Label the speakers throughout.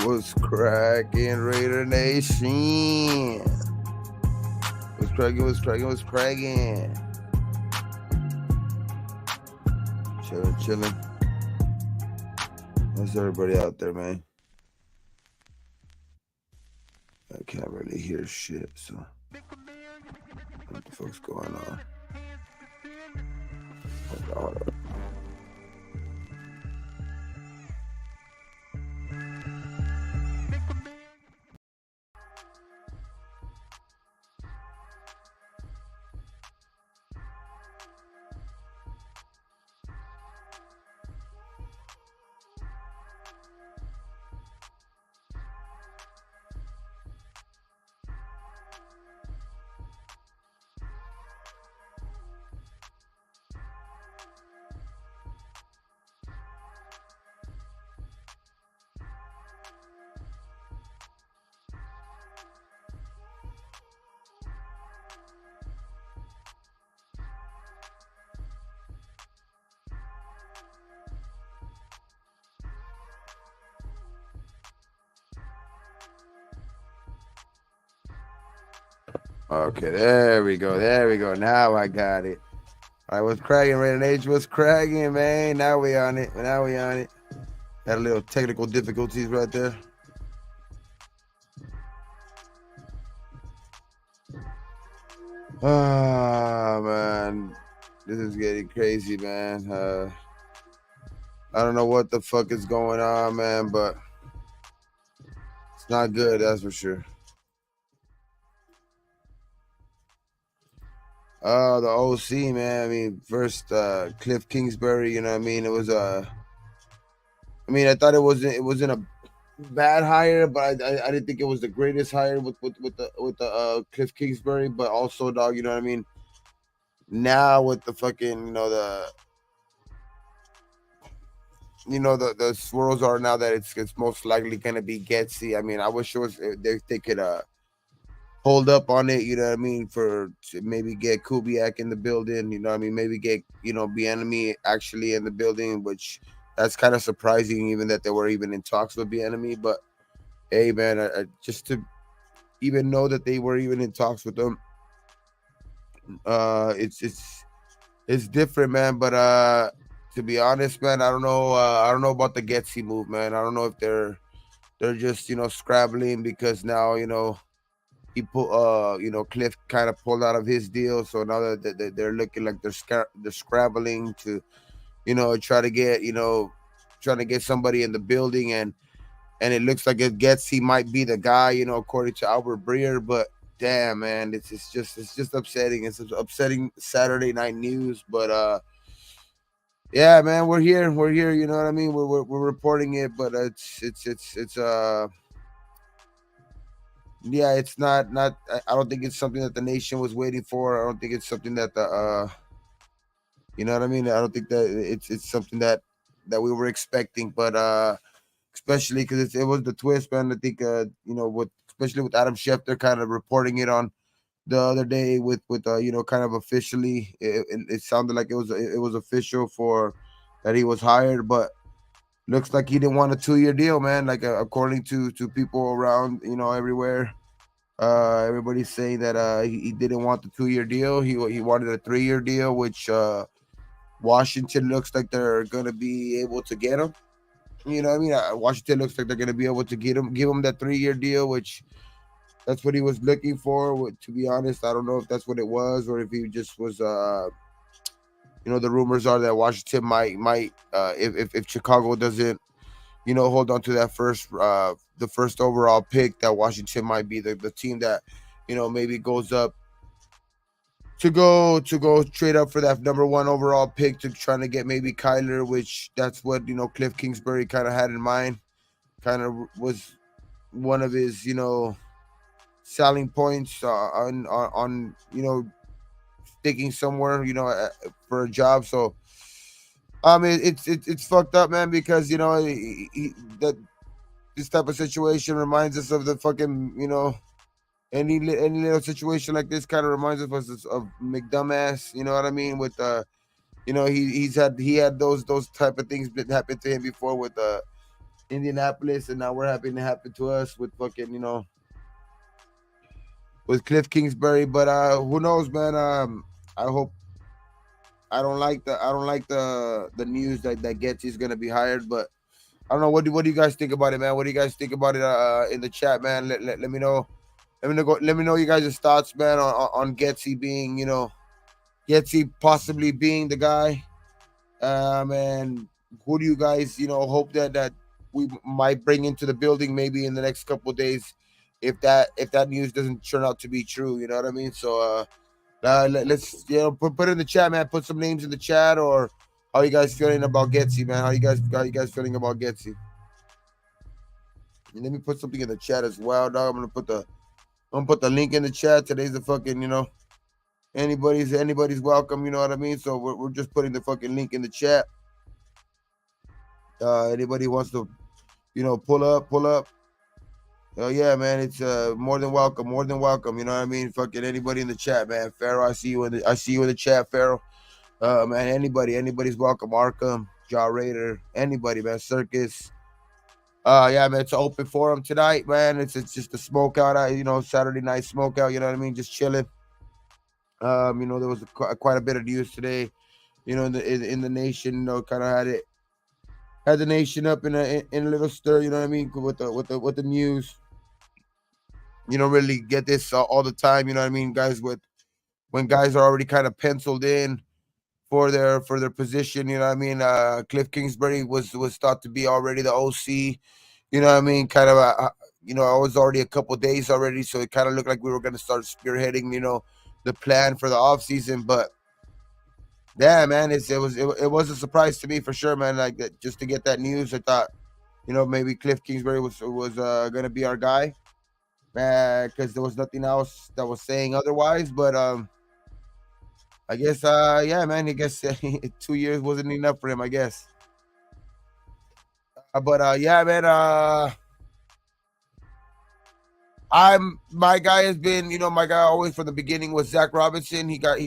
Speaker 1: What's cracking, Raider Nation? What's cracking? What's cracking? What's cracking? Chilling, chilling. How's everybody out there, man? I can't really hear shit, so what the fuck's going on? Hold on. Okay, there we go. There we go. Now I got it. All right, what's cracking, Raider Nation? What's cracking, man? Now we on it. Now we on it. Had a little technical difficulties right there. Ah, man. This is getting crazy, man. I don't know what the fuck is going on, man, but it's not good, that's for sure. The OC, man. I mean, first Cliff Kingsbury, you know what I mean? It was I mean, I thought it wasn't a bad hire, but I didn't think it was the greatest hire with the Cliff Kingsbury, but also, dog, you know what I mean? Now with the fucking, the swirls are now that it's most likely gonna be Getsy. I mean, I wish it was they could hold up on it, you know what I mean, to maybe get Kubiak in the building, you know what I mean, maybe get, Bienemy actually in the building, which that's kind of surprising, even that they were even in talks with Bienemy. But hey, man, I just to even know that they were even in talks with them, it's different, man. But to be honest, man, I don't know about the Getsy move, man. I don't know if they're just scrabbling because now he put Cliff kind of pulled out of his deal, so now that they're looking like they're scrabbling to try to get trying to get somebody in the building, and it looks like it gets he might be the guy, according to Albert Breer. But damn, man, it's just upsetting. It's upsetting Saturday night news. But yeah, man, we're here, you know what I mean, we're reporting it, but it's yeah, it's not I don't think it's something that the nation was waiting for. I don't think it's something that the you know what I mean, I don't think that it's something that we were expecting. But especially because it was the twist, man. I think especially with Adam Schefter kind of reporting it on the other day with kind of officially it sounded like it was official for that he was hired, but looks like he didn't want a 2-year deal, man. Like according to people around, everywhere, everybody's saying that he didn't want the 2-year deal. He wanted a 3-year deal, which Washington looks like they're gonna be able to get him. You know what I mean? Washington looks like they're gonna be able to give him that 3-year deal, which that's what he was looking for. To be honest, I don't know if that's what it was or if he just was. The rumors are that Washington might if Chicago doesn't hold on to that the first overall pick, that Washington might be the team that maybe goes up to go trade up for that number 1 overall pick to trying to get maybe Kyler, which that's what Cliff Kingsbury kind of had in mind. Kind of was one of his selling points on sticking somewhere for a job. So it's fucked up, man, because that this type of situation reminds us of the fucking any little situation like this kind of reminds us of McDumbass, you know what I mean, with he had those type of things that happened to him before with Indianapolis, and now we're having it happen to us with fucking, with Cliff Kingsbury. But who knows, man? I hope I don't like the news that Getsy's gonna be hired, but I don't know. What do you guys think about it, man? What do you guys think about it in the chat, man? Let me know. Let me know you guys' thoughts, man, on Getsy being, Getsy possibly being the guy. And who do you guys, hope that we might bring into the building maybe in the next couple of days, if that news doesn't turn out to be true. You know what I mean? So let's put it in the chat, man. Put some names in the chat, or how you guys feeling about Getsy, man? How you guys feeling about Getsy? And let me put something in the chat as well, dog. I'm gonna put the link in the chat. Today's the fucking, anybody's welcome. You know what I mean? So we're just putting the fucking link in the chat. Anybody wants to, pull up. Oh yeah, man, it's more than welcome, more than welcome. You know what I mean? Fucking anybody in the chat, man. Pharaoh, I see you in the chat, Pharaoh. Man, anybody's welcome. Arkham, Jaw Raider, anybody, man. Circus. Yeah, man, it's an open forum tonight, man. It's just a smoke out, Saturday night smoke out. You know what I mean? Just chilling. There was quite a bit of news today. In the nation, kind of had the nation up in a little stir. You know what I mean? With the news. You don't really get this all the time. You know what I mean, guys? When guys are already kind of penciled in for their position. You know what I mean? Cliff Kingsbury was thought to be already the OC. You know what I mean? Kind of I was already a couple days already, so it kind of looked like we were going to start spearheading, the plan for the offseason. But yeah, man, it was a surprise to me for sure, man. Like that, just to get that news, I thought, maybe Cliff Kingsbury was going to be our guy, because there was nothing else that was saying otherwise. But I guess, yeah, man. I guess 2 years wasn't enough for him. I guess. But yeah, man. My guy has been, my guy always from the beginning was Zach Robinson. He got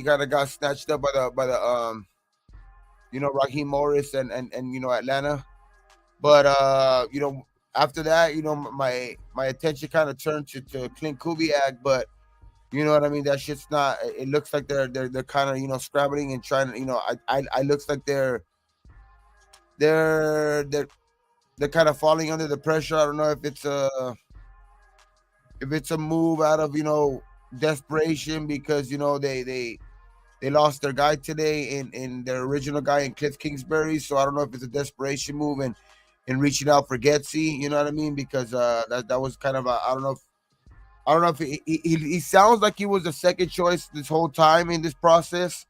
Speaker 1: snatched up by the Raheem Morris and Atlanta. But after that, my attention kind of turned to Clint Kubiak. But you know what I mean? That shit's not. It looks like they're kind of scrambling and trying to. I looks like they're kind of falling under the pressure. I don't know if it's a move out of desperation, because they lost their guy today in their original guy in Cliff Kingsbury. So I don't know if it's a desperation move and reaching out for Getsy. You know what I mean? Because that was kind of I don't know if he sounds like he was the second choice this whole time in this process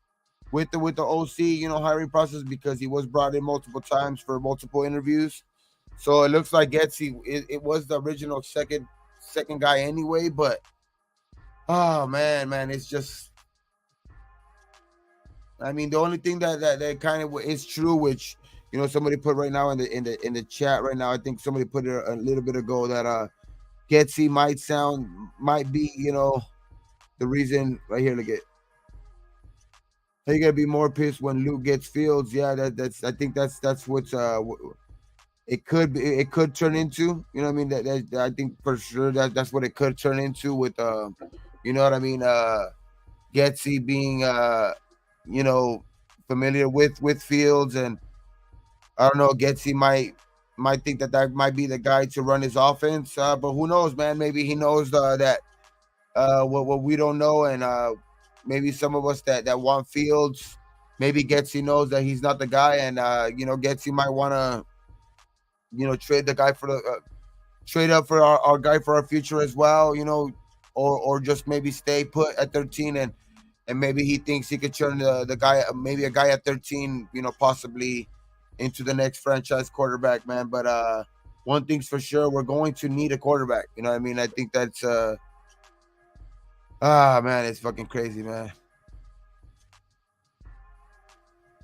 Speaker 1: with the OC hiring process, because he was brought in multiple times for multiple interviews. So it looks like Getsy it was the original second guy anyway. But oh man, it's just, I mean, the only thing that kind of is true, which somebody put right now in the chat right now. I think somebody put it a little bit ago that Getsy might be the reason right here. Look at. Are you gonna be more pissed when Luke gets Fields? Yeah, that's. I think that's what's it could turn into. You know what I mean? That I think for sure that's what it could turn into with you know what I mean? Getsy being familiar with Fields, and I don't know, Getsy might think that might be the guy to run his offense. But who knows, man? Maybe he knows that what we don't know, and maybe some of us that want Fields, maybe Getsy knows that he's not the guy, and Getsy might want to trade the guy for the trade up for our guy for our future as well, or just maybe stay put at 13, and maybe he thinks he could turn the guy, maybe a guy at 13, possibly into the next franchise quarterback, man. But one thing's for sure, we're going to need a quarterback. You know what I mean? I think that's man, it's fucking crazy, man.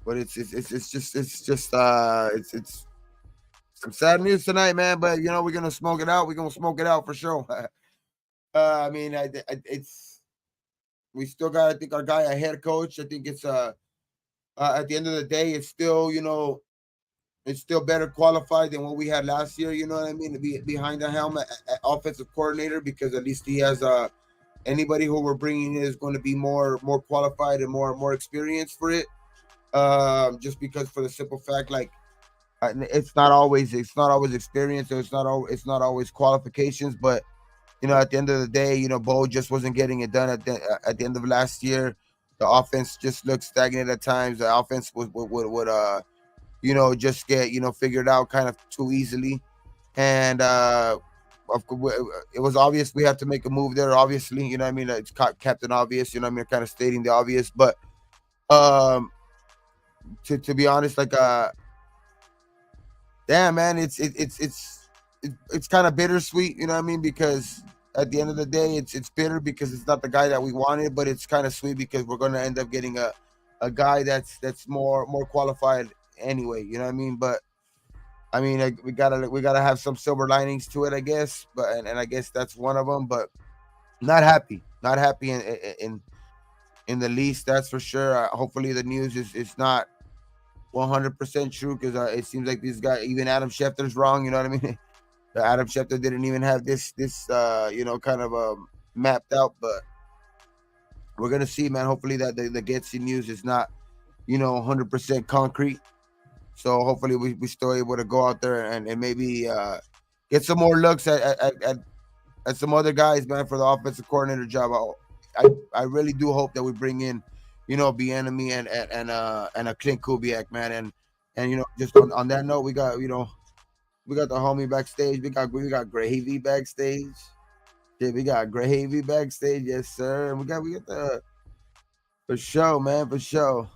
Speaker 1: But it's some sad news tonight, man. But we're gonna smoke it out. We're gonna smoke it out for sure. I mean, it's we still got, I think, our guy, a head coach. I think it's at the end of the day, it's still it's still better qualified than what we had last year. You know what I mean? To be behind the helmet, offensive coordinator, because at least he has anybody who we're bringing in is going to be more qualified and more experienced for it. Just because for the simple fact, like it's not always experience, or it's not always qualifications, but at the end of the day, Bo just wasn't getting it done at the end of last year. The offense just looked stagnant at times. The offense would just get figured out kind of too easily, and it was obvious we have to make a move there. Obviously, I mean, it's Captain Obvious. I mean, kind of stating the obvious, but um, to be honest, like damn man, it's kind of bittersweet. You know what I mean? Because at the end of the day, it's bitter because it's not the guy that we wanted, but it's kind of sweet because we're gonna end up getting a guy that's more qualified anyway. You know what I mean? But I mean, like, we gotta have some silver linings to it, I guess. But and I guess that's one of them. But not happy in the least. That's for sure. Hopefully, the news is not 100% true, because it seems like this guy, even Adam Schefter's wrong. You know what I mean? Adam Schefter didn't even have this kind of mapped out, but we're gonna see, man. Hopefully that the Getsy news is not 100% concrete. So hopefully we still able to go out there and maybe get some more looks at some other guys, man, for the offensive coordinator job. I really do hope that we bring in, Bienemy and a Clint Kubiak, man, and just on that note, we got we got the homie backstage. We got Gravy backstage. Yeah, we got Gravy backstage, yes sir. And we got the for sure, man, for sure.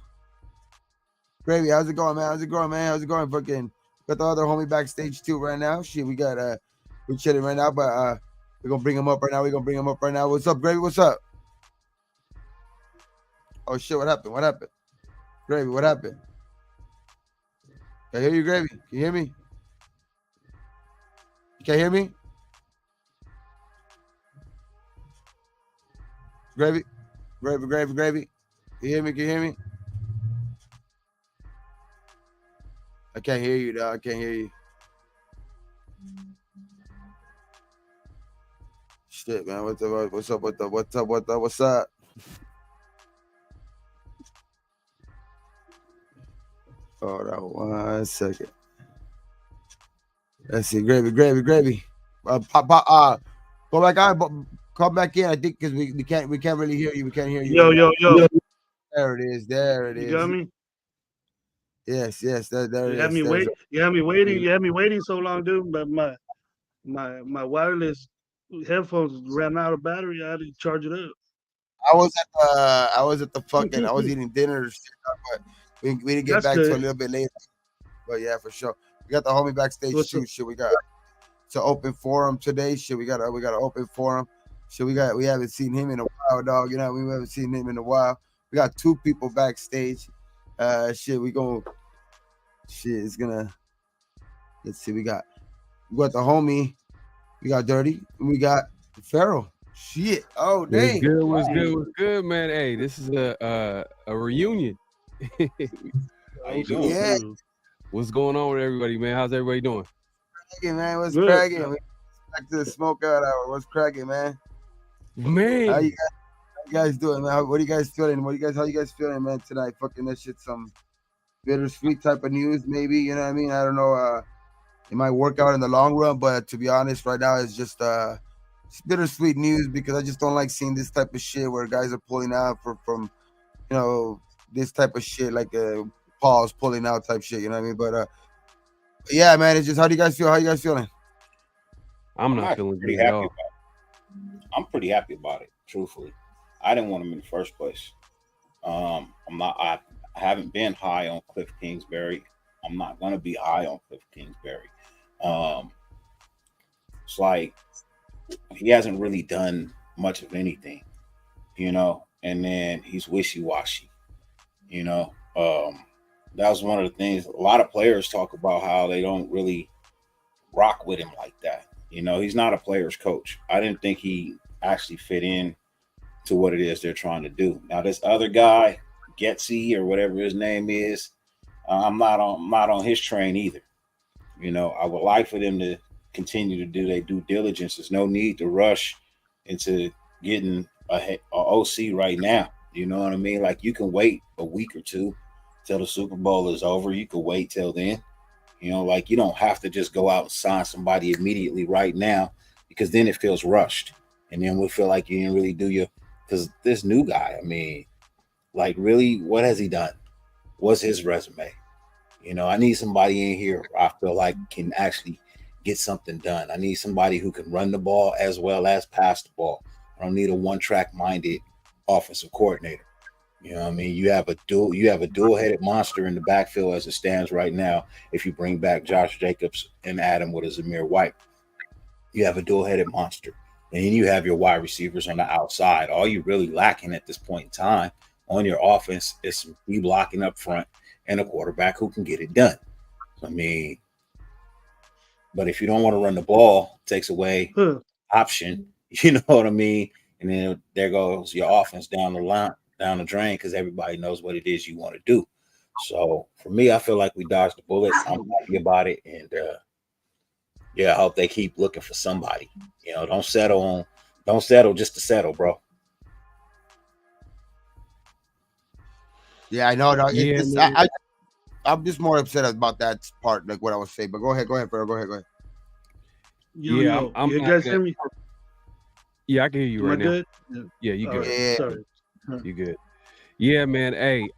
Speaker 1: Gravy, how's it going, man? How's it going, man? How's it going? Fucking got the other homie backstage too right now. Shit, we got we're chilling right now, but we're gonna bring him up right now. What's up, Gravy? What's up? Oh shit, what happened? What happened? Gravy, what happened? Can I hear you, Gravy? Can you hear me? You can't hear me? Gravy? Gravy. Can you hear me? Can you hear me? I can't hear you, dog. I can't hear you. Shit, man. What's up? What's up? Hold on 1 second. Let's see. Gravy. Go back on. Come back in. I think because we can't really hear you. We can't hear you.
Speaker 2: Yo.
Speaker 1: There it is.
Speaker 2: You got me?
Speaker 1: Yes. There it is.
Speaker 2: You had me waiting. You had me waiting so long, dude. But my wireless headphones ran out of battery. I had to charge it up.
Speaker 1: I was at the fucking. I was eating dinner, but we didn't get back to a little bit later. But yeah, for sure. We got the homie backstage too. Shit, we got to open forum today. Shit, we got to open forum. Shit, we haven't seen him in a while, dog. We haven't seen him in a while. We got 2 people backstage. Shit, it's gonna. Let's see. We got the homie. We got Dirty. And we got Pharaoh. Shit. Oh, dang.
Speaker 3: What's good, man? Hey, this is a reunion.
Speaker 2: How you doing?
Speaker 1: Yeah.
Speaker 3: What's going on with everybody, man? How's everybody doing?
Speaker 1: Cracking, man. What's cracking? Back to the SMOKEOUT hour. What's cracking, man?
Speaker 3: Man.
Speaker 1: How you guys doing, man? What are you guys feeling? How you guys feeling, man, tonight? Fucking that shit, some bittersweet type of news, maybe. You know what I mean? I don't know. It might work out in the long run, but to be honest, right now it's just it's bittersweet news because I just don't like seeing this type of shit where guys are pulling out from this type of shit, like Paul's pulling out type shit. You know what I mean? But yeah, man, it's just, how do you guys feel? How you guys feeling?
Speaker 3: I'm not feeling pretty happy
Speaker 4: about it. I'm pretty happy about it, truthfully. I didn't want him in the first place. I haven't been high on Cliff Kingsbury. I'm not going to be high on Cliff Kingsbury. It's like he hasn't really done much of anything, and then he's wishy-washy, that was one of the things. A lot of players talk about how they don't really rock with him like that. He's not a player's coach. I didn't think he actually fit in to what it is they're trying to do. Now, this other guy, Getsy or whatever his name is, I'm not on his train either. You know, I would like for them to continue to do their due diligence. There's no need to rush into getting a OC right now. You know what I mean? Like, you can wait a week or two till the Super Bowl is over. You can wait till then. You know, like, you don't have to just go out and sign somebody immediately right now, because then it feels rushed. And then we'll feel like you didn't really do your, because this new guy, I mean, like, really, what has he done? What's his resume? You know, I need somebody in here I feel like can actually get something done. I need somebody who can run the ball as well as pass the ball. I don't need a one-track minded offensive coordinator. You know what I mean? You have a dual-headed monster in the backfield as it stands right now. If you bring back Josh Jacobs and add him with a Zamir White, you have a dual-headed monster. And then you have your wide receivers on the outside. All you're really lacking at this point in time on your offense is some key blocking up front and a quarterback who can get it done. I mean, but if you don't want to run the ball, it takes away option. You know what I mean? And then there goes your offense down the drain, because everybody knows what it is you want to do. So for me, I feel like we dodged the bullet. I'm happy about it, and I hope they keep looking for somebody. You know, don't settle just to settle, bro.
Speaker 1: Yeah, I know. No,
Speaker 3: Yeah,
Speaker 1: I'm just more upset about that part, like what I was saying. But go ahead, Pharaoh. Go ahead.
Speaker 2: You guys hear me?
Speaker 3: Yeah, I can hear you right now.
Speaker 2: Good?
Speaker 3: Yeah, you good.
Speaker 1: Yeah.
Speaker 2: Sorry.
Speaker 3: You good. Yeah, man. Hey,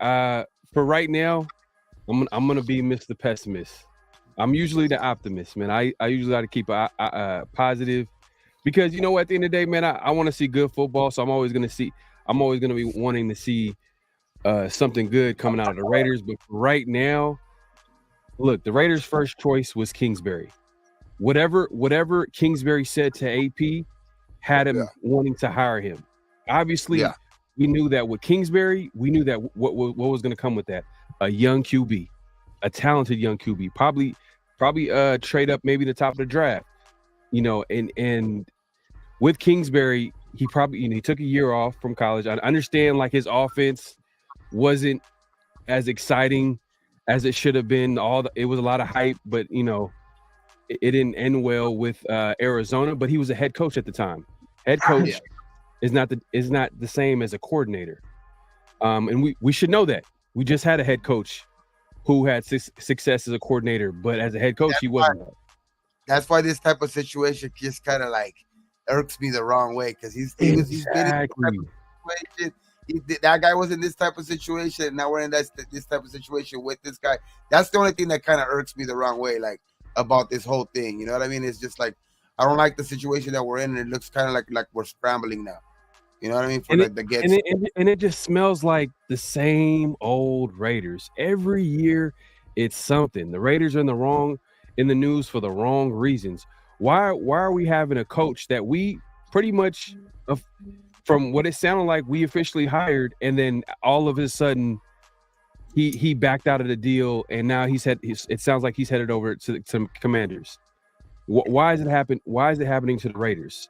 Speaker 3: for right now, I'm gonna be Mr. Pessimist. I'm usually the optimist, man. I usually like to keep a positive, because, you know, at the end of the day, man, I want to see good football. So I'm always gonna be wanting to see something good coming out of the Raiders. But right now, look, the Raiders' first choice was Kingsbury. Whatever Kingsbury said to AP had him wanting to hire him. Obviously, we knew that with Kingsbury, we knew that what was going to come with that. A young QB, a talented young QB, probably trade up maybe the top of the draft. You know, and with Kingsbury, he probably, you know, he took a year off from college. I understand, like, his offense wasn't as exciting as it should have been. It was a lot of hype, but, you know, it didn't end well with Arizona. But he was a head coach at the time. Head coach is not the same as a coordinator, and we should know that. We just had a head coach who had success as a coordinator, but as a head coach, he wasn't.
Speaker 1: That's why this type of situation just kind of like irks me the wrong way, because he's been in this type of situation. That guy was in this type of situation, and now we're in this type of situation with this guy. That's the only thing that kind of irks me the wrong way, like, about this whole thing. You know what I mean? It's just like, I don't like the situation that we're in, and it looks kind of like we're scrambling now. You know what I mean?
Speaker 3: And it just smells like the same old Raiders. Every year, it's something. The Raiders are in the news for the wrong reasons. Why are we having a coach that we pretty much, from what it sounded like, we officially hired, and then all of a sudden he backed out of the deal, and now it sounds like he's headed over to Commanders. Why is it happening? Why is it happening to the Raiders?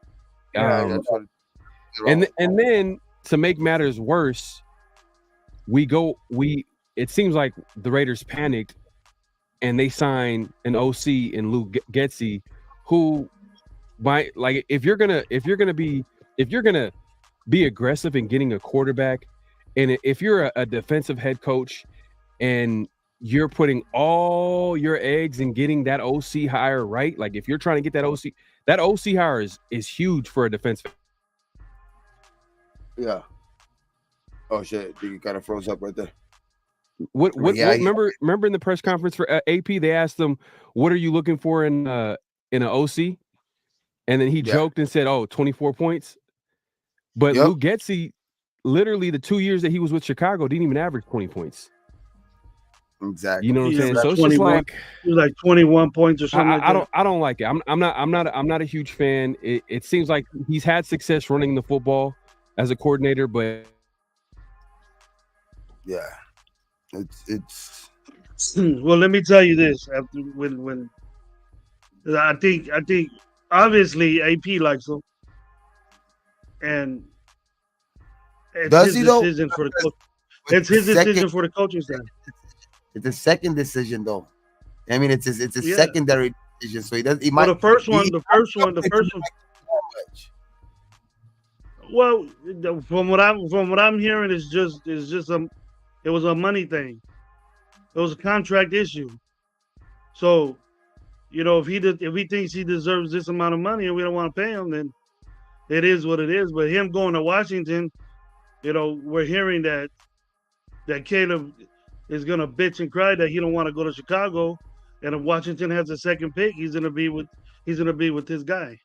Speaker 3: And then to make matters worse, it seems like the Raiders panicked, and they signed an OC in Lou Getsy, who, if you're gonna be aggressive in getting a quarterback, and if you're a defensive head coach and you're putting all your eggs in getting that OC hire right, like, if you're trying to get that OC hire is huge for a defensive.
Speaker 1: Yeah. Oh shit! You kind of froze up right there.
Speaker 3: Remember in the press conference for AP, they asked him, "What are you looking for in an OC?" And then he joked and said, 24 points. But Lou Getsy, literally the 2 years that he was with Chicago, didn't even average 20 points.
Speaker 1: Exactly.
Speaker 3: You know what I'm saying? So it's just like,
Speaker 2: it was like 21 points or something.
Speaker 3: I don't like it. I'm not a huge fan. It seems like he's had success running the football as a coordinator, but
Speaker 1: it's
Speaker 2: well, let me tell you this. After when I think obviously AP likes him, and it's
Speaker 1: does
Speaker 2: his
Speaker 1: he though?
Speaker 2: decision for the coach. It's his decision for the coaching staff.
Speaker 1: It's a second decision, though. I mean, it's a
Speaker 2: Yeah.
Speaker 1: secondary decision. So he does. He
Speaker 2: Well,
Speaker 1: might.
Speaker 2: the first one. Well, from what I'm hearing, it was a money thing. It was a contract issue. So, if he thinks he deserves this amount of money and we don't want to pay him, then it is what it is. But him going to Washington, we're hearing that Caleb is gonna bitch and cry that he don't want to go to Chicago, and if Washington has a second pick, he's gonna be with this guy.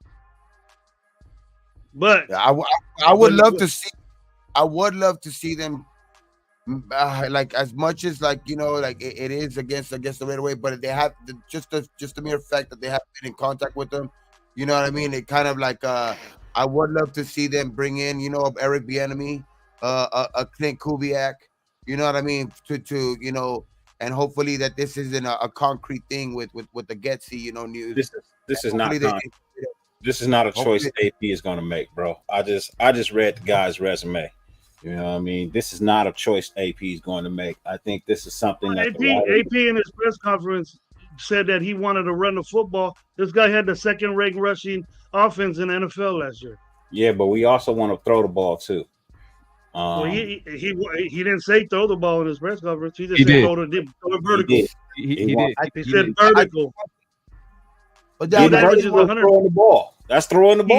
Speaker 2: But
Speaker 1: I would love to see. I would love to see them. Like as much as like like it is against the right away, but they have just the mere fact that they have been in contact with them, you know what I mean? It kind of like I would love to see them bring in Eric Bienemy, a Clint Kubiak, you know what I mean, to and hopefully that this isn't a concrete thing with the Getsy news.
Speaker 4: This is not this is not a choice AP is going to make, bro. I just read the guy's resume. You know what I mean? This is not a choice AP is going to make. I think this is something that
Speaker 2: AP in his press conference said that he wanted to run the football. This guy had the second-ranked rushing offense in the NFL last year.
Speaker 4: Yeah, but we also want to throw the ball too.
Speaker 2: Well, he didn't say throw the ball in his press conference. He just
Speaker 3: He
Speaker 2: said
Speaker 3: did.
Speaker 2: throw it vertical.
Speaker 3: He did.
Speaker 2: He said vertical.
Speaker 1: But
Speaker 2: He
Speaker 1: that,
Speaker 2: averages 100.
Speaker 4: throwing the ball. That's throwing the ball.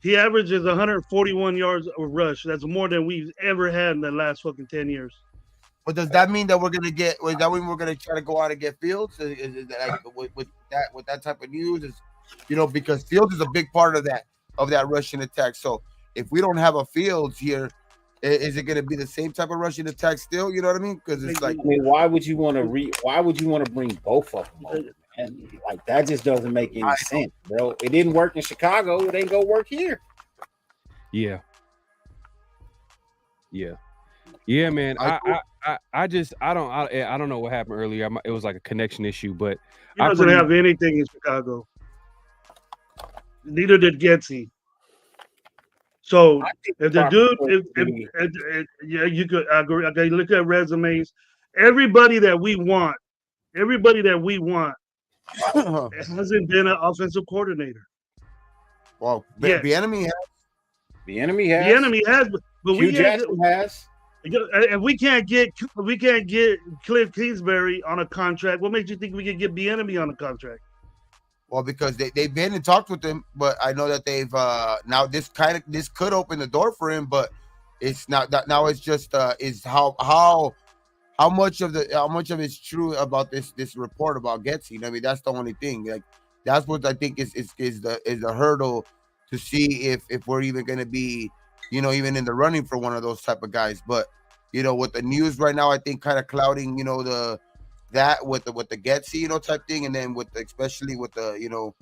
Speaker 2: He averages 141 yards of rush. That's more than we've ever had in the last fucking 10 years.
Speaker 1: but does that mean that we're gonna get? Does that mean we're gonna try to go out and get Fields? Is it like with that type of news? Is because Fields is a big part of that rushing attack. So if we don't have a Fields here, is it gonna be the same type of rushing attack still? You know what I mean? Because it's like,
Speaker 4: I mean, why would you want to bring both of them over? And like that just doesn't make any sense, bro. It didn't work in Chicago. It ain't gonna work here.
Speaker 3: Yeah, man. I don't know what happened earlier. It was like a connection issue, but
Speaker 2: He doesn't have anything in Chicago. Neither did Getsy. So if the dude, you could agree. Okay, look at resumes. Everybody that we want hasn't been an offensive coordinator.
Speaker 1: well,
Speaker 2: Yes.
Speaker 1: the enemy has.
Speaker 4: The enemy has.
Speaker 2: The enemy has, but
Speaker 4: Hugh Jackson has.
Speaker 2: If we can't get Cliff Kingsbury on a contract, what makes you think we can get Bienemy on a contract?
Speaker 1: Well, because they've been in talks with him, but I know that they've now this could open the door for him, but it's not that now. It's just is how much of it's true about this report about Getsy. I mean, that's the only thing. Like that's what I think is the hurdle to see if we're even going to be even in the running for one of those type of guys. But with the news right now, I think kind of clouding with the Getsy type thing, and then especially with the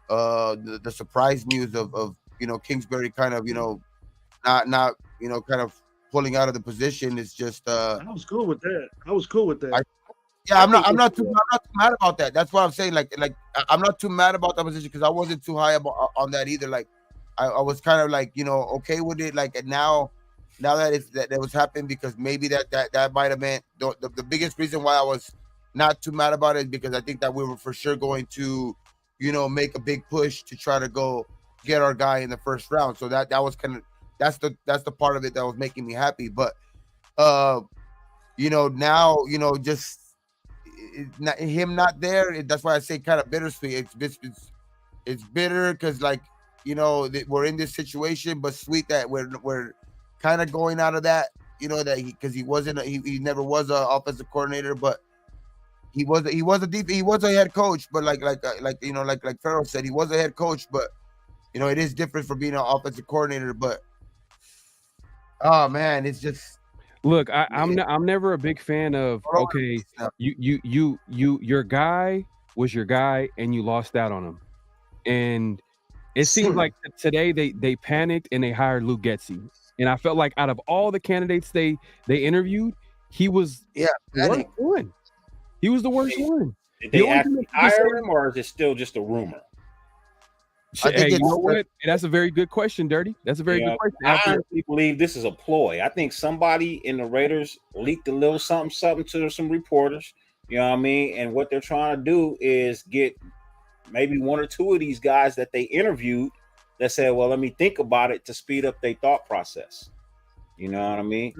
Speaker 1: the surprise news of Kingsbury kind of not kind of pulling out of the position is just
Speaker 2: I was cool with that.
Speaker 1: I'm not too mad about that. That's what I'm saying. Like I'm not too mad about that position because I wasn't too high on that either. Like I was kind of like okay with it. Like and now that that was happening, because maybe that might have meant the biggest reason why I was not too mad about it is because I think that we were for sure going to make a big push to try to go get our guy in the first round. So that was kind of that's the part of it that was making me happy. But now just him not there. That's why I say kind of bittersweet. It's bitter because like we're in this situation, but sweet that we're kind of going out of that. That because he never was an offensive coordinator, but he was a head coach. But like Farrell said, he was a head coach, but it is different from being an offensive coordinator. But oh man, it's just
Speaker 3: look. I'm never a big fan of okay. Your guy was your guy, and you lost out on him, and it seems like today they panicked and they hired Luke Getsy, and I felt like out of all the candidates they interviewed, he was the worst one. He was the worst one.
Speaker 4: Did they actually hire him, or is it still just a rumor?
Speaker 1: I think
Speaker 3: Hey, you
Speaker 1: it's
Speaker 3: know what? That's a very good question, Dirty. That's a very good question.
Speaker 4: I honestly believe this is a ploy. I think somebody in the Raiders leaked a little something to some reporters. You know what I mean? And what they're trying to do is get maybe one or two of these guys that they interviewed that said, well, let me think about it to speed up their thought process. You know what I mean?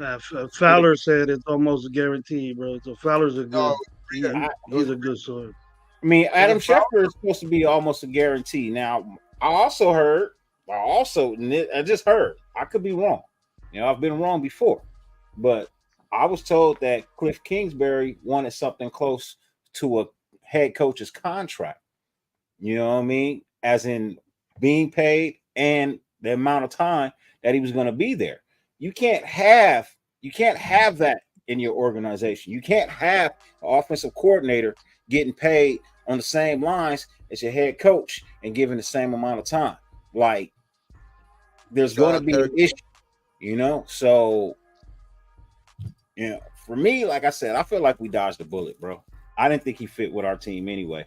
Speaker 2: Fowler said it's almost a guarantee, bro. So Fowler's a good. He's a good source.
Speaker 4: I mean, Adam Schefter is supposed to be almost a guarantee. Now, I just heard. I could be wrong. You know, I've been wrong before, but I was told that Cliff Kingsbury wanted something close to a head coach's contract. You know what I mean? As in being paid and the amount of time that he was going to be there. You can't have that in your organization. You can't have an offensive coordinator getting paid on the same lines as your head coach and given the same amount of time. Like, there's going to be an issue, you know? So, you know, for me, like I said, I feel like we dodged a bullet, bro. I didn't think he fit with our team anyway.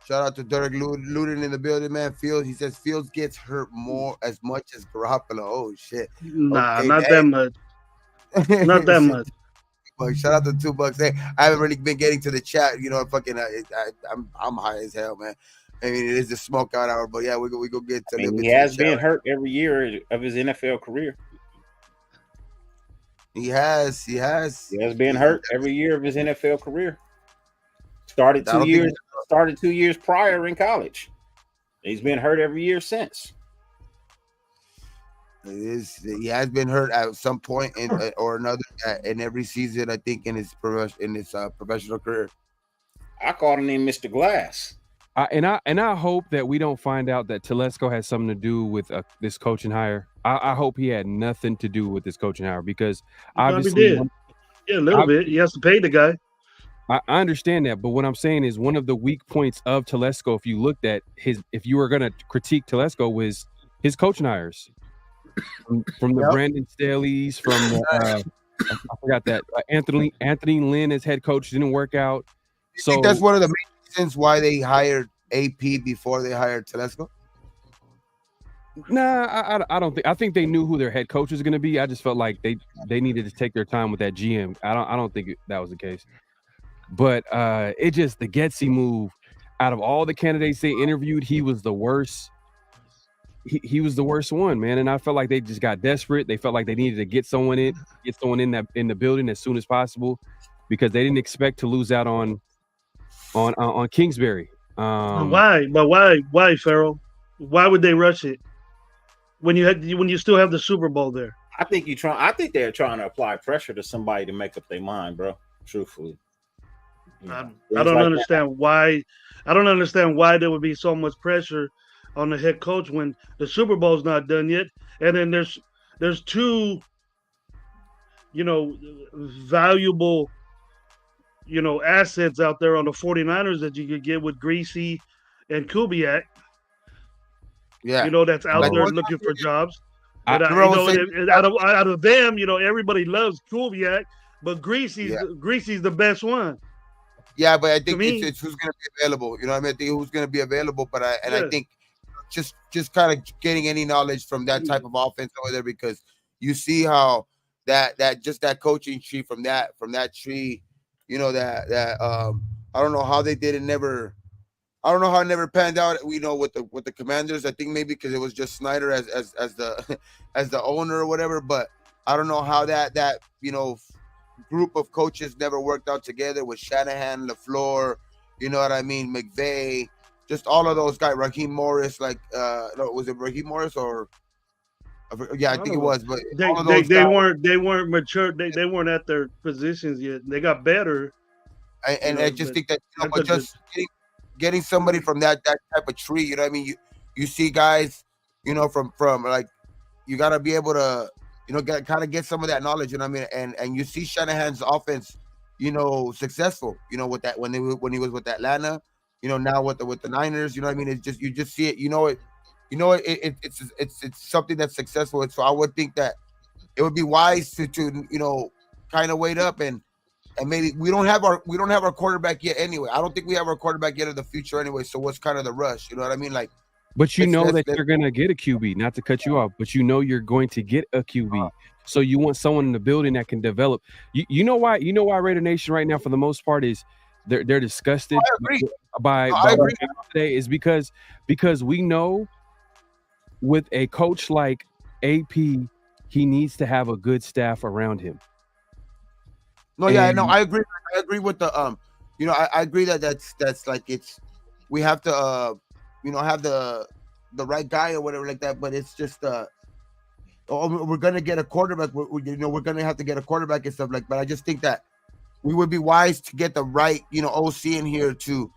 Speaker 1: Shout out to Derek Luden in the building, man. Fields, he says Fields gets hurt as much as Garoppolo. Oh shit.
Speaker 2: Nah, okay, not that much. Not that much.
Speaker 1: But shout out to $2. Hey, I haven't really been getting to the chat. You know, I'm high as hell, man. I mean, it is the smokeout hour, but yeah, we go get to.
Speaker 4: He has been hurt every year of his NFL career.
Speaker 1: He has
Speaker 4: been hurt every year of his NFL career. Started 2 years prior in college. He's been hurt every year since.
Speaker 1: He has been hurt at some point or another in every season, I think, in his professional career.
Speaker 4: I called him Mr. Glass.
Speaker 3: And I hope that we don't find out that Telesco has something to do with this coaching hire. I hope he had nothing to do with this coaching hire because obviously,
Speaker 2: a little bit. He has to pay the guy.
Speaker 3: I understand that, but what I'm saying is one of the weak points of Telesco, if you looked at if you were going to critique Telesco, was his coaching hires from the Brandon Staley's, from the I forgot that Anthony Lynn as head coach didn't work out.
Speaker 1: So I think that's one of the main reasons why they hired AP before they hired Telesco.
Speaker 3: Nah, I don't think. I think they knew who their head coach was going to be. I just felt like they needed to take their time with that GM. I don't think that was the case. But it just the Getsy move. Out of all the candidates they interviewed, he was the worst. He was the worst one, man. And I felt like they just got desperate. They felt like they needed to get someone in the building as soon as possible because they didn't expect to lose out on Kingsbury.
Speaker 2: Why? But why, Farrell? Why would they rush it when you still have the Super Bowl there?
Speaker 4: I think they're trying to apply pressure to somebody to make up their mind, bro. Truthfully.
Speaker 2: I don't understand why. I don't understand why there would be so much pressure on the head coach when the Super Bowl's not done yet, and then there's two, valuable, assets out there on the 49ers that you could get with Greasy and Kubiak.
Speaker 1: Yeah,
Speaker 2: that's out there looking for jobs. Out of them, everybody loves Kubiak, but Greasy's the best one.
Speaker 1: Yeah, but I think it's who's going to be available. You know what I mean? I think who's going to be available. But I think just kind of getting any knowledge from that type of offense over there, because you see how that coaching tree from that tree, I don't know how they did it. I don't know how it never panned out. With the Commanders. I think maybe because it was just Snyder as the owner or whatever. But I don't know how that group of coaches never worked out together with Shanahan, LaFleur, you know what I mean, McVay, just all of those guys. Raheem Morris, was it Raheem Morris or? Yeah, I think it was. But
Speaker 2: they weren't mature. They weren't at their positions yet. They got better.
Speaker 1: And I just think that, but just getting somebody from that type of tree, you know what I mean. You see guys, from like, you got to be able to. Get some of that knowledge, you know what I mean? And you see Shanahan's offense, successful, with that when he was with Atlanta, now with the Niners, you know what I mean? It's just, you just see it, it's something that's successful. And so I would think that it would be wise to kind of wait up and maybe we don't have our quarterback yet anyway. I don't think we have our quarterback yet of the future anyway. So what's kind of the rush? You know what I mean? Like,
Speaker 3: But you
Speaker 1: Let's-
Speaker 3: know
Speaker 1: let's-
Speaker 3: that
Speaker 1: let's-
Speaker 3: you're gonna get a QB. Not to cut you off, but you know you're going to get a QB. So you want someone in the building that can develop. You know why? You know why Raider Nation right now, for the most part, is they're disgusted
Speaker 1: I agree.
Speaker 3: by
Speaker 1: I agree.
Speaker 3: today is because we know with a coach like AP, he needs to have a good staff around him.
Speaker 1: No, yeah,
Speaker 3: And-
Speaker 1: no, I agree. I agree with the I agree that that's like we have to have the right guy or whatever like that, but it's just we're gonna get a quarterback. We're gonna have to get a quarterback and stuff like. But I just think that we would be wise to get the right OC in here to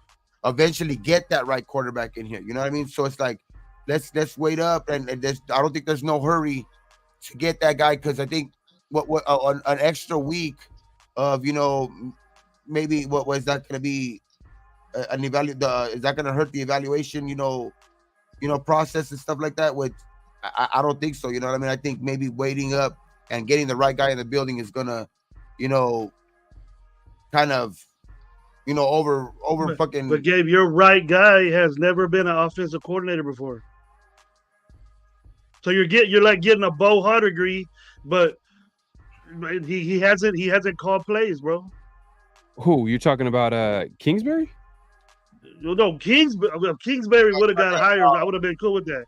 Speaker 1: eventually get that right quarterback in here. You know what I mean? So it's like let's wait up and I don't think there's no hurry to get that guy, because I think what an extra week of maybe what was that going to be an is that going to hurt the evaluation process and stuff like that? I don't think so. You know what I mean? I think maybe waiting up and getting the right guy in the building is gonna kind of over fucking.
Speaker 2: But Gabe, your right guy has never been an offensive coordinator before. So you're like getting a Bo Hart degree, but he hasn't called plays, bro.
Speaker 3: Who you're talking about? Kingsbury?
Speaker 2: No, Kingsbury would have got hired. I would have been cool with that.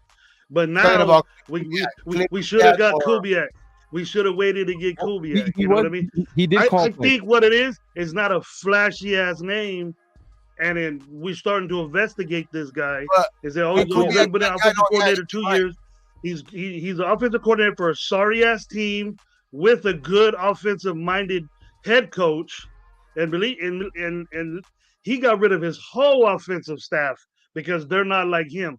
Speaker 2: But now we should have got Kubiak. We should have waited to get Kubiak. You know what I mean?
Speaker 3: He did call.
Speaker 2: I think what it is not a flashy ass name, and then we're starting to investigate this guy. Is that he's only been an offensive coordinator 2 years? He's an offensive coordinator for a sorry ass team with a good offensive minded head coach, and he got rid of his whole offensive staff because they're not like him.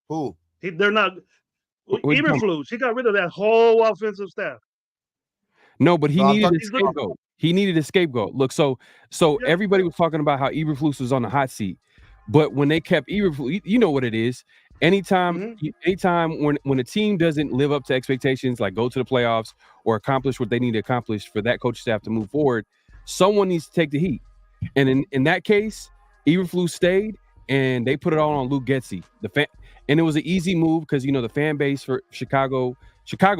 Speaker 1: Who?
Speaker 2: They're not. Eberflus. He got rid of that whole offensive staff.
Speaker 3: No, but he needed a scapegoat. He needed a scapegoat. Look, so everybody was talking about how Eberflus was on the hot seat, but when they kept Eberflus, you know what it is. Anytime when a team doesn't live up to expectations, like go to the playoffs or accomplish what they need to accomplish for that coach staff to move forward, someone needs to take the heat. And in that case, Eberflus stayed, and they put it all on Luke Getsy. And it was an easy move because the fan base for Chicago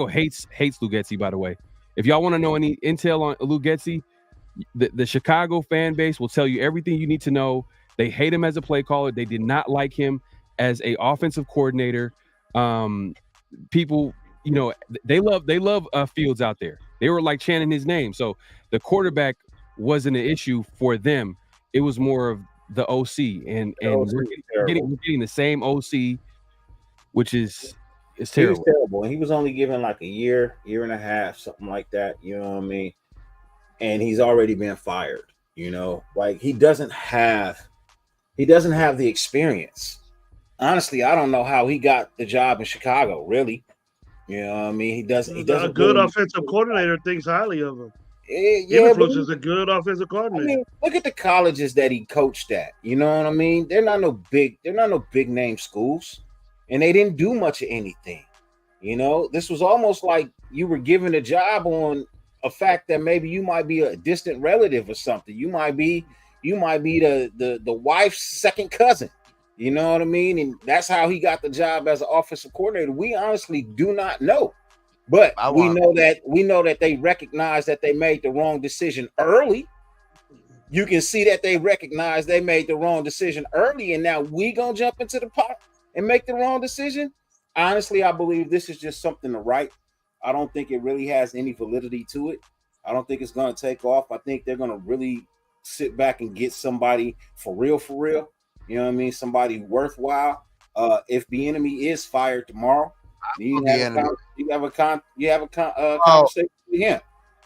Speaker 3: hates Luke Getsy, by the way. If y'all want to know any intel on Luke Getsy, the Chicago fan base will tell you everything you need to know. They hate him as a play caller. They did not like him as a offensive coordinator. People, they love Fields out there. They were like chanting his name. So the quarterback wasn't an issue for them. It was more of the OC, and we're getting the same OC, which is terrible.
Speaker 4: He was terrible, and he was only given like a year and a half, something like that. You know what I mean? And he's already been fired. Like he doesn't have the experience. Honestly, I don't know how he got the job in Chicago. Really, you know what I mean? He doesn't. A
Speaker 2: good offensive coordinator thinks highly of him.
Speaker 4: Yeah,
Speaker 2: Eberflus is a good offensive coordinator.
Speaker 4: I mean, look at the colleges that he coached at. You know what I mean? They're not no big name schools, and they didn't do much of anything. This was almost like you were given a job on a fact that maybe you might be a distant relative or something. You might be the wife's second cousin. You know what I mean? And that's how he got the job as an offensive coordinator. We honestly do not know. But we know that they recognize that they made the wrong decision early. You can see that they recognize they made the wrong decision early, and now we gonna jump into the pot and make the wrong decision. Honestly, I believe this is just something to write. I don't think it really has any validity to it. I don't think it's gonna take off. I think they're gonna really sit back and get somebody for real. You know what I mean? Somebody worthwhile. If Bienemy is fired tomorrow, you have a conversation with him.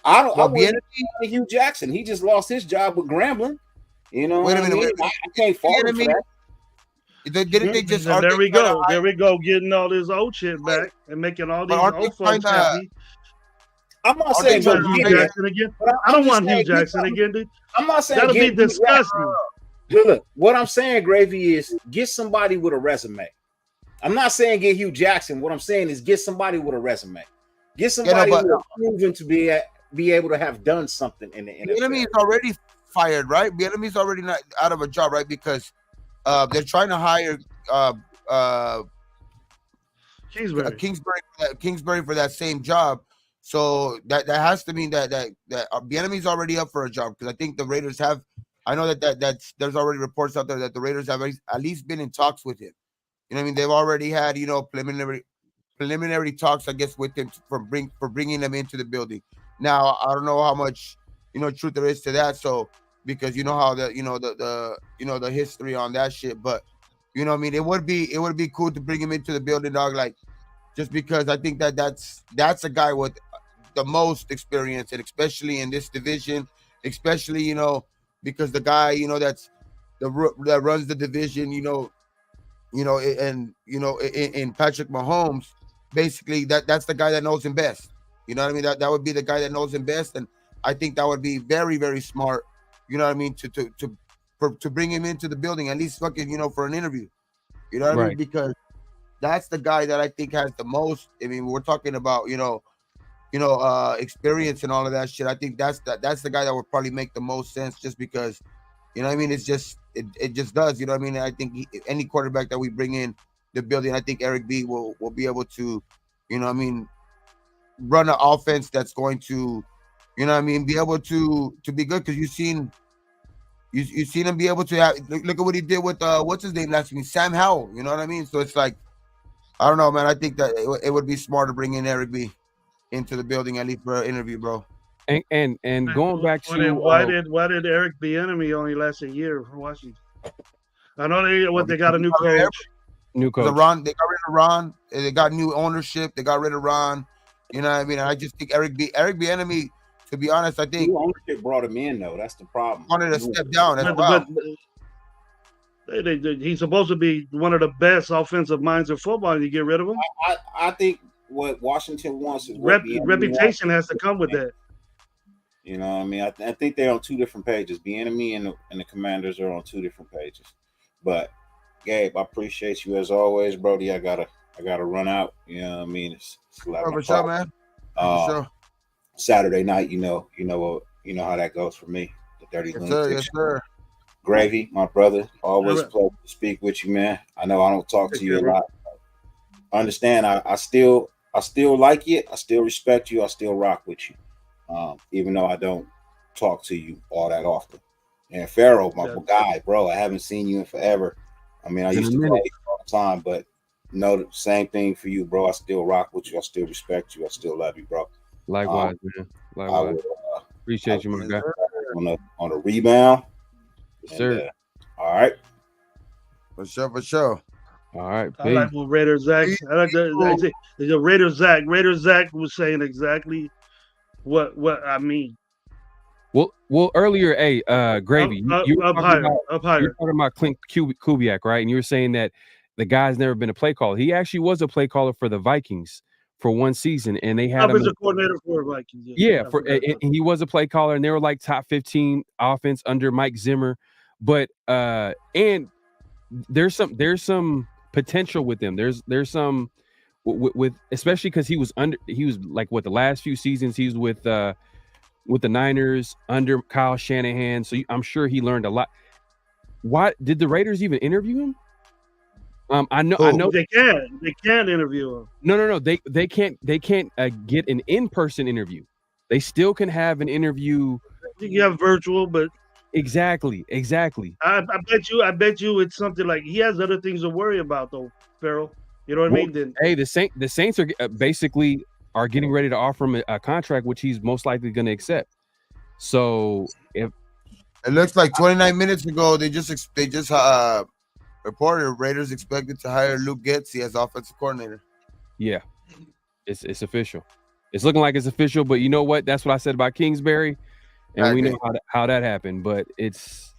Speaker 4: I wouldn't be Hugh Jackson. He just lost his job with Grambling. Wait a minute. I can't fault him for that.
Speaker 1: Didn't they just?
Speaker 2: There we go. There we go. Getting all this old shit back and making all these old folks happy.
Speaker 4: I'm not saying
Speaker 2: Hugh Jackson again. I don't want Hugh Jackson again, dude.
Speaker 4: I'm not saying
Speaker 2: that'll be disgusting.
Speaker 4: Look, what I'm saying, Gravy, is get somebody with a resume. I'm not saying get Hugh Jackson. What I'm saying is get somebody with a resume. Get somebody who's proven to be able to have done something in the NFL.
Speaker 1: Bienemy is already fired, right? Bienemy's already not out of a job, right? Because they're trying to hire
Speaker 2: Kingsbury.
Speaker 1: For that same job. So that has to mean that Bienemy's already up for a job, because I think the Raiders have. I know that's there's already reports out there that the Raiders have at least been in talks with him. You know what I mean? They've already had preliminary talks, I guess, with him for bringing him into the building. Now I don't know how much truth there is to that. So because you know how the history on that shit, but you know what I mean, it would be cool to bring him into the building, dog. Like, just because I think that's a guy with the most experience, and especially in this division, especially because the guy that runs the division, in Patrick Mahomes, basically that's the guy that knows him best. You know what I mean? That would be the guy that knows him best, and I think that would be very, very smart. You know what I mean? To bring him into the building, at least fucking for an interview. You know what I mean? Because that's the guy that I think has the most. I mean, we're talking about experience and all of that shit. I think that's the guy that would probably make the most sense, just because you know what I mean. It's just it just does. You know what I mean? I think any quarterback that we bring in the building, I think Eric B will be able to, run an offense that's going to, be able to be good, because you've seen him be able to have. Look at what he did with what's his name last week, Sam Howell. You know what I mean? So it's like, I don't know, man. I think that it would be smart to bring in Eric B into the building, at least for an interview, bro.
Speaker 3: And going back to
Speaker 2: why did Eric Bienemy only last a year for Washington? I know they got a new coach.
Speaker 3: New coach.
Speaker 1: They got rid of Ron. They got new ownership. They got rid of Ron. You know what I mean? I just think Eric Bienemy, to be honest, I think
Speaker 4: new ownership brought him in, though. That's the problem.
Speaker 1: Wanted to step down as well.
Speaker 2: He's supposed to be one of the best offensive minds in football, and you get rid of him.
Speaker 4: I think what Washington wants is
Speaker 2: reputation has to come with that.
Speaker 4: You know what I mean? I think they're on two different pages. Bienemy and the Commanders are on two different pages. But Gabe, I appreciate you as always, Brody. I gotta run out. You know what I mean? It's 11
Speaker 1: for sure, man. Sure.
Speaker 4: Saturday night, you know how that goes for me. The Dirty Lunatic.
Speaker 1: Yes, sir.
Speaker 4: Gravy, my brother. Always a pleasure to speak with you, man. I know I don't talk to you a lot. Understand? I still like you. I still respect you. I still rock with you, even though I don't talk to you all that often. And Pharaoh, my guy, bro, I haven't seen you in forever. I mean, I used to play all the time, but the same thing for you, bro. I still rock with you. I still respect you. I still love you, bro.
Speaker 3: Likewise, man. Likewise. Appreciate you, my guy.
Speaker 4: On the rebound.
Speaker 3: Yes, sir.
Speaker 4: All right.
Speaker 1: For sure.
Speaker 3: All right.
Speaker 2: I like what Raider Zach. I like the Raider Zach. Raider Zach was saying exactly what I mean.
Speaker 3: Well, earlier, Gravy, you were
Speaker 2: up higher.
Speaker 3: You were talking about Clint Kubiak, right? And you were saying that the guy's never been a play caller. He actually was a play caller for the Vikings for one season, and they had him
Speaker 2: as a coordinator for the Vikings.
Speaker 3: Yeah, he was a play caller, and they were like top 15 offense under Mike Zimmer. But and there's some potential with him. There's some with especially because he was like the last few seasons he was with the Niners under Kyle Shanahan. So I'm sure he learned a lot. Why did the Raiders even interview him? I know
Speaker 2: they can interview him.
Speaker 3: No. They can't get an in-person interview. They still can have an interview.
Speaker 2: You have virtual, but
Speaker 3: exactly.
Speaker 2: I bet you it's something like he has other things to worry about though, Farrell. You know what I mean? Then,
Speaker 3: hey, the Saints are basically getting ready to offer him a contract, which he's most likely going to accept. So if
Speaker 1: it looks like 29 minutes ago, they just reported Raiders expected to hire Luke Getsy as offensive coordinator.
Speaker 3: Yeah, it's official. It's looking like it's official, but you know what? That's what I said about Kingsbury, and we know how that happened. But it's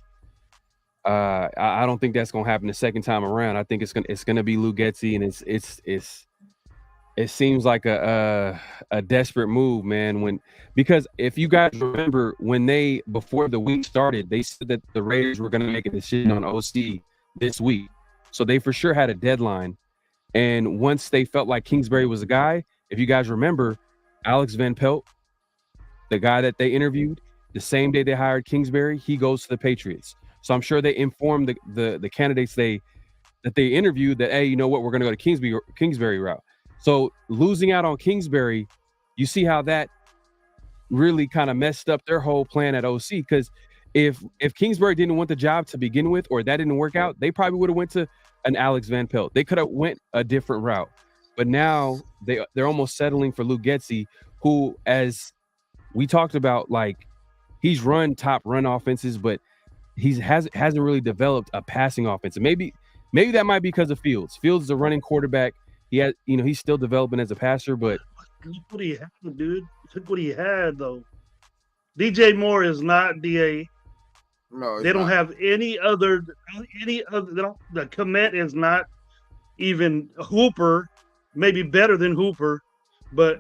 Speaker 3: I don't think that's gonna happen the second time around. I think it's gonna be Luke Getsy, and it seems like a desperate move, man. Because if you guys remember when before the week started, they said that the Raiders were gonna make a decision on OC this week. So they for sure had a deadline. And once they felt like Kingsbury was a guy, if you guys remember, Alex Van Pelt, the guy that they interviewed, the same day they hired Kingsbury, he goes to the Patriots. So I'm sure they informed the candidates they that they interviewed that, hey, you know what, we're going to go to Kingsbury route. So losing out on Kingsbury, you see how that really kind of messed up their whole plan at OC. Because if Kingsbury didn't want the job to begin with, or that didn't work out, they probably would have went to an Alex Van Pelt. They could have went a different route. But now they're almost settling for Luke Getsy, who, as we talked about, like, he's run top run offenses, but hasn't really developed a passing offense. And maybe that might be because of Fields. Fields is a running quarterback. He has, he's still developing as a passer, but
Speaker 2: look what he had, dude. Look what he had, though. DJ Moore is not DA.
Speaker 1: No,
Speaker 2: they don't have any other. The Komet is not even Hooper. Maybe better than Hooper,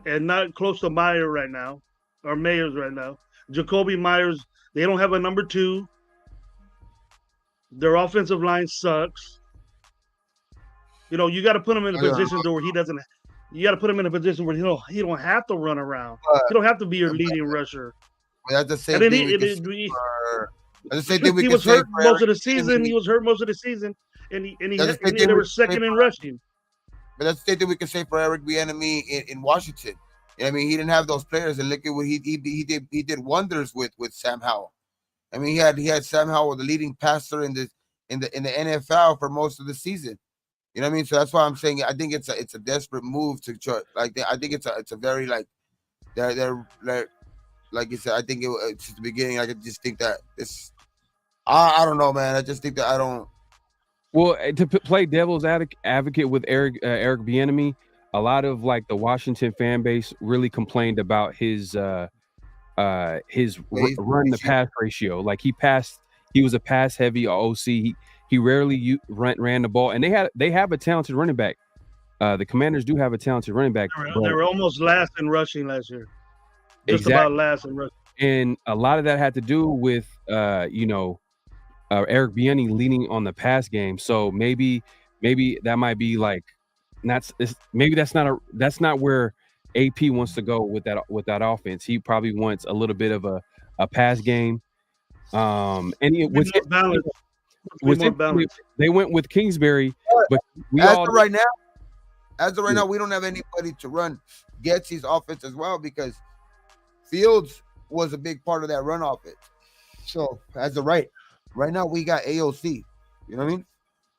Speaker 2: and not close to Myers right now, or Mayers right now. Jacoby Myers, they don't have a number 2. Their offensive line sucks. You got to put him in a position where he doesn't. You got to put him in a position where he don't have to run around. He don't have to be your leading rusher.
Speaker 1: That's the same thing.
Speaker 2: He was hurt most of the season. He was hurt most of the season, and they were second in rushing.
Speaker 1: But that's the same thing we can say for Eric Bienemy in Washington. I mean, he didn't have those players, and look at what he did wonders with Sam Howell. I mean, he had Sam Howell, the leading passer in the NFL for most of the season. You know what I mean? So that's why I'm saying I think it's a desperate move to try. Like, I think it's a very they're like you said. I think it's the beginning. I just think that it's. I don't know, man. I just think that I don't.
Speaker 3: Well, to play devil's advocate with Eric Bienemy, a lot of like the Washington fan base really complained about his run to pass ratio. Like he was a pass heavy OC. He rarely ran the ball, and they have a talented running back. The Commanders do have a talented running back.
Speaker 2: They were almost last in rushing last year. Just about last in rushing. And
Speaker 3: a lot of that had to do with Eric Bienemy leaning on the pass game. So maybe that might be like that's not where AP wants to go with that offense. He probably wants a little bit of a pass game. And they went with Kingsbury, but
Speaker 1: as of right now, we don't have anybody to run Getsy's offense as well, because Fields was a big part of that run offense. So as of right now, we got AOC. You know what I mean?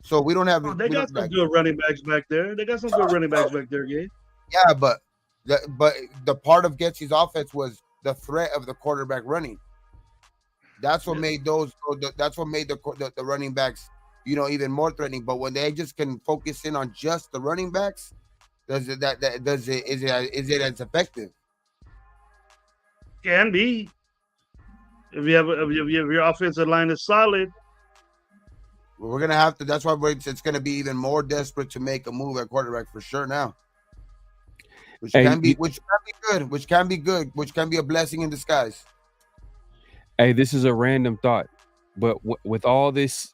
Speaker 1: So we don't have.
Speaker 2: They got some good running backs back there. Gabe.
Speaker 1: Yeah, but the part of Getsy's offense was the threat of the quarterback running. That's what made That's what made the running backs, even more threatening. But when they just can focus in on just the running backs, is it as effective?
Speaker 2: Can be. If your offensive line is solid,
Speaker 1: we're gonna have to. That's why it's gonna be even more desperate to make a move at quarterback for sure now. Which can be good. Which can be a blessing in disguise.
Speaker 3: Hey, this is a random thought, but with all this,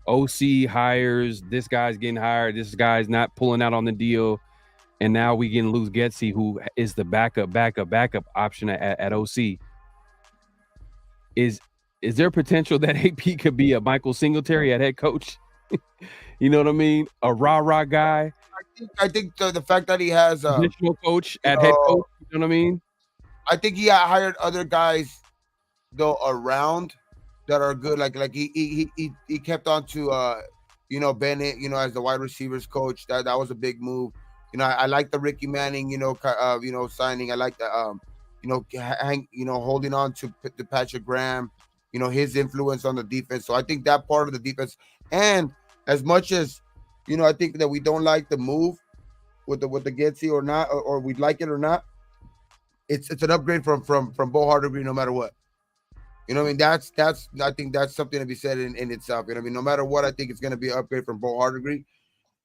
Speaker 3: OC hires, this guy's getting hired, this guy's not pulling out on the deal, and now we can lose Getsy, who is the backup option at OC. Is there potential that AP could be a Michael Singletary at head coach? You know what I mean? A rah-rah guy.
Speaker 1: I think the fact that he has a
Speaker 3: additional coach at head coach, you know what I mean?
Speaker 1: I think he hired other guys though around that are good. Like he kept on to Bennett, as the wide receivers coach. That was a big move. I like the Ricky Manning, signing. I like the holding on to Patrick Graham, his influence on the defense. So I think that part of the defense, and as much as I think that we don't like the move with the Getsy or not, or we'd like it or not, it's an upgrade from Bo Hardegree no matter what. You know what I mean? I think that's something to be said in itself. You know what I mean? No matter what, I think it's going to be an upgrade from Bo Hardegree,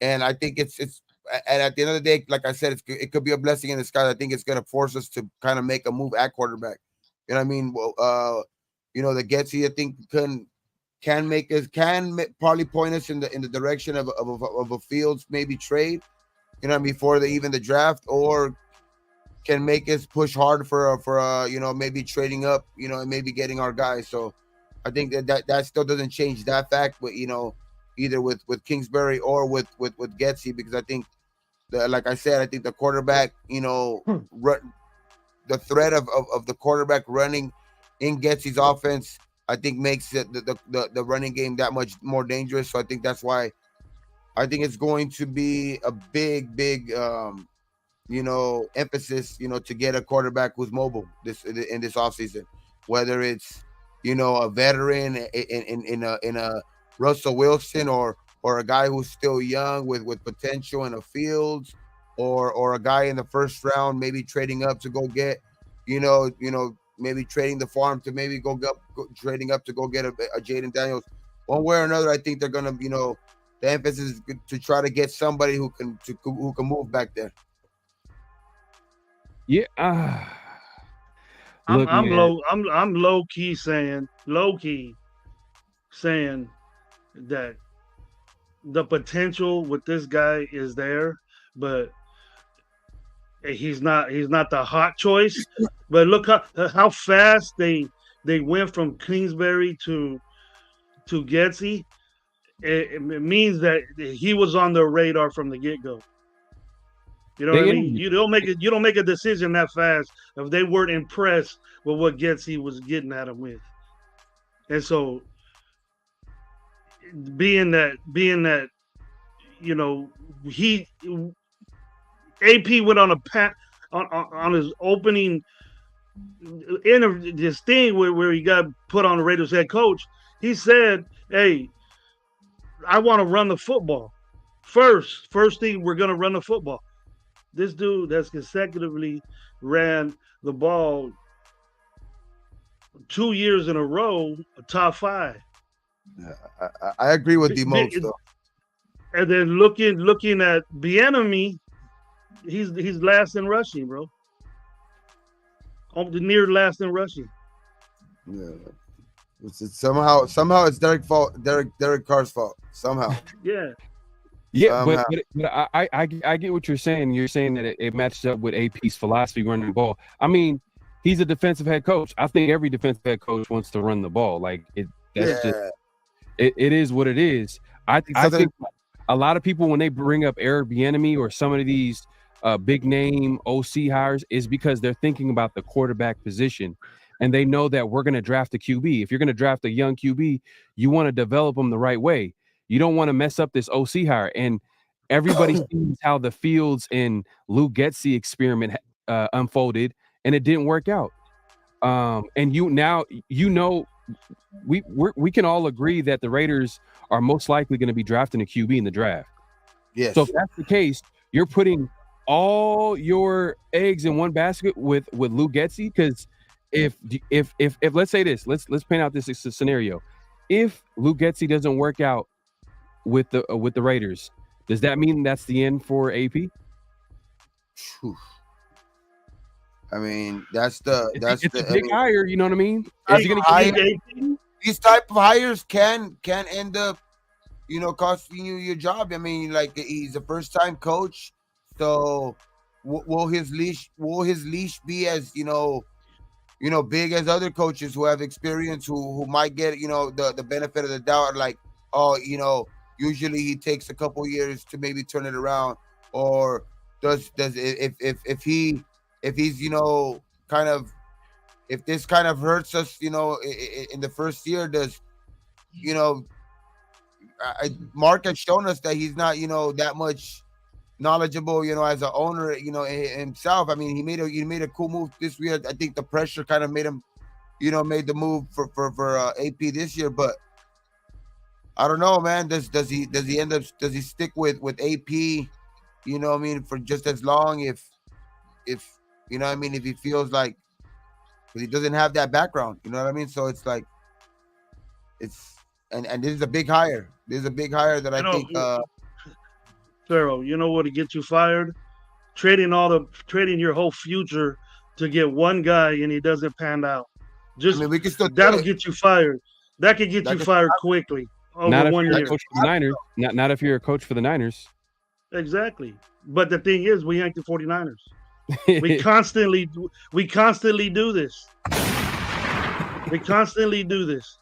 Speaker 1: and I think it's and at the end of the day, like I said, it could be a blessing in disguise. I think it's going to force us to kind of make a move at quarterback. You know what I mean? Well, the Getsy, I think can probably point us in the direction of a Fields maybe trade, before even the draft, or can make us push hard for maybe trading up, and maybe getting our guys. So I think that still doesn't change that fact, but either with Kingsbury or with Getsy, because I think, like I said, I think the quarterback, the threat of the quarterback running in Getsy's offense, I think makes it the running game that much more dangerous. So I think that's why I think it's going to be a big emphasis, to get a quarterback who's mobile in this offseason, whether it's, a veteran in a Russell Wilson or a guy who's still young with potential in the fields, or a guy in the first round, maybe trading up to go get, maybe trading the farm to maybe trading up to go get a Jaden Daniels. One way or another, I think they're gonna, the emphasis is to try to get somebody who can move back there.
Speaker 3: Yeah.
Speaker 2: I'm low key saying that the potential with this guy is there, but he's not the hot choice. But look how fast they went from Kingsbury to Getsy. It means that he was on their radar from the get-go. You know what I mean? You don't make a decision that fast if they weren't impressed with what Getsy was getting at him with. And so being that he AP went on a on his opening this thing where he got put on the Raiders head coach. He said, "Hey, I want to run the football. First thing, we're going to run the football." This dude has consecutively ran the ball 2 years in a row, top 5.
Speaker 1: Yeah, I agree with the most though.
Speaker 2: And then looking at Bienemy, he's last in rushing, bro. The near last in rushing.
Speaker 1: Yeah. It's somehow it's Derek Carr's fault. Somehow.
Speaker 2: Yeah.
Speaker 3: Yeah, but I get what you're saying. You're saying that it matched up with AP's philosophy running the ball. I mean, he's a defensive head coach. I think every defensive head coach wants to run the ball. Like it is what it is. I think a lot of people, when they bring up Eric Bienemy or some of these big name OC hires, is because they're thinking about the quarterback position, and they know that we're going to draft a QB. If you're going to draft a young QB, you want to develop them the right way. You don't want to mess up this OC hire. And everybody sees how the Fields and Lou Getsy experiment unfolded, and it didn't work out. And we can all agree that the Raiders are most likely going to be drafting a QB in the draft.
Speaker 1: Yes.
Speaker 3: So if that's the case, you're putting all your eggs in one basket with Lou Getsy, because if let's say this, let's paint out this scenario. If Lou Getsy doesn't work out with the Raiders, does that mean that's the end for AP?
Speaker 1: I mean, it's
Speaker 3: a big hire. You know what I mean?
Speaker 1: These type of hires can end up, costing you your job. I mean, like, he's a first time coach, so will his leash be as big as other coaches who have experience, who might get the benefit of the doubt, like, usually he takes a couple years to maybe turn it around, or does if he's if this kind of hurts us in the first year, does Mark has shown us that he's not that much knowledgeable as an owner himself. I mean, he made a cool move this year. I think the pressure kind of made him made the move for AP this year, but I don't know, man. Does he stick with AP? For just as long, if if he feels like, because he doesn't have that background, so it's like and this is a big hire. This is a big hire that I think.
Speaker 2: Pharaoh, you know what to get you fired? Trading your whole future to get one guy and he doesn't pan out.
Speaker 1: We can still
Speaker 2: that'll get you fired. That could get you fired quickly.
Speaker 3: Not if you're a coach for the Niners. Not if you're a coach for the Niners.
Speaker 2: Exactly. But the thing is, we ain't the 49ers. We constantly do this. We constantly do this.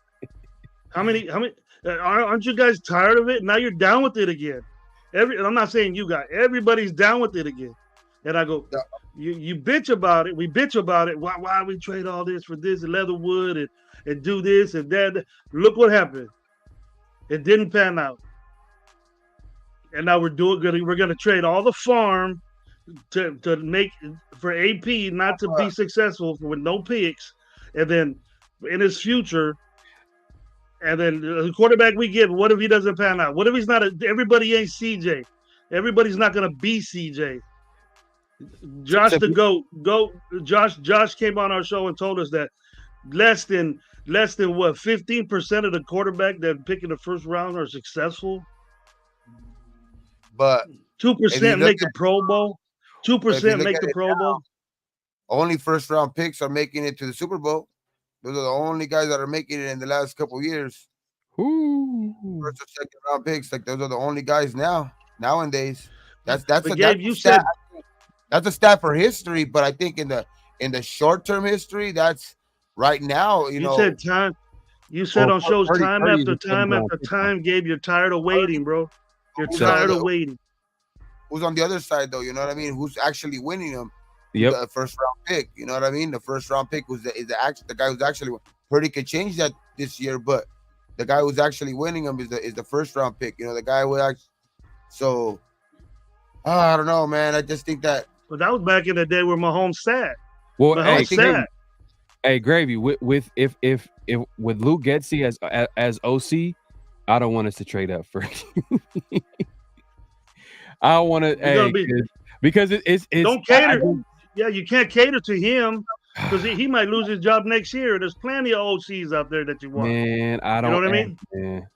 Speaker 2: How many Aren't you guys tired of it? Now you're down with it again. I'm not saying you guys. Everybody's down with it again. And I go, you bitch about it. We bitch about it. Why we trade all this for this and Leatherwood and do this and that? Look what happened. It didn't pan out. And now we're gonna trade all the farm to make for AP not to be successful with no picks, and then in his future. And then the quarterback we give, what if he doesn't pan out? What if he's not everybody ain't CJ? Everybody's not gonna be CJ. Josh the GOAT. Josh came on our show and told us that less than what 15% of the quarterback that pick in the first round are successful.
Speaker 1: But
Speaker 2: 2% make the Pro Bowl. 2% make the Pro Bowl.
Speaker 1: Only first round picks are making it to the Super Bowl. Those are the only guys that are making it in the last couple of years.
Speaker 3: Ooh.
Speaker 1: First or second round picks, like those are the only guys nowadays. That's
Speaker 2: a
Speaker 1: stat for history, but I think in the short term history, that's right now. You
Speaker 2: said time. You said on shows 30, time after time after time, Gabe, you're tired of waiting, bro. You're tired of waiting.
Speaker 1: Who's on the other side though? You know what I mean? Who's actually winning them?
Speaker 3: Yep.
Speaker 1: The first round pick, you know what I mean? The first round pick is the guy who's actually Purdy could change that this year, but the guy who's actually winning them is the first round pick. You know, the guy who actually. So I don't know, man. I just think that.
Speaker 2: But that was back in the day where Mahomes sat.
Speaker 3: Well, Gravy with if with Luke Getsy as OC, I don't want us to trade up for. I want to because it's
Speaker 2: don't cater. You can't cater to him because he might lose his job next year. There's plenty of OCs out there that you want.
Speaker 3: Man, I don't.
Speaker 2: You know what I mean?
Speaker 3: Man.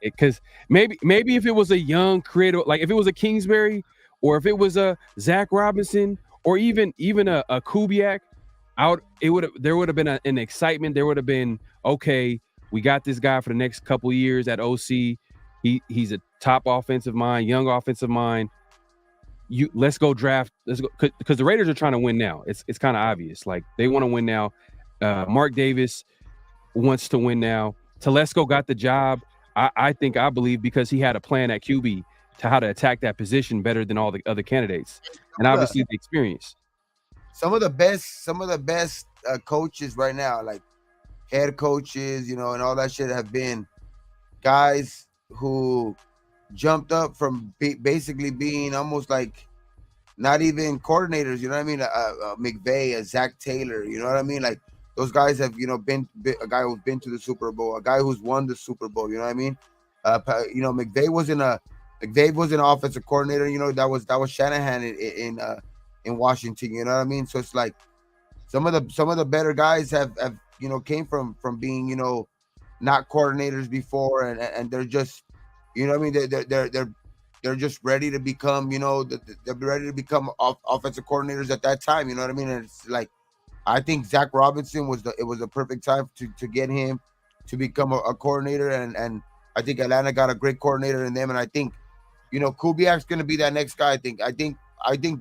Speaker 3: Because maybe if it was a young creator, like if it was a Kingsbury, or if it was a Zach Robinson, or even a Kubiak, there would have been an excitement. There would have been, okay, we got this guy for the next couple years at OC. He's a top offensive mind, young offensive mind. Let's go draft. Let's go because the Raiders are trying to win now. It's kind of obvious. Like they want to win now. Mark Davis wants to win now. Telesco got the job. I believe because he had a plan at QB to how to attack that position better than all the other candidates, and obviously the experience.
Speaker 1: Some of the best coaches right now, like head coaches, and all that shit, have been guys who jumped up from basically being almost like not even coordinators, you know what I mean? McVay, Zach Taylor, you know what I mean? Like those guys have, been a guy who's been to the Super Bowl, a guy who's won the Super Bowl, you know what I mean? McVay wasn't an offensive coordinator, that was Shanahan in Washington, you know what I mean? So it's like some of the better guys have came from being, not coordinators before, and they're just, you know what I mean? They're just ready to become, they're ready to become offensive coordinators at that time. You know what I mean? And it's like, I think Zach Robinson was the perfect time to get him to become a coordinator. And I think Atlanta got a great coordinator in them. And I think, Kubiak's going to be that next guy. I think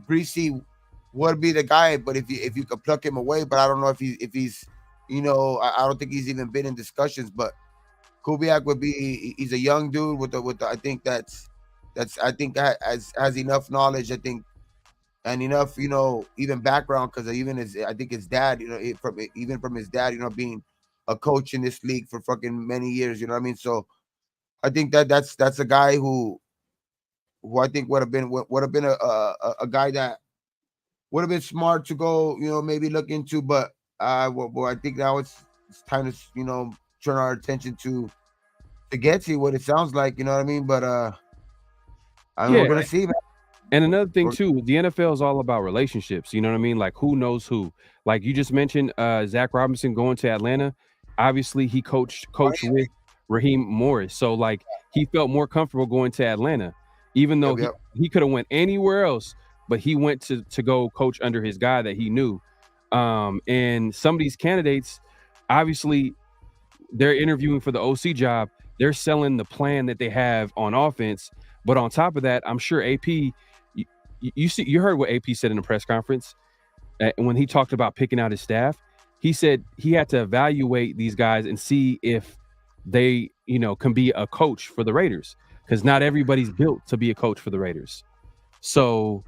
Speaker 1: Breesy would be the guy, but if you could pluck him away, but I don't know if he's, I don't think he's even been in discussions, but Kubiak would be. He's a young dude with the. I think that's I think has enough knowledge. I think, and enough even background because I think his dad from his dad being a coach in this league for fucking many years. You know what I mean? So I think that's a guy who I think would have been a guy that would have been smart to go maybe look into, but I think now it's time to turn our attention to get to what it sounds like, you know what I mean? But we're gonna see, man.
Speaker 3: And another thing too, the NFL is all about relationships. You know what I mean? Like who knows who? Like you just mentioned, Zach Robinson going to Atlanta. Obviously, he coached with Raheem Morris, so like he felt more comfortable going to Atlanta, even though he could have went anywhere else, but he went to go coach under his guy that he knew. And some of these candidates, obviously, they're interviewing for the OC job. They're selling the plan that they have on offense. But on top of that, I'm sure AP, you heard what AP said in the press conference when he talked about picking out his staff. He said he had to evaluate these guys and see if they, you know, can be a coach for the Raiders, because not everybody's built to be a coach for the Raiders. So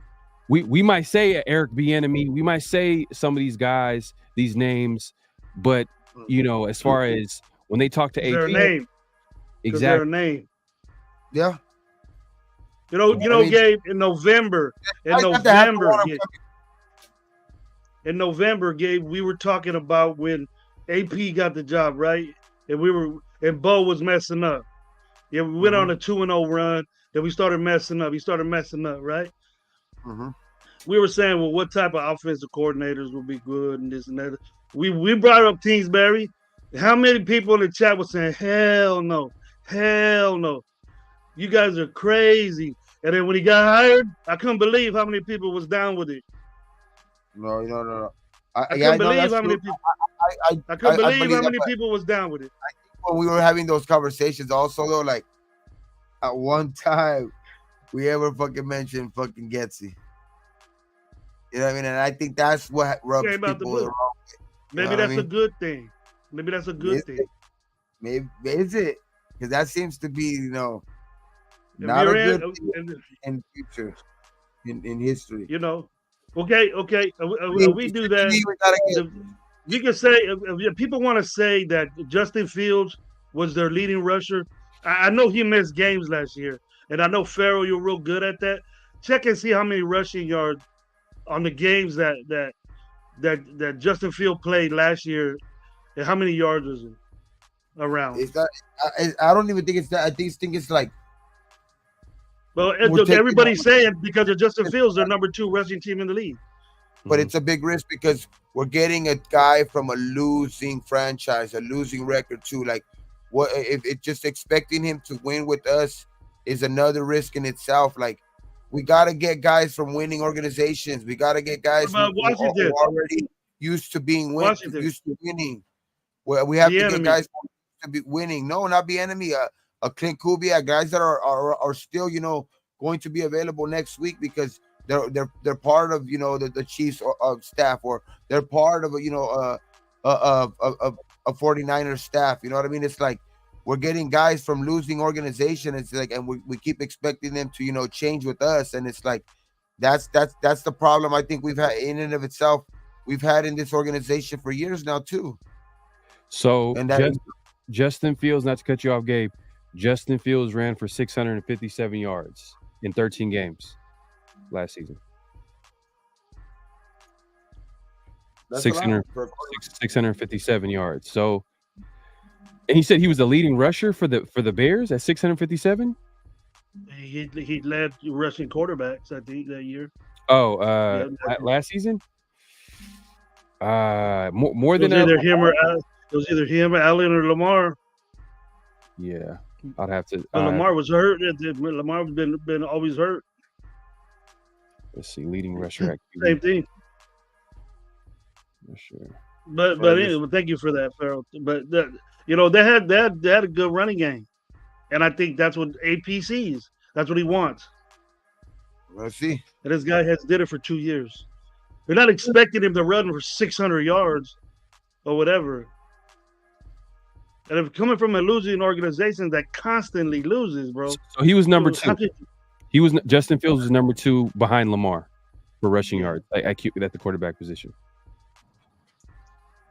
Speaker 3: we might say Eric Bienemy, we might say some of these guys, these names, but you know, as far as when they talk to AP,
Speaker 2: their name,
Speaker 3: exactly,
Speaker 2: their name.
Speaker 1: Yeah.
Speaker 2: You know,
Speaker 1: I mean,
Speaker 2: Gabe, in November, Gabe, we were talking about when AP got the job, right? And Bo was messing up. Yeah, we went on a 2-0 run. Then we started messing up. He started messing up, right? We were saying, well, what type of offensive coordinators would be good and this and that. We brought up Kingsbury. How many people in the chat were saying, hell no, hell no. You guys are crazy. And then when he got hired, I couldn't believe how many people was down with it.
Speaker 1: No.
Speaker 2: I couldn't believe how many people. I couldn't believe how many people was down with it.
Speaker 1: I think when we were having those conversations, also though, like at one time, we ever fucking mentioned fucking Getsy. You know what I mean? And I think that's what rubs people the wrong way.
Speaker 2: Maybe that's a good thing. Maybe that's a good thing.
Speaker 1: Maybe is it? Because that seems to be, you know, not a good thing in future, in history.
Speaker 2: You know, okay. We do that. You can say, if people want to say that Justin Fields was their leading rusher. I know he missed games last year, and I know Farrell, you're real good at that. Check and see how many rushing yards on the games that Justin Field played last year, and how many yards was it around?
Speaker 1: It's not, I don't even think it's that. I think it's like.
Speaker 2: Well, everybody's saying because of Justin Fields, they're number 2 rushing team in the league.
Speaker 1: But it's a big risk because we're getting a guy from a losing franchise, a losing record too. Like, what if it's just expecting him to win with us is another risk in itself. Like, we got to get guys from winning organizations. We got to get guys who are already used to being used to winning. Well, we have to get guys to be winning. No, not Bienemy. A Clint Kubiak, guys that are still, you know, going to be available next week because they're part of, you know, the Chiefs staff, or they're part of a 49ers staff. You know what I mean? It's like we're getting guys from losing organization. It's like, and we keep expecting them to, you know, change with us. And it's like that's the problem I think we've had in and of itself. We've had in this organization for years now too.
Speaker 3: So Justin Fields, not to cut you off, Gabe. Justin Fields ran for 657 yards in 13 games last season. 657 yards. So, and he said he was the leading rusher for the Bears at 657.
Speaker 2: He led rushing quarterbacks, I think, that year.
Speaker 3: Oh, last season. More than
Speaker 2: either him or it was either him, Allen, or Lamar.
Speaker 3: Yeah, I'd have to.
Speaker 2: Lamar was hurt. Lamar has been always hurt.
Speaker 3: Let's see, leading rusher at QB.
Speaker 2: Same thing.
Speaker 3: Sure.
Speaker 2: But anyway, thank you for that, Farrell. But you know, they had a good running game, and I think that's what AP sees. That's what he wants.
Speaker 1: Let's see.
Speaker 2: And this guy has did it for 2 years. They're not expecting him to run for 600 yards or whatever. And if coming from a losing organization that constantly loses, bro.
Speaker 3: So he was number 2. Justin Fields was number 2 behind Lamar for rushing yards at the quarterback position.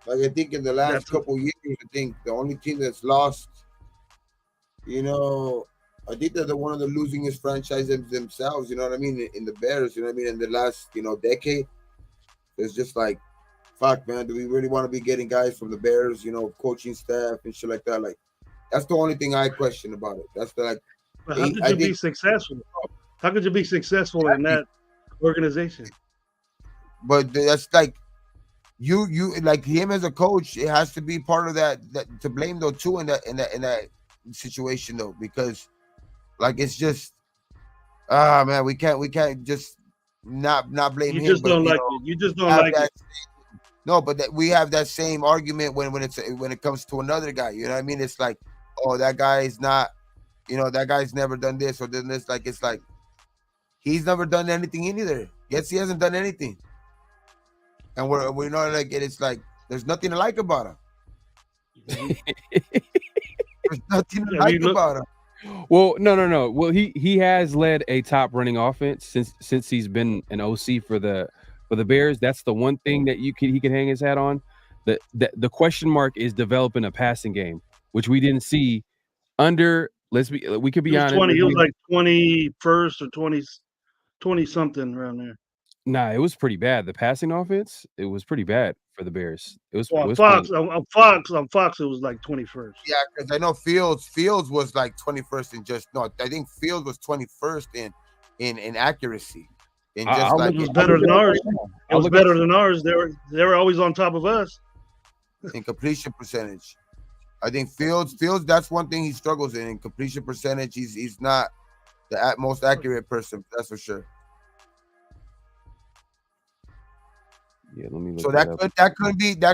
Speaker 1: Like, I think in the last couple years, I think the only team that's lost, you know, I think they're one of the losingest franchises themselves, you know what I mean, in the Bears, you know what I mean, in the last, you know, decade. It's just like, fuck, man, do we really want to be getting guys from the Bears, you know, coaching staff and shit like that? Like, that's the only thing I question about it. That's the, like,
Speaker 2: but how could you be successful? How could you be successful in that organization?
Speaker 1: But that's like, you like him as a coach, it has to be part of that to blame though too in that situation though, because like it's just man, we can't just not blame him.
Speaker 2: You just don't like it.
Speaker 1: No, but we have that same argument when it comes to another guy. You know what I mean? It's like, oh, that guy's not, you know, that guy's never done this or done this. Like, it's like he's never done anything either. Yes, he hasn't done anything. And we know, like, it's like there's nothing to like about him. There's nothing to
Speaker 2: I
Speaker 1: like
Speaker 2: mean, look,
Speaker 1: about him.
Speaker 3: Well, no. Well, he has led a top running offense since he's been an OC for the Bears. That's the one thing that he can hang his hat on. The question mark is developing a passing game, which we didn't see under. We could
Speaker 2: he
Speaker 3: be
Speaker 2: was
Speaker 3: honest.
Speaker 2: 20. He was like 21st or 20 something around there.
Speaker 3: Nah, it was pretty bad. The passing offense, it was pretty bad for the Bears. It was.
Speaker 2: Well,
Speaker 3: it was
Speaker 2: Fox,
Speaker 3: pretty-
Speaker 2: on Fox, it was like 21st.
Speaker 1: Yeah, because I know Fields was like 21st in just no. I think Fields was 21st in accuracy. In just
Speaker 3: I'll
Speaker 1: like
Speaker 2: It was
Speaker 3: look-
Speaker 2: better than ours. It
Speaker 3: I'll
Speaker 2: was
Speaker 3: look
Speaker 2: better
Speaker 3: at-
Speaker 2: than ours. They were always on top of us.
Speaker 1: in completion percentage. I think Fields. That's one thing he struggles in completion percentage. He's not the most accurate person. That's for sure.
Speaker 3: Yeah, let me look
Speaker 1: So
Speaker 3: that up.
Speaker 1: that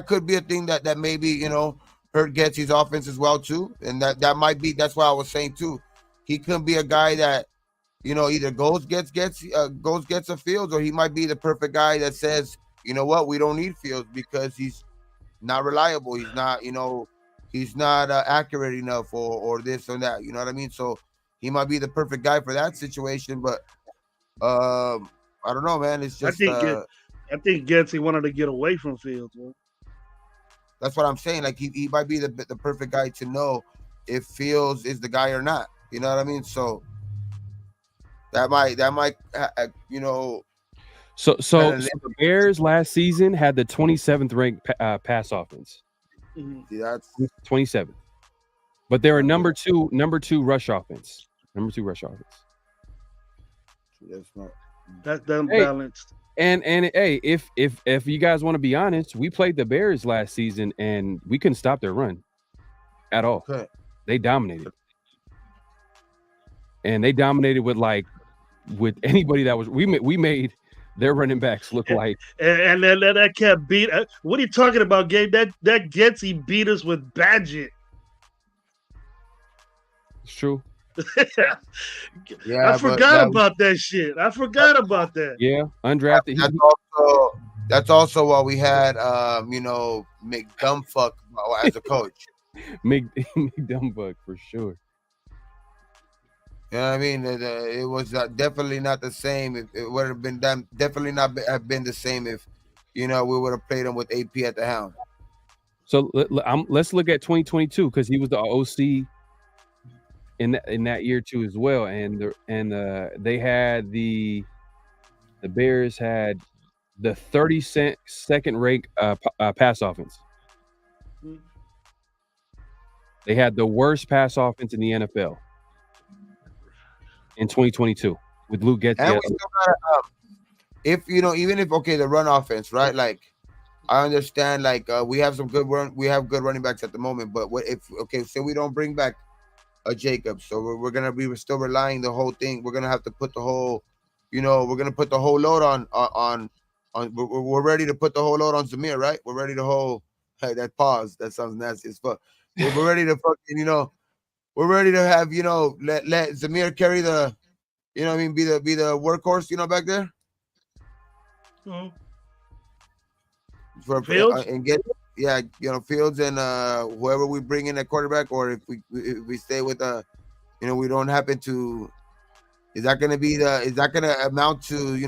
Speaker 1: could be a thing that maybe hurt Getsy's offense as well too, and that might be. That's why I was saying too. He could be a guy that either gets a Fields, or he might be the perfect guy that says, you know what, we don't need Fields because he's not reliable. He's not he's not accurate enough or this or that. You know what I mean? So he might be the perfect guy for that situation. But I don't know, man. It's just
Speaker 2: I think Getsy wanted to get away from Fields. Man.
Speaker 1: that's what I'm saying. Like he might be the perfect guy to know if Fields is the guy or not. You know what I mean? So that might
Speaker 3: So the Bears last season had the 27th ranked pass offense.
Speaker 1: See, that's
Speaker 3: 27th. But they were number two rush offense. Number 2 rush offense.
Speaker 1: that's not.
Speaker 2: That's unbalanced.
Speaker 3: And hey, if you guys want to be honest, we played the Bears last season and we couldn't stop their run at all.
Speaker 1: Okay.
Speaker 3: They dominated. And they dominated with anybody that was we made their running backs look like.
Speaker 2: And that cat beat. What are you talking about, Gabe? That Getsy beat us with Badgett.
Speaker 3: It's true.
Speaker 1: Yeah,
Speaker 2: I forgot about that shit. I forgot about that.
Speaker 3: Yeah, undrafted.
Speaker 1: That's also why we had McDumbfuck as a coach.
Speaker 3: McDumbfuck for sure.
Speaker 1: You know what I mean? It was definitely not the same. It would have been done. Definitely not have been the same if we would have played him with AP at the helm.
Speaker 3: So let's look at 2022 because he was the OC in that year too as well, and they had the Bears had the 32nd ranked pass offense. They had the worst pass offense in the NFL in 2022 with Luke Getsy.
Speaker 1: And we still gotta, even if the run offense, right? Like I understand, we have good running backs at the moment, but what if say we don't bring back a Jacobs, so we're gonna be still relying the whole thing. We're gonna have to put the whole, we're gonna put the whole load on. We're ready to put the whole load on Zamir, right? We're ready to hold. Hey, that pause. That sounds nasty as fuck. We're ready to fucking, we're ready to have, let Zamir carry the, be the workhorse, back there.
Speaker 2: Mm-hmm.
Speaker 1: For
Speaker 2: Fields?
Speaker 1: And get Fields and whoever we bring in at quarterback, or if we stay with we don't happen to. Is that gonna amount to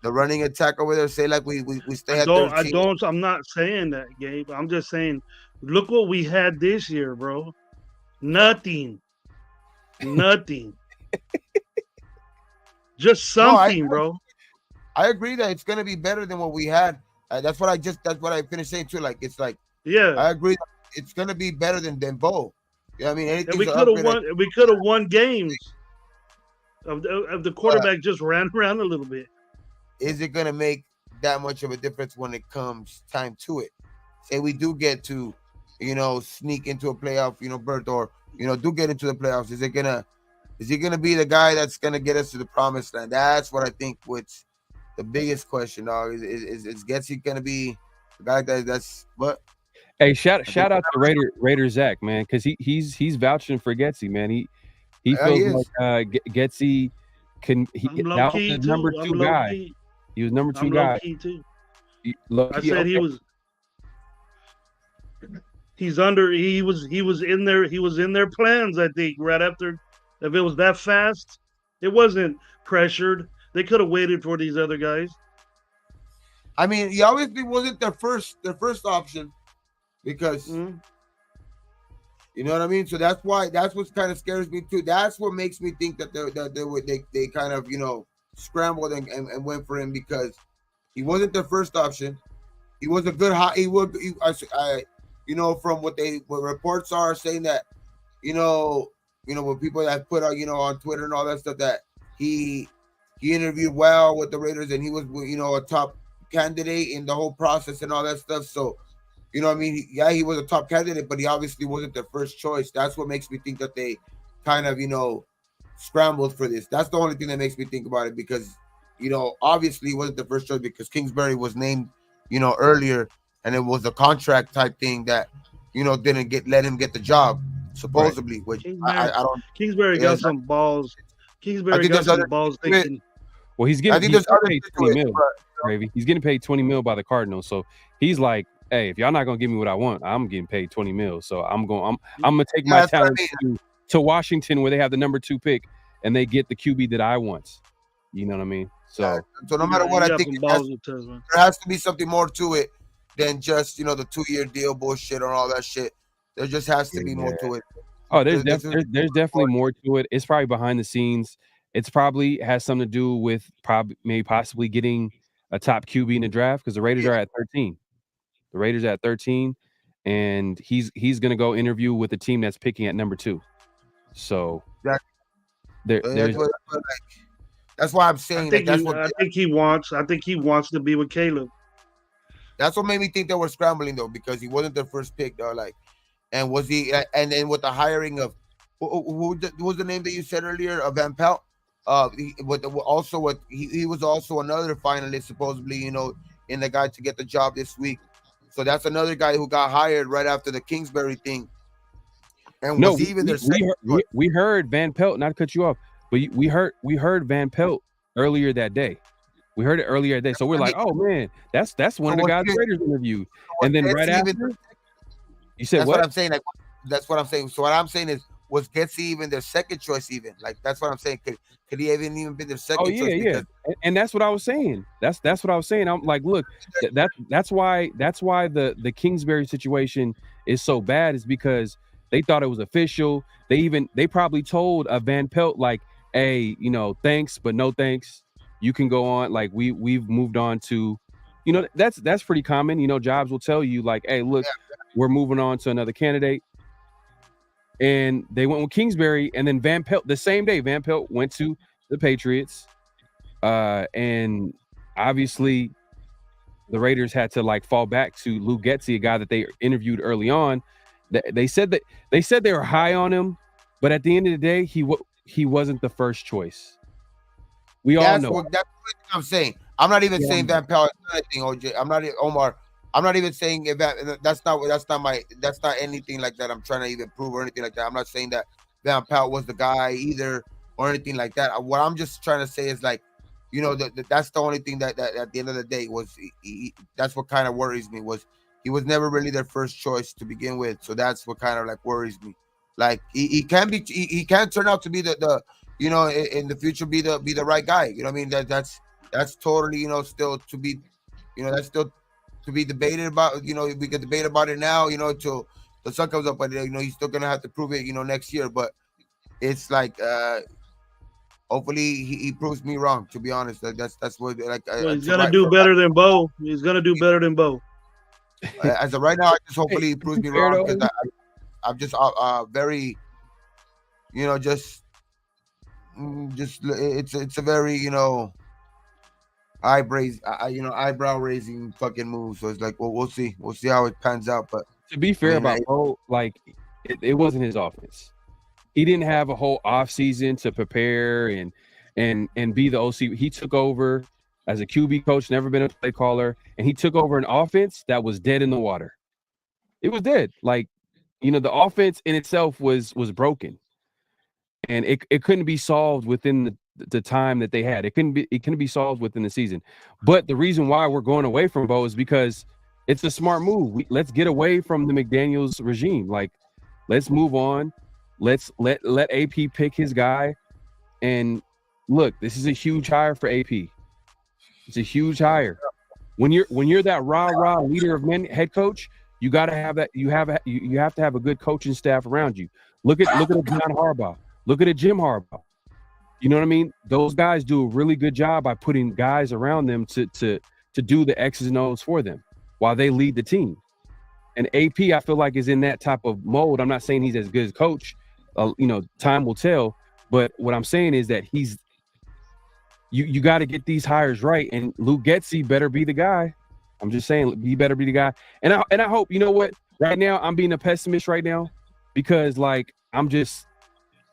Speaker 1: the running attack over there? Say like we stay at 13.
Speaker 2: I'm not saying that, Gabe. I'm just saying, look what we had this year, bro. Nothing. Just something, bro.
Speaker 1: I agree that it's gonna be better than what we had. That's what I finished saying too. Like it's like,
Speaker 2: yeah,
Speaker 1: I agree. It's gonna be better than Bo. Yeah, I mean,
Speaker 2: and we could have won games. Of the quarterback just ran around a little bit.
Speaker 1: Is it gonna make that much of a difference when it comes time to it? Say we do get to, sneak into a playoff, berth, or do get into the playoffs. Is he gonna be the guy that's gonna get us to the promised land? That's what I think. What's the biggest question, dog? Is Getsy gonna be the guy that's what?
Speaker 3: Hey, shout out to Raider Zach, man, because he's vouching for Getsy, man. He feels like Getsy that was the number 2 guy.
Speaker 2: Key.
Speaker 3: He was number 2
Speaker 2: I'm
Speaker 3: guy.
Speaker 2: Low key too.
Speaker 3: Low
Speaker 2: I
Speaker 3: key,
Speaker 2: said he was. He was in their plans, I think, right after. If it was that fast, it wasn't pressured. They could have waited for these other guys.
Speaker 1: I mean, he obviously wasn't their first option because you know what I mean. So that's what kind of scares me too. That's what makes me think that they kind of scrambled and went for him because he wasn't their first option. He was a good from what reports are saying that what people that put out on Twitter and all that stuff that he interviewed well with the Raiders and he was a top candidate in the whole process and all that stuff. So he was a top candidate, but he obviously wasn't their first choice. That's what makes me think that they kind of scrambled for this. That's the only thing that makes me think about it because obviously he wasn't the first choice because Kingsbury was named earlier and it was a contract type thing that didn't let him get the job supposedly, right. Which I don't.
Speaker 2: Kingsbury got some balls. Kingsbury got some balls thinking.
Speaker 3: Well, he's getting paid 20 mil. Gravy. He's getting paid 20 mil by the Cardinals, so he's like, "Hey, if y'all not gonna give me what I want, I'm getting paid 20 mil. So I'm gonna take my talent to Washington where they have the number 2 pick and they get the QB that I want. You know what I mean? So
Speaker 1: no matter what, I think there has to be something more to it than just the 2-year deal bullshit or all that shit. There just has to be more to it.
Speaker 3: Oh, there's definitely more to it. It's probably behind the scenes. It's probably has something to do with possibly getting a top QB in the draft because the Raiders are at 13. The Raiders are at 13, and he's going to go interview with the team that's picking at number 2. So
Speaker 1: that's why I'm saying
Speaker 2: I think he wants to be with Caleb.
Speaker 1: That's what made me think they were scrambling though because he wasn't their first pick though. And was he? And then with the hiring of who was the name that you said earlier? Van Pelt. He was also another finalist supposedly, in the guy to get the job this week. So that's another guy who got hired right after the Kingsbury thing. And
Speaker 3: we heard Van Pelt, not to cut you off, but we heard Van Pelt earlier that day. We heard it earlier that day. So we're like, oh man, that's one of the guys the Raiders interviewed. And then right after you said
Speaker 1: that's
Speaker 3: what?
Speaker 1: What I'm saying. That's what I'm saying. So what I'm saying is, was Getsy even their second choice? Even that's what I'm saying. Could he even been their second choice?
Speaker 3: Yeah. And that's what I was saying. That's what I was saying. I'm like, look, that's why the Kingsbury situation is so bad is because they thought it was official. They probably told Van Pelt like, hey, thanks, but no thanks. You can go on. Like we've moved on to, that's pretty common. Jobs will tell you like, hey, look, we're moving on to another candidate. And they went with Kingsbury, and then Van Pelt the same day. Van Pelt went to the Patriots, and obviously the Raiders had to fall back to Lou Getsy, a guy that they interviewed early on. They said they were high on him, but at the end of the day, he wasn't the first choice. All know.
Speaker 1: That's what I'm saying. I'm not even saying Van Pelt is anything, OJ. I'm not Omar. I'm not even saying that's not anything like that. I'm trying to even prove or anything like that. I'm not saying that Van Pelt was the guy either or anything like that. What I'm just trying to say is that's the only thing that at the end of the day was that's what kind of worries me was he was never really their first choice to begin with. So that's what kind of worries me. He can turn out to be the in the future be the right guy. You know what I mean? That's totally still to be that's still to be debated about. We could debate about it now, till the sun comes up, but he's still gonna have to prove it, next year. But it's hopefully he proves me wrong. To be honest, that's what
Speaker 2: he's gonna do better than Bo. He's gonna do better than Bo.
Speaker 1: As of right now, I just hopefully he proves me wrong because I'm just very, just it's a very eyebrow raising fucking move. So it's we'll see how it pans out. But
Speaker 3: to be fair about Bo, it wasn't his offense. He didn't have a whole off season to prepare and be the OC. He took over as a QB coach, never been a play caller, and he took over an offense that was dead in the water. It was dead. The offense in itself was broken, and it couldn't be solved within the time that they had. It couldn't be solved within the season. But the reason why we're going away from Bo is because It's a smart move. Let's get away from the McDaniels regime. Like, let's move on. Let's let AP pick his guy. And look, this is a huge hire for AP. It's a huge hire. When you're that rah leader of men head coach, you got to have that. You have to have a good coaching staff around you. Look at a John Harbaugh. Look at a Jim Harbaugh. You know what I mean? Those guys do a really good job by putting guys around them to do the X's and O's for them while they lead the team. And AP, I feel like, is in that type of mode. I'm not saying he's as good as coach. Time will tell. But what I'm saying is that you got to get these hires right, and Luke Getsy better be the guy. I'm just saying, he better be the guy. And I hope, you know what? Right now, I'm being a pessimist right now because, like, I'm just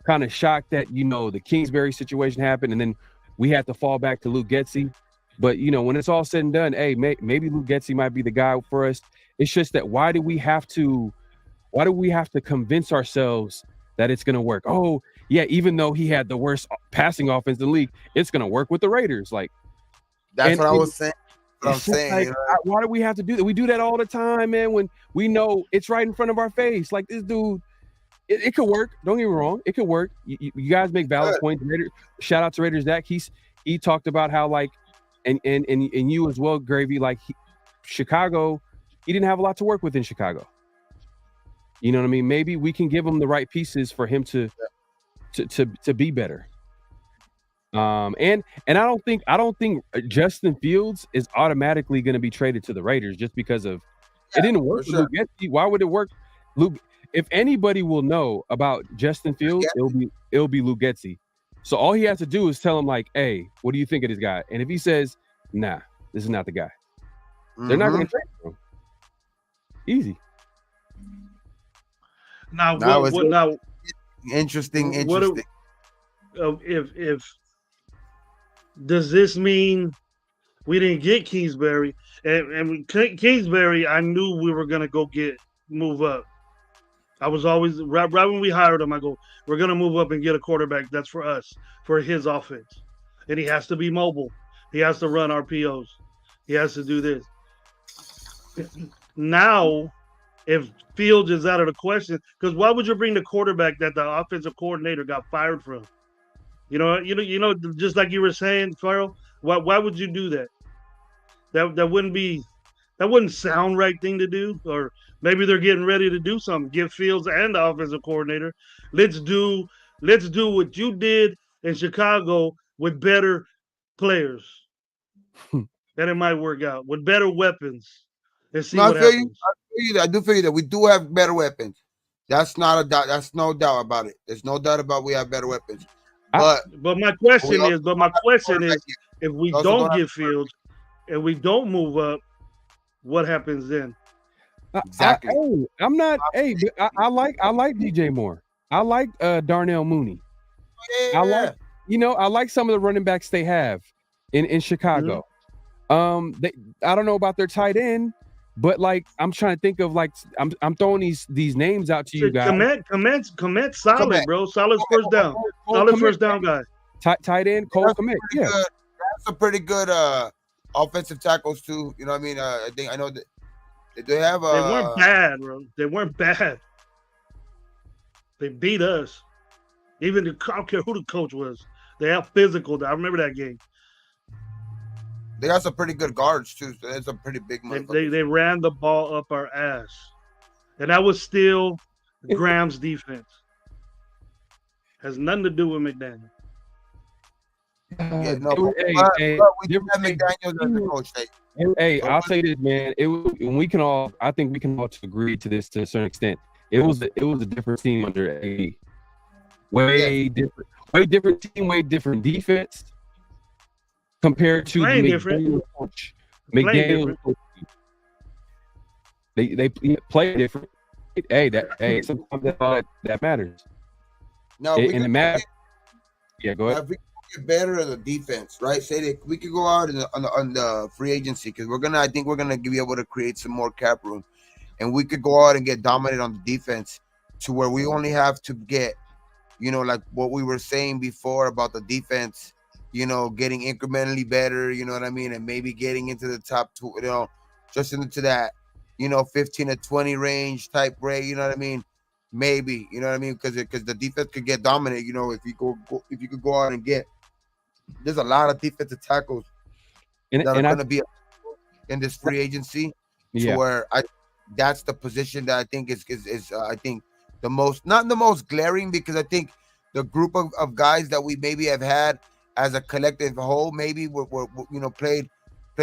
Speaker 3: kind of shocked that, the Kingsbury situation happened, and then we had to fall back to Luke Getsy. But, when it's all said and done, hey, maybe Luke Getsy might be the guy for us. It's just that why do we have to convince ourselves that it's going to work? Oh, yeah, even though he had the worst passing offense in the league, it's going to work with the Raiders. Like,
Speaker 1: that's what I was saying.
Speaker 3: What I'm saying. Like, why do we have to do that? We do that all the time, man, when we know it's right in front of our face. Like, this dude, it could work. Don't get me wrong. It could work. You guys make valid points. Shout out to Raiders Dak. He talked about how, like, and you as well, Gravy, like, Chicago, he didn't have a lot to work with in Chicago. You know what I mean? Maybe we can give him the right pieces for him to be better. And I don't think Justin Fields is automatically going to be traded to the Raiders just because of it didn't work for Luke Getsy. Why would it work? Luke, if anybody will know about Justin Fields, it'll be Luke Getsy. So all he has to do is tell him, like, hey, what do you think of this guy? And if he says, nah, this is not the guy, they're not going to trade him. Easy.
Speaker 2: Now,
Speaker 1: interesting.
Speaker 2: If does this mean we didn't get Kingsbury? And Kingsbury, I knew we were gonna move up. I was always right when we hired him. I go, we're gonna move up and get a quarterback that's for us, for his offense, and he has to be mobile. He has to run RPOs. He has to do this. Now, if Fields is out of the question, because why would you bring the quarterback that the offensive coordinator got fired from? Just like you were saying, Farrell, why would you do that? That wouldn't sound right thing to do. Or maybe they're getting ready to do something. Give Fields and the offensive coordinator. Let's do what you did in Chicago with better players. And it might work out with better weapons. And see what happens.
Speaker 1: I do feel you that we do have better weapons. That's not a doubt. That's no doubt about it. There's no doubt about we have better weapons. But
Speaker 2: my question is, if we don't get Fields and we don't move up, what happens then?
Speaker 1: Exactly.
Speaker 3: I like DJ Moore. I like Darnell Mooney.
Speaker 1: Yeah.
Speaker 3: I like some of the running backs they have in Chicago. I don't know about their tight end, but, like, I'm trying to think of, like, I'm throwing these names out to you guys.
Speaker 2: Komet solid, bro. Solid first down. Solid first down guy.
Speaker 3: Tight end, Cole Komet. Yeah.
Speaker 1: That's a pretty good offensive tackles too. You know what I mean? I know that they have
Speaker 2: they weren't bad, bro. They weren't bad. They beat us. I don't care who the coach was. They have physical. I remember that game.
Speaker 1: They got some pretty good guards too. So that's a pretty big one.
Speaker 2: They ran the ball up our ass, and that was still Graham's defense. Has nothing to do with McDaniel.
Speaker 1: We do have McDaniel as the coach.
Speaker 3: Hey, I'll say this, man. I think we can all agree to this to a certain extent. It was a different team under AD. Way different team, way different defense. Compared to McDaniel coach. McDaniel coach. They play different. Sometimes that matters.
Speaker 1: No,
Speaker 3: it matters. Yeah, go ahead.
Speaker 1: If we get better at the defense, right? Say that we could go out on the free agency because I think we're gonna be able to create some more cap room, and we could go out and get dominant on the defense to where we only have to get, like what we were saying before about the defense. Getting incrementally better, you know what I mean? And maybe getting into the top two, just into that, 15 to 20 range type rate. You know what I mean? Maybe, you know what I mean? Because the defense could get dominant. If you could go out and get. There's a lot of defensive tackles
Speaker 3: And
Speaker 1: that are
Speaker 3: and I
Speaker 1: going to be in this free agency, to
Speaker 3: yeah.
Speaker 1: where that's the position that I think is I think the most, not the most glaring, because I think the group of guys that we maybe have had as a collective whole maybe were played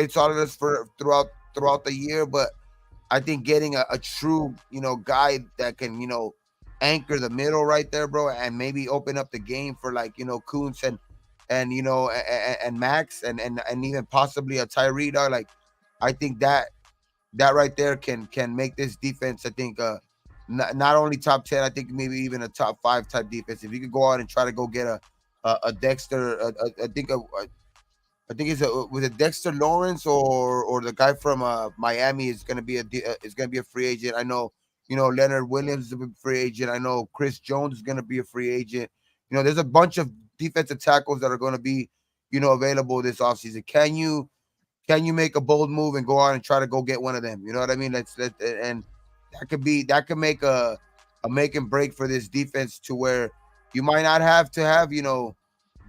Speaker 1: solid for throughout the year, but I think getting a true guy that can anchor the middle right there, bro, and maybe open up the game for like Kuntz and Max and even possibly a Tyree, dog. Like I think that right there can make this defense, I think, not only top 10, I think maybe even a top 5 type defense. If you could go out and try to go get a Dexter, I think it's with a Dexter Lawrence or the guy from Miami is gonna be a free agent. I know Leonard Williams is a free agent. I know Chris Jones is gonna be a free agent. There's a bunch of defensive tackles that are gonna be available this offseason. Can you make a bold move and go out and try to go get one of them? You know what I mean? And that could make a make and break for this defense, to where you might not have to have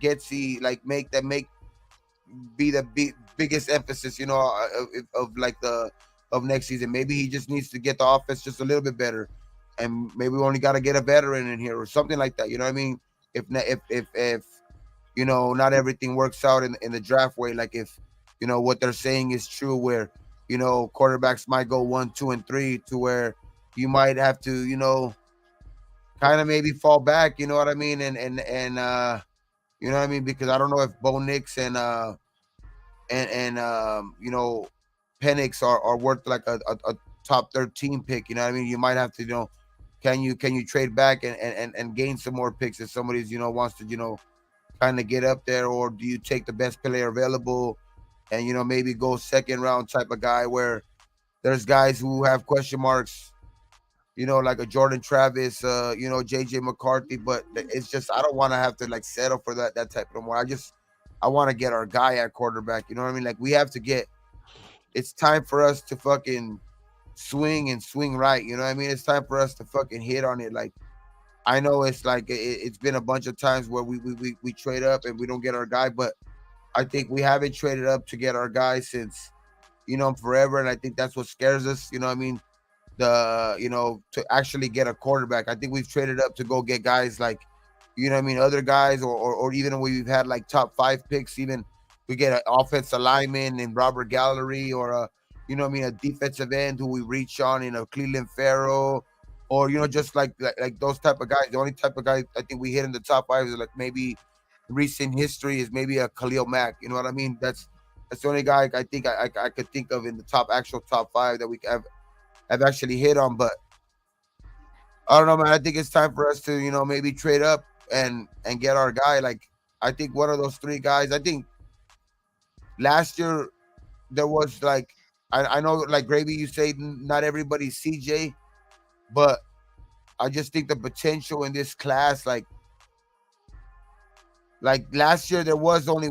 Speaker 1: Getsy make be the biggest emphasis of next season. Maybe he just needs to get the offense just a little bit better, and maybe we only got to get a veteran in here or something like that. You know what I mean? If not everything works out in the draft way, like if what they're saying is true, where quarterbacks might go 1, 2, and 3, to where you might have to kind of maybe fall back. You know what I mean? And you know what I mean? Because I don't know if Bo Nix and Penix are worth like a top 13 pick. You know what I mean? You might have to can you trade back and gain some more picks if somebody's wants to kind of get up there, or do you take the best player available and maybe go second round type of guy, where there's guys who have question marks, like a Jordan Travis, JJ McCarthy, but it's just I don't want to have to like settle for that type no more. I want to get our guy at quarterback. You know what I mean? Like we have to get. It's time for us to fucking swing right. You know what I mean? It's time for us to fucking hit on it. Like I know it's like it's been a bunch of times where we trade up and we don't get our guy, but I think we haven't traded up to get our guy since forever, and I think that's what scares us. You know what I mean? To actually get a quarterback. I think we've traded up to go get guys like, other guys, or even when we've had like top 5 picks, even we get an offensive lineman in Robert Gallery, or a defensive end who we reach on in a Cleveland Farrell, or just like those type of guys. The only type of guy I think we hit in the top 5 is like maybe recent history is maybe a Khalil Mack. You know what I mean? That's the only guy I think I could think of in the actual top 5 that we have actually hit on. But I don't know, man. I think it's time for us to maybe trade up and get our guy. Like I think one of those 3 guys. I think last year there was like I know like Gravy, you say not everybody's CJ, but I just think the potential in this class, like last year there was only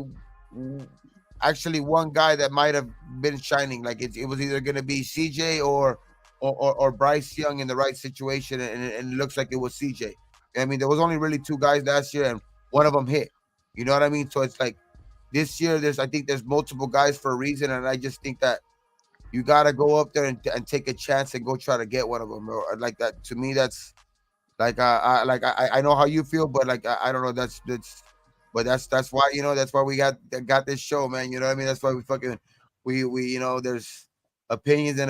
Speaker 1: actually one guy that might have been shining. Like it was either going to be CJ or Bryce Young in the right situation, and it looks like it was CJ. I mean, there was only really 2 guys last year, and one of them hit. You know what I mean? So it's like this year I think there's multiple guys for a reason, and I just think that you got to go up there and take a chance and go try to get one of them. Or like that, to me, that's like I know how you feel, but like I don't know. That's why that's why we got this show, man. You know what I mean? That's why we there's opinions,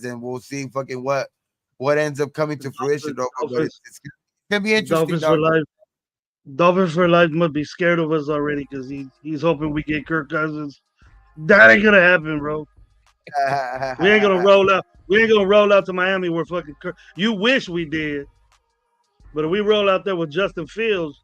Speaker 1: and we'll see fucking what ends up coming to fruition. But it's gonna be interesting.
Speaker 2: Dolphins for life must be scared of us already, because he's hoping we get Kirk Cousins. That ain't gonna happen, bro. We ain't gonna roll out. We ain't gonna roll out to Miami where fucking Kirk. You wish we did, but if we roll out there with Justin Fields,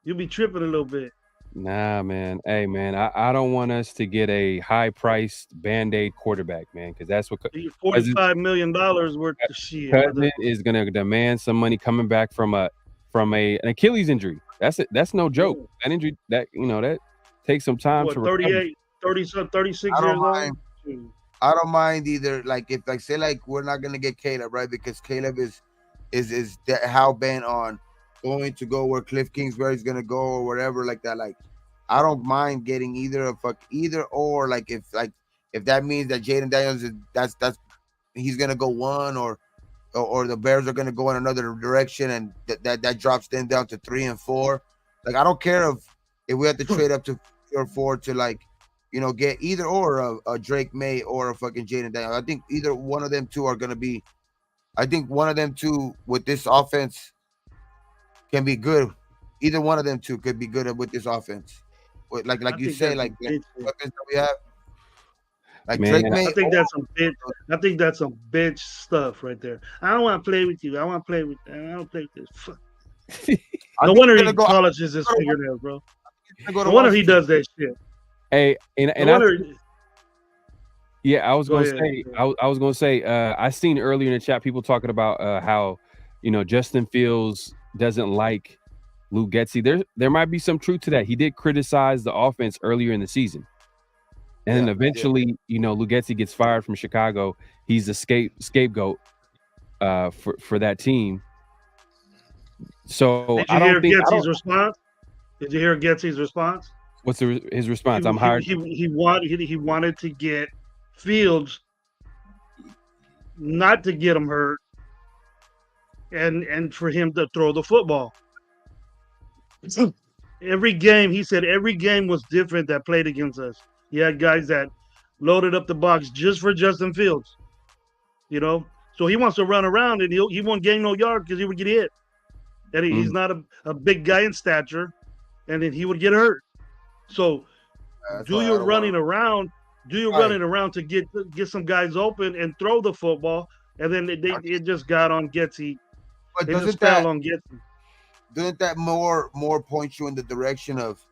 Speaker 2: you'll be tripping a little bit.
Speaker 3: Nah, man. Hey, man, I don't want us to get a high-priced Band-Aid quarterback, man, because that's what
Speaker 2: $45 million worth of shit.
Speaker 3: Cousins is gonna demand some money coming back from an Achilles injury. That's no joke. That injury, that takes some time to
Speaker 2: 36 years old.
Speaker 1: I don't mind either. Like if like say like we're not gonna get Caleb, right? Because Caleb is how bent on going to go where Cliff Kingsbury's gonna go or whatever like that. Like I don't mind getting either or. Like if that means that Jaden Daniels is that's he's gonna go one or the Bears are gonna go in another direction and that drops them down to 3 and 4. Like I don't care if we have to trade up to 3 or 4 to like get either or a Drake May or a fucking Jaden Daniels. I think either one of them two are gonna be. I think one of them two with this offense can be good. Either one of them two could be good with this offense. Like you say, like weapons that we have. Like
Speaker 3: Man,
Speaker 1: Drake May.
Speaker 2: I think that's some bitch. I think that's some bitch stuff right there. I don't want to play with you. I want to play with. I don't play with this. Fuck. No wonder he polishes his fingernails, bro. No wonder he does that shit.
Speaker 3: Hey, and
Speaker 2: No wonder.
Speaker 3: I was
Speaker 2: Go
Speaker 3: gonna
Speaker 2: ahead.
Speaker 3: say, I was gonna say, I seen earlier in the chat people talking about how Justin Fields doesn't like Luke Getsy. There might be some truth to that. He did criticize the offense earlier in the season, and then eventually, Luke Getsy gets fired from Chicago. He's the scapegoat for that team. So
Speaker 2: Did you hear Getsy's response? Did you hear Getsy's response?
Speaker 3: What's his response? I'm hired.
Speaker 2: He wanted to get Fields not to get him hurt, and for him to throw the football. Every game, he said, every game was different that played against us. You had guys that loaded up the box just for Justin Fields, So he wants to run around and he won't gain no yard because he would get hit. And he's not a big guy in stature, and then he would get hurt. So do your running around to get some guys open and throw the football, and then it just got on Getsy.
Speaker 1: But
Speaker 2: it just fell on Getsy.
Speaker 1: Doesn't that more point you in the direction of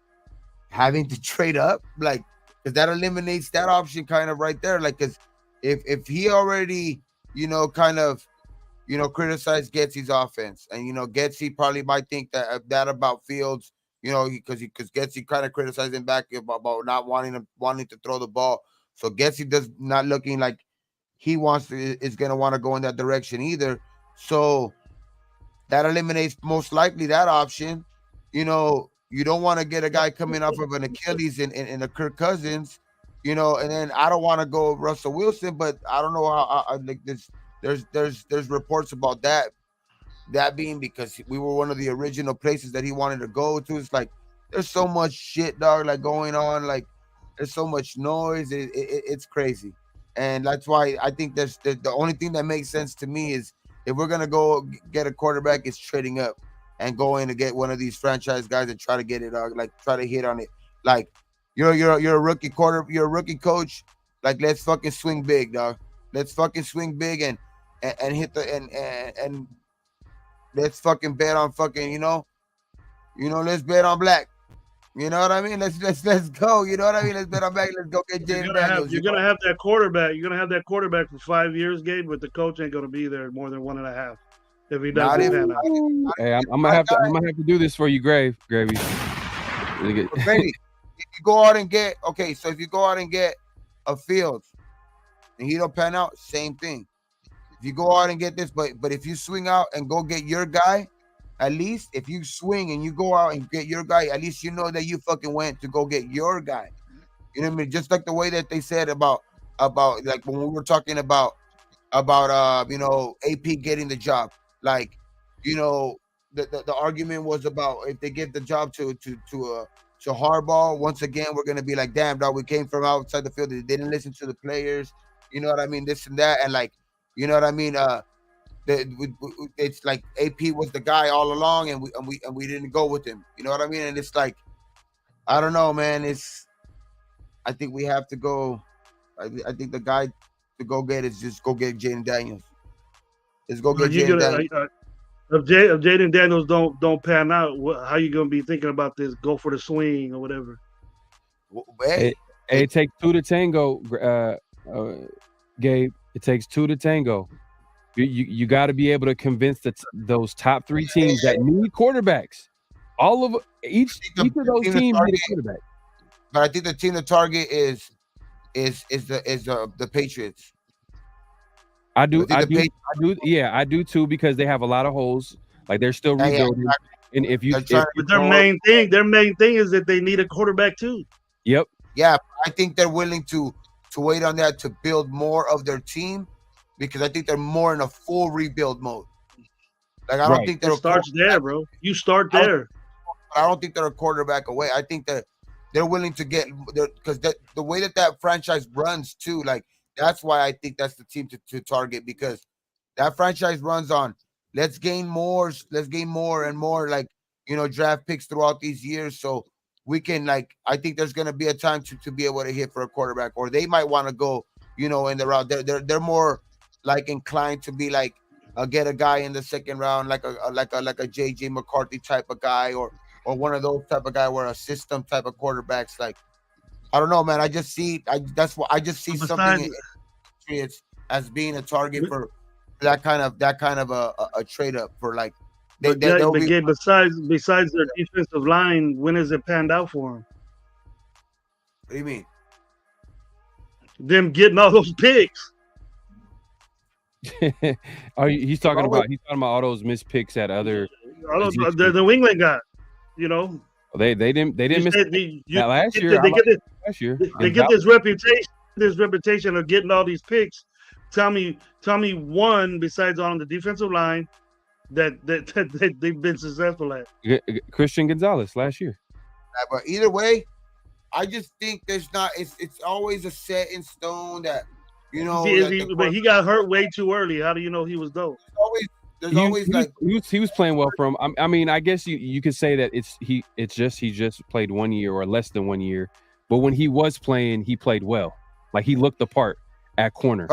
Speaker 1: having to trade up? Like, because that eliminates that option kind of right there. Like, because if he already, kind of, criticized Getsy's offense, and Getsy probably might think that about Fields, because Getsy kind of criticized him back about not wanting to throw the ball. So Getsy does not looking like he is going to want to go in that direction either. So that eliminates most likely that option. You don't want to get a guy coming off of an Achilles in a Kirk Cousins, and then I don't want to go Russell Wilson, but I don't know how like this. There's reports about that being because we were one of the original places that he wanted to go to. It's like there's so much shit, dog, like going on. Like there's so much noise. It's crazy, and that's why I think the only thing that makes sense to me is if we're gonna go get a quarterback, it's trading up and going to get one of these franchise guys and try to get it, like try to hit on it. Like you're a rookie you're a rookie coach. Like let's fucking swing big, dog. Let's fucking swing big and hit and let's fucking bet on fucking let's bet on black. You know what I mean? Let's go. You know what I mean? Let's bet on black. Let's go get Jaden Daniels.
Speaker 2: You're gonna have that quarterback. You're gonna have that quarterback for 5 years, Gabe, but the coach ain't gonna be there more than 1.5 if he doesn't pan out.
Speaker 3: Hey, I'm gonna have to do this for you, Gravy.
Speaker 1: Gravy, if you go out and get if you go out and get a Fields and he don't pan out, same thing. If you go out and get this, but if you swing out and go get your guy, at least if you swing and you go out and get your guy, at least you know that you fucking went to go get your guy. You know what I mean? Just like the way that they said about like when we were talking about AP getting the job. Like, the argument was about if they give the job to Harbaugh, once again we're gonna be like, damn, dog, we came from outside the field. They didn't listen to the players. You know what I mean? This and that, and like. You know what I mean? It's like AP was the guy all along, and we didn't go with him. You know what I mean? And it's like, I don't know, man. I think we have to go. I think the guy to go get is just go get Jaden Daniels. Just go get Jaden Daniels.
Speaker 2: If Jaden Daniels don't pan out, how you gonna be thinking about this? Go for the swing or whatever.
Speaker 3: Hey, it takes two to tango, Gabe. It takes two to tango. You got to be able to convince those top 3 teams that need quarterbacks. All of each of those teams need a quarterback.
Speaker 1: But I think the team to target is is the Patriots.
Speaker 3: I do.
Speaker 1: I think
Speaker 3: Yeah, I do too, because they have a lot of holes. Like they're still
Speaker 1: Yeah, yeah,
Speaker 3: rebuilding. And if you,
Speaker 1: They're trying
Speaker 3: if,
Speaker 1: to
Speaker 2: But their main thing is that they need a quarterback too.
Speaker 3: yep,
Speaker 1: yeah, I think they're willing to wait on that to build more of their team, because I think they're more in a full rebuild mode. Like I don't
Speaker 3: right.
Speaker 1: think
Speaker 2: It
Speaker 1: they're
Speaker 2: starts there, bro. You start there.
Speaker 1: I don't think they're a quarterback away. I think that they're willing to get because the way that franchise runs too, like that's why I think that's the team to target, because that franchise runs on let's gain more and more, like draft picks throughout these years, so we can, like, I think there's gonna be a time to be able to hit for a quarterback, or they might want to go in the route. They're more like inclined to be like get a guy in the second round, like a JJ McCarthy type of guy, or one of those type of guy, where a system type of quarterbacks. Like I don't know, man. I just see something in Patriots as being a target for that kind of a trade up for, like,
Speaker 2: But Gabe, besides their defensive line, when has it panned out for them?
Speaker 1: What do you mean?
Speaker 2: Them getting all those picks.
Speaker 3: He's talking about all those missed picks at other.
Speaker 2: The New England got,
Speaker 3: They didn't miss last year.
Speaker 2: They get this reputation of getting all these picks. Tell me one besides on the defensive line that they've been successful at.
Speaker 3: Christian Gonzalez last year.
Speaker 1: But either way, I just think there's not. It's always a set in stone that
Speaker 2: but he got hurt way too early. How do you know he was dope?
Speaker 3: He was playing well for him. I mean, I guess you could say that he just played 1 year or less than 1 year, but when he was playing, he played well. Like he looked the part at corner,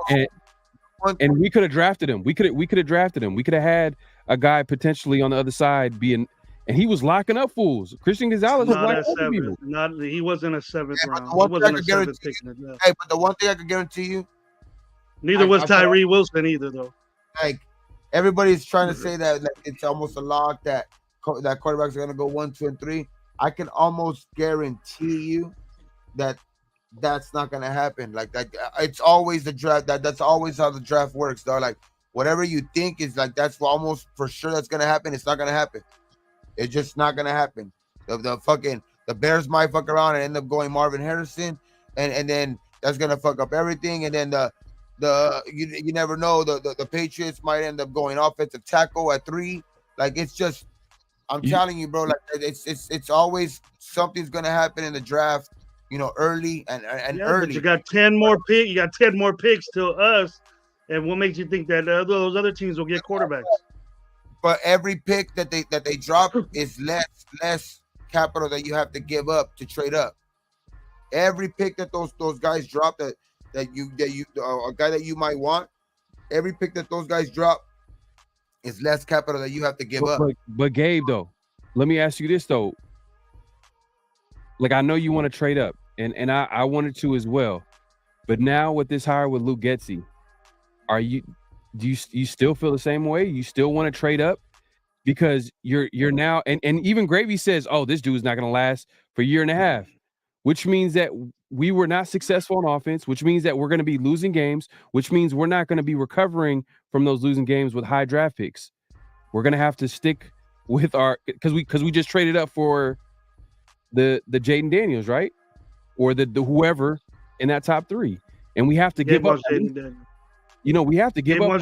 Speaker 3: and we could have drafted him. We could have drafted him. We could have had a guy potentially on the other side being. And he was locking up fools. Christian Gonzalez was locking people.
Speaker 2: He wasn't a seventh round. He
Speaker 1: wasn't a seventh pick in the draft. Hey, but the one thing I can guarantee you,
Speaker 2: neither was Tyree Wilson either, though.
Speaker 1: Like everybody's trying to say that, like, it's almost a lock that quarterbacks are going to go 1, 2, and 3. I can almost guarantee you that that's not going to happen. Like that, it's always the draft. That's always how the draft works, though. Like whatever you think is like that's almost for sure that's going to happen. It's not going to happen. It's just not gonna happen. The Bears might fuck around and end up going Marvin Harrison, and then that's gonna fuck up everything. And then you never know. The Patriots might end up going offensive tackle at 3. Like it's just, I'm telling you, bro. Like it's always something's gonna happen in the draft. Early and early.
Speaker 2: But you got 10 more picks. You got 10 more picks to us. And what makes you think that those other teams will get quarterbacks?
Speaker 1: But every pick that they drop is less capital that you have to give up to trade up. Every pick that those guys drop that you a guy that you might want, every pick that those guys drop is less capital that you have to give up.
Speaker 3: But Gabe, though, let me ask you this though. Like I know you want to trade up, and I wanted to as well. But now with this hire with Luke Getsy, do you still feel the same way? You still want to trade up because you're now and even Gravy says, "Oh, this dude's not going to last for a year and a half," which means that we were not successful on offense, which means that we're going to be losing games, which means we're not going to be recovering from those losing games with high draft picks. We're going to have to stick with our because we just traded up for the Jaden Daniels, right? Or the whoever in that top 3, and we have to give up. We have to give up.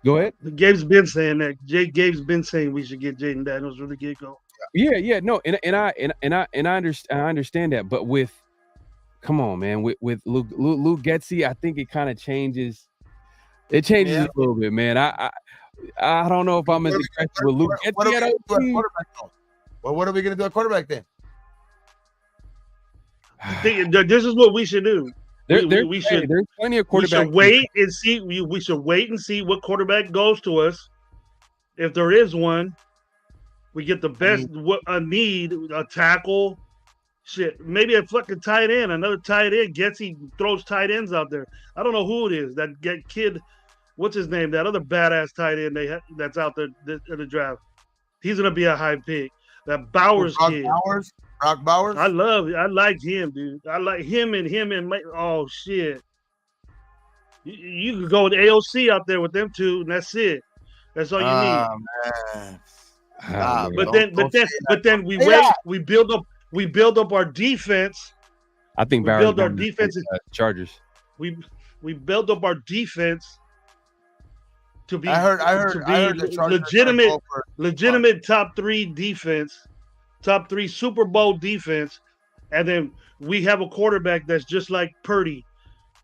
Speaker 3: Go ahead.
Speaker 2: Gabe's been saying that. Gabe's been saying we should get Jaden Daniels from the get-go.
Speaker 3: Yeah, no, and I understand that, but come on, man, with Luke Getsy, I think it kind of changes. It changes a little bit, man. I don't know if I'm as aggressive with Luke Getsy.
Speaker 1: Well, what are we gonna do at quarterback then?
Speaker 2: This is what we should do.
Speaker 3: There's plenty of quarterbacks.
Speaker 2: We should wait and see what quarterback goes to us. If there is one, we get the best. A tackle, maybe a fucking tight end, another tight end. Getsy throws tight ends out there. I don't know who it is. That kid, what's his name? That other badass tight end that's out there in the draft. He's gonna be a high pick. That Bowers kid.
Speaker 1: Brock Bowers.
Speaker 2: I like him, dude. I like him and oh shit. You could go with AOC out there with them two, and that's it. That's all you need.
Speaker 1: Man.
Speaker 3: Ah,
Speaker 2: But
Speaker 3: man.
Speaker 2: then we build up our defense.
Speaker 3: I think
Speaker 2: We build our defense.
Speaker 3: Chargers.
Speaker 2: We build up our defense to be
Speaker 1: I heard the Chargers
Speaker 2: legitimate top 3 defense, top 3 Super Bowl defense, and then we have a quarterback that's just like Purdy,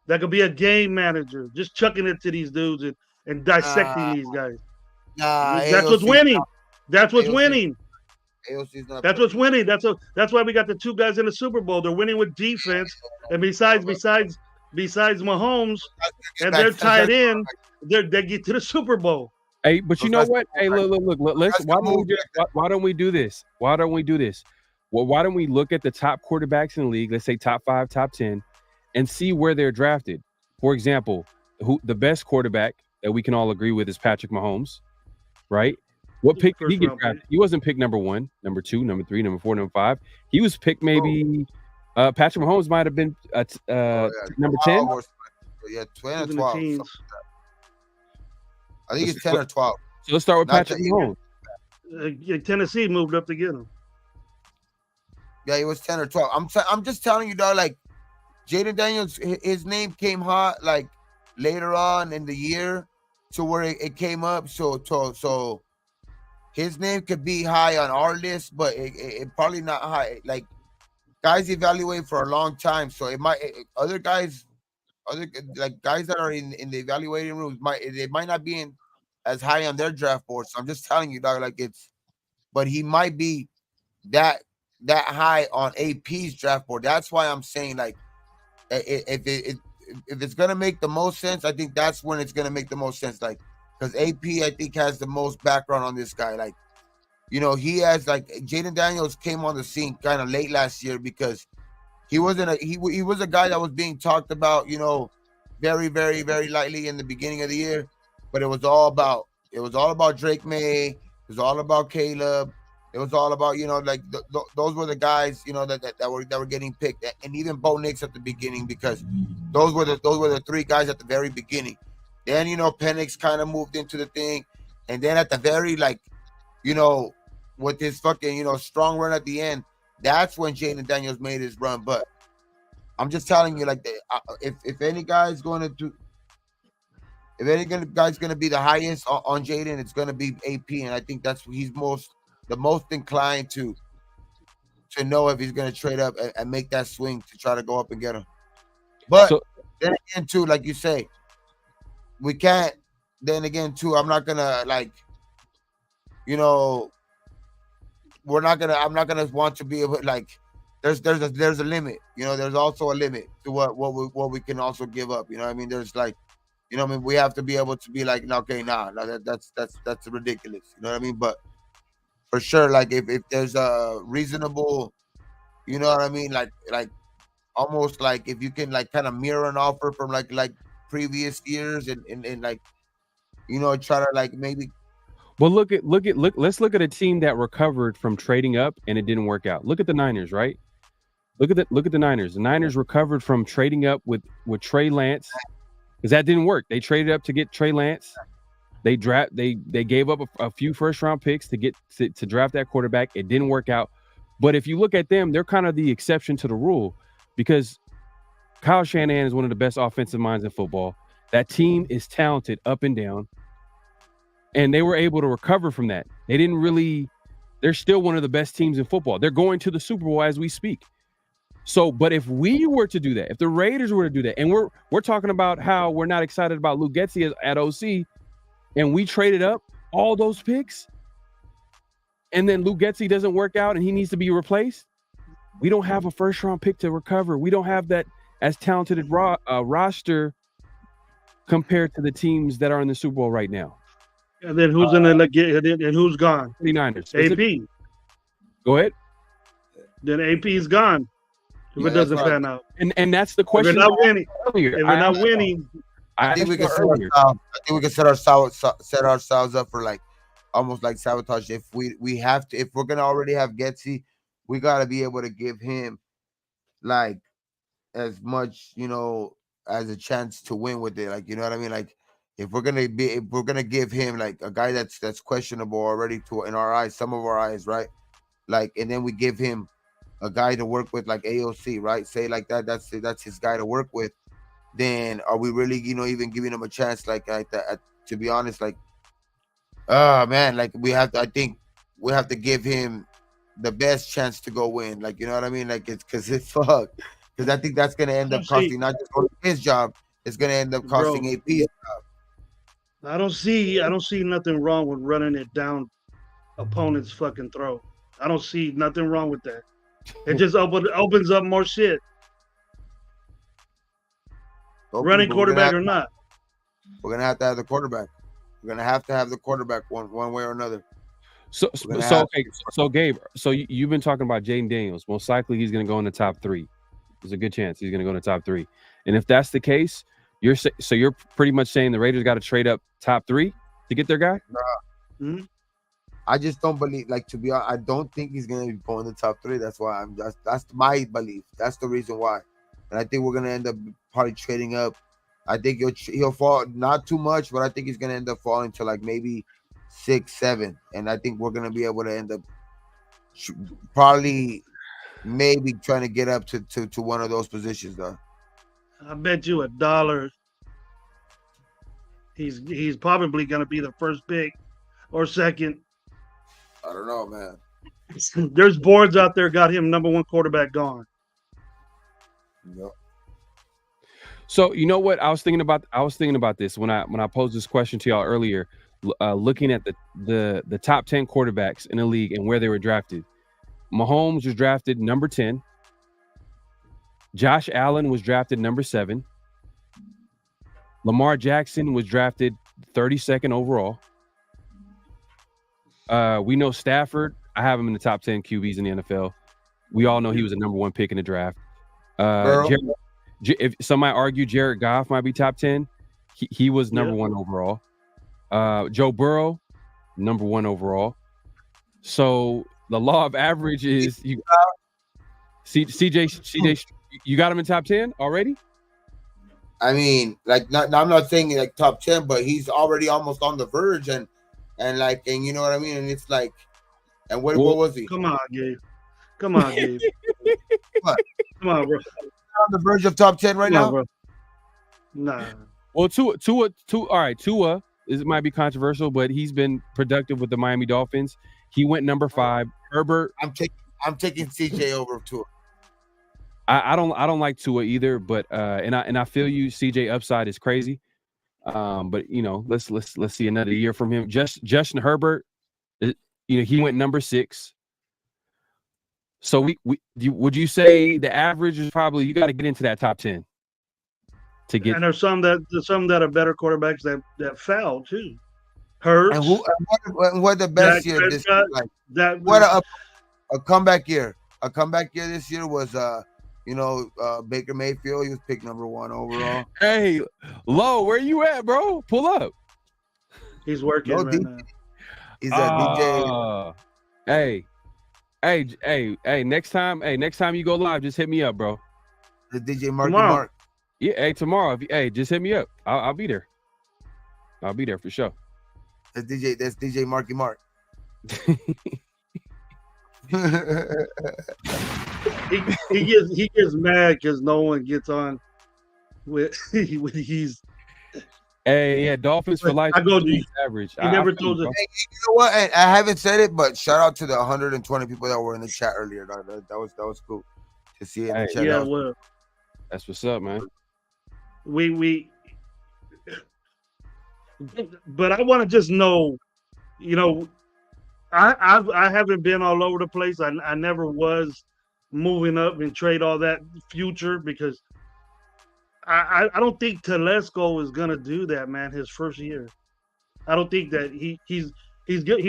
Speaker 2: that could be a game manager, just chucking it to these dudes and dissecting these guys. That's what's winning. That's what's winning. That's what's winning. That's why we got the 2 guys in the Super Bowl. They're winning with defense, and besides Mahomes, and they're tied in, they get to the Super Bowl.
Speaker 3: Hey, but you know what? Hey, look. Why don't we do this? Well, why don't we look at the top quarterbacks in the league? Let's say top 5, top 10, and see where they're drafted. For example, who the best quarterback that we can all agree with is Patrick Mahomes, right? What pick did he get drafted? He wasn't picked number 1, number 2, number 3, number 4, number 5. He was picked maybe. Patrick Mahomes might have been number 10.
Speaker 1: Yeah, 10 or 12. I think it's 10 or 12.
Speaker 3: So let's start with Patrick Mahomes.
Speaker 2: Tennessee moved up to get him.
Speaker 1: Yeah, he was 10 or 12. I'm just telling you, dog. Like Jaden Daniels, his name came hot like later on in the year to where it came up. So his name could be high on our list, but it probably not high. Like guys evaluate for a long time, so it might other guys that are in the evaluating rooms might not be in as high on their draft board. So I'm just telling you, dog, like but he might be that high on AP's draft board. That's why I'm saying like if it's gonna make the most sense, I think that's when it's gonna make the most sense. Like because AP I think has the most background on this guy. Like he has like Jaden Daniels came on the scene kind of late last year because he was a guy that was being talked about, very, very, very lightly in the beginning of the year, but it was all about Drake May, it was all about Caleb, it was all about those were the guys that were getting picked, and even Bo Nix at the beginning because those were the 3 guys at the very beginning. Then Penix kind of moved into the thing, and then at the very with his fucking strong run at the end. That's when Jaden Daniels made his run. But I'm just telling you, like, if any guy's going to be the highest on Jaden, it's going to be AP, and I think he's the most inclined to know if he's going to trade up and make that swing to try to go up and get him. But then again, too, like you say, we can't. Then again, too, I'm not gonna I'm not gonna want to be able there's a limit, there's also a limit to what we can also give up. I mean, there's we have to be able to be like, okay, that's ridiculous. You know what I mean? But for sure, like if there's a reasonable, you know what I mean, like almost like if you can kind of mirror an offer from like previous years and try to maybe.
Speaker 3: Well, let's look at a team that recovered from trading up and it didn't work out. Look at the Niners, right? Look at the Niners. The Niners recovered from trading up with Trey Lance because that didn't work. They traded up to get Trey Lance. They gave up a few first round picks to get to draft that quarterback. It didn't work out. But if you look at them, they're kind of the exception to the rule because Kyle Shanahan is one of the best offensive minds in football. That team is talented up and down. And they were able to recover from that. They're still one of the best teams in football. They're going to the Super Bowl as we speak. So, but if we were to do that, if the Raiders were to do that, and we're talking about how we're not excited about Luke Getsy at OC, and we traded up all those picks, and then Luke Getsy doesn't work out and he needs to be replaced, we don't have a first round pick to recover. We don't have that as talented roster compared to the teams that are in the Super Bowl right now.
Speaker 2: And then who's gonna get? And who's gone?
Speaker 3: 49ers.
Speaker 2: AP.
Speaker 3: Go ahead.
Speaker 2: Then AP is gone if it doesn't pan out.
Speaker 3: And that's the question.
Speaker 2: If we're not winning,
Speaker 1: I think we can set ourselves up for almost like sabotage. If we're gonna already have Getsy, we gotta be able to give him like as much, as a chance to win with it. Like, you know what I mean? Like, if we're gonna give him like a guy that's questionable already in our eyes, some of our eyes, right? Like, and then we give him a guy to work with, like AOC, right? Say like that. That's his guy to work with. Then are we really, even giving him a chance? Like that. To be honest, like, man, like I think we have to give him the best chance to go win. Like, you know what I mean? Like, it's because fuck. Because I think that's gonna end up costing not just his job. It's gonna end up costing AP's job.
Speaker 2: I don't see nothing wrong with running it down opponent's fucking throat. I don't see nothing wrong with that. It just opens up more shit. Running quarterback or not.
Speaker 1: We're gonna have to have the quarterback. We're gonna have to have the quarterback one way or another.
Speaker 3: So Gabe, so you've been talking about Jaden Daniels. Most likely he's gonna go in the top 3. There's a good chance he's gonna go in the top 3. And if that's the case, you're pretty much saying the Raiders got to trade up top 3 to get their guy.
Speaker 2: Mm-hmm.
Speaker 1: I just don't believe. Like, to be honest, I don't think he's gonna be going in the top 3. That's why that's my belief. That's the reason why. And I think we're gonna end up probably trading up. I think he'll fall not too much, but I think he's gonna end up falling to like maybe 6, 7, and I think we're gonna be able to end up probably maybe trying to get up to one of those positions, though.
Speaker 2: I bet you $1 he's probably gonna be the first pick or second.
Speaker 1: I don't know, man.
Speaker 2: There's boards out there got him number 1 quarterback gone.
Speaker 1: Yep.
Speaker 3: So you know what I was thinking about this when I posed this question to y'all earlier, looking at the top 10 quarterbacks in the league and where they were drafted. Mahomes was drafted number 10. Josh Allen was drafted number 7. Lamar Jackson was drafted 32nd overall. We know Stafford. I have him in the top 10 QBs in the NFL. We all know he was a number 1 pick in the draft. If some might argue Jared Goff might be top 10, he was number 1 overall. Joe Burrow, number 1 overall. So the law of average is you. CJ, you got him in top 10 already?
Speaker 1: I mean, like, I'm not saying like top 10, but he's already almost on the verge, and you know what I mean. And it's like, and what was he?
Speaker 2: Come on, Gabe. Come on, Gabe.
Speaker 1: What?
Speaker 2: Come on, bro.
Speaker 1: On the verge of top 10 right now,
Speaker 2: bro. Nah.
Speaker 3: Well, Tua. All right, Tua might be controversial, but he's been productive with the Miami Dolphins. He went number 5. Herbert.
Speaker 1: I'm taking CJ over Tua.
Speaker 3: I don't like Tua either, but and I feel you. CJ upside is crazy, but let's see another year from him. Justin Herbert, he went number 6. So would you say the average is probably you got to get into that top 10 to get?
Speaker 2: And there's some that are better quarterbacks that fell too. Hurts.
Speaker 1: And what the best year this year, like what a comeback year. A comeback year this year was Baker Mayfield. He was picked number 1 overall.
Speaker 3: Hey, Lo, where you at, bro? Pull up.
Speaker 2: He's working right now.
Speaker 1: He's a DJ.
Speaker 3: Hey, next time you go live, just hit me up, bro.
Speaker 1: The DJ Mark.
Speaker 3: Yeah, hey, tomorrow. Just hit me up. I'll be there. I'll be there for sure.
Speaker 1: That's DJ Marky Mark.
Speaker 2: he gets mad because no one gets on with he's.
Speaker 3: Hey, yeah, Dolphins for life.
Speaker 2: I go
Speaker 3: average.
Speaker 2: He never told us.
Speaker 1: Hey, you know what? And I haven't said it, but shout out to the 120 people that were in the chat earlier. That was cool to see in the chat.
Speaker 2: Yeah, well,
Speaker 3: that's what's up, man.
Speaker 2: But I want to just know, I haven't been all over the place. I never was moving up and trade all that future because I don't think Telesco is gonna do that, man. His first year, I don't think that he's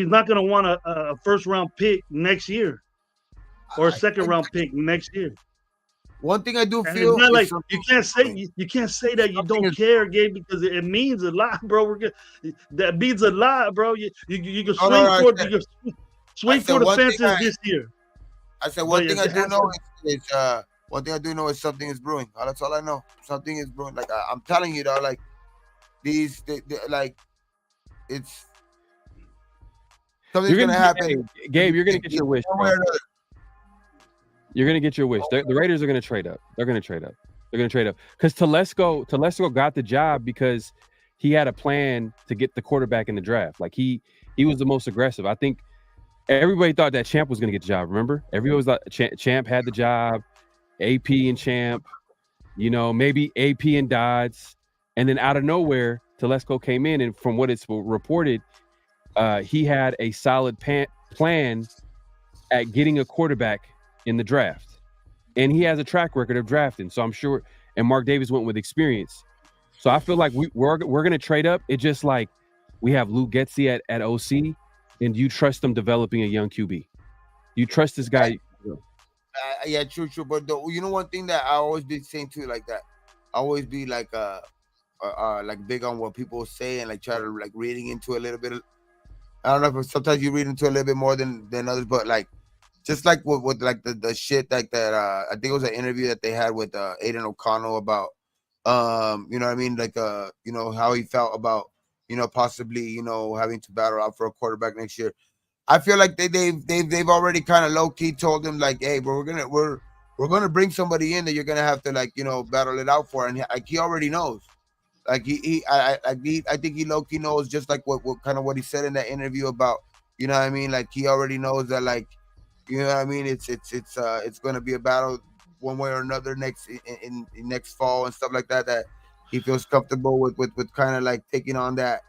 Speaker 2: not gonna want a first round pick next year or a second round pick next year.
Speaker 1: One thing I do
Speaker 2: and
Speaker 1: feel
Speaker 2: it's not like you can't say that you don't care, Gabe, because it means a lot, bro. That means a lot, bro. You can swing for the fences this year.
Speaker 1: I said
Speaker 2: But
Speaker 1: one
Speaker 2: it
Speaker 1: thing I do
Speaker 2: has
Speaker 1: know
Speaker 2: to.
Speaker 1: is one thing I do know is something is brewing. That's all I know. Something is brewing. Like I'm telling you, though, like like it's something's
Speaker 3: You're
Speaker 1: gonna
Speaker 3: gonna get,
Speaker 1: happen.
Speaker 3: hey, Gabe. You're gonna get your wish,
Speaker 1: One way
Speaker 3: bro.
Speaker 1: or another.
Speaker 3: You're gonna get your wish. The Raiders are gonna trade up. They're gonna trade up. They're gonna trade up because Telesco got the job because he had a plan to get the quarterback in the draft. Like he was the most aggressive. I think everybody thought that Champ was gonna get the job. Remember, everybody was thought Champ had the job. AP and Champ, maybe AP and Dodds, and then out of nowhere, Telesco came in, and from what it's reported, he had a solid plan at getting a quarterback in the draft, and he has a track record of drafting. So I'm sure. And Mark Davis went with experience. So I feel like we're gonna trade up. It's just like we have Lou Getsy at OC, and you trust them developing a young QB. You trust this guy.
Speaker 1: Yeah, true. But one thing that I always be saying too, like that, I always be like like big on what people say and like try to like reading into a little bit. I don't know if sometimes you read into a little bit more than others, but like just like with like the shit like that. I think it was an interview that they had with Aiden O'Connell about you know what I mean, like how he felt about possibly having to battle out for a quarterback next year. I feel like they've already kind of low key told him like, hey, bro, we're gonna bring somebody in that you're gonna have to like battle it out for, and like he already knows. Like I think he low key knows, just like what kind of what he said in that interview about what I mean. Like he already knows that, like what I mean. It's gonna be a battle one way or another in next fall and stuff like that. That he feels comfortable with kind of like taking on that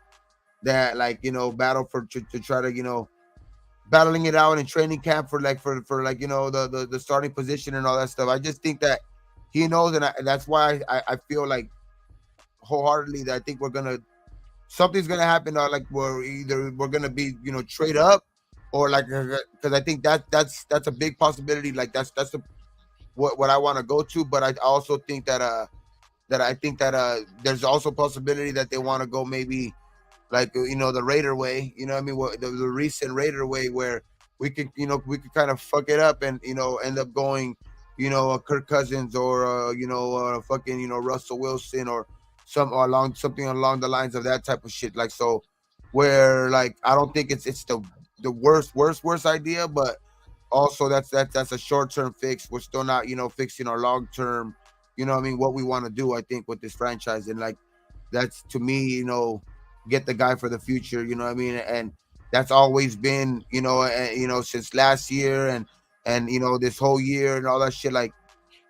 Speaker 1: like battle to try to battling it out in training camp for like the starting position and all that stuff. I just think that he knows, and that's why I feel like wholeheartedly that I think something's gonna happen. Like we're gonna be trade up, or like because I think that's a big possibility. Like that's what I want to go to. But I also think that there's also possibility that they want to go maybe like the Raider way. You know what I mean? What the recent Raider way, where we could kind of fuck it up and end up going a Kirk Cousins or fucking Russell Wilson or something along the lines of that type of shit. Like, so where like I don't think it's the worst idea, but also that's a short-term fix. We're still not fixing our long-term what I mean, what we want to do, I think, with this franchise. And like that's, to me, get the guy for the future, what I mean. And that's always been since last year and this whole year and all that shit. Like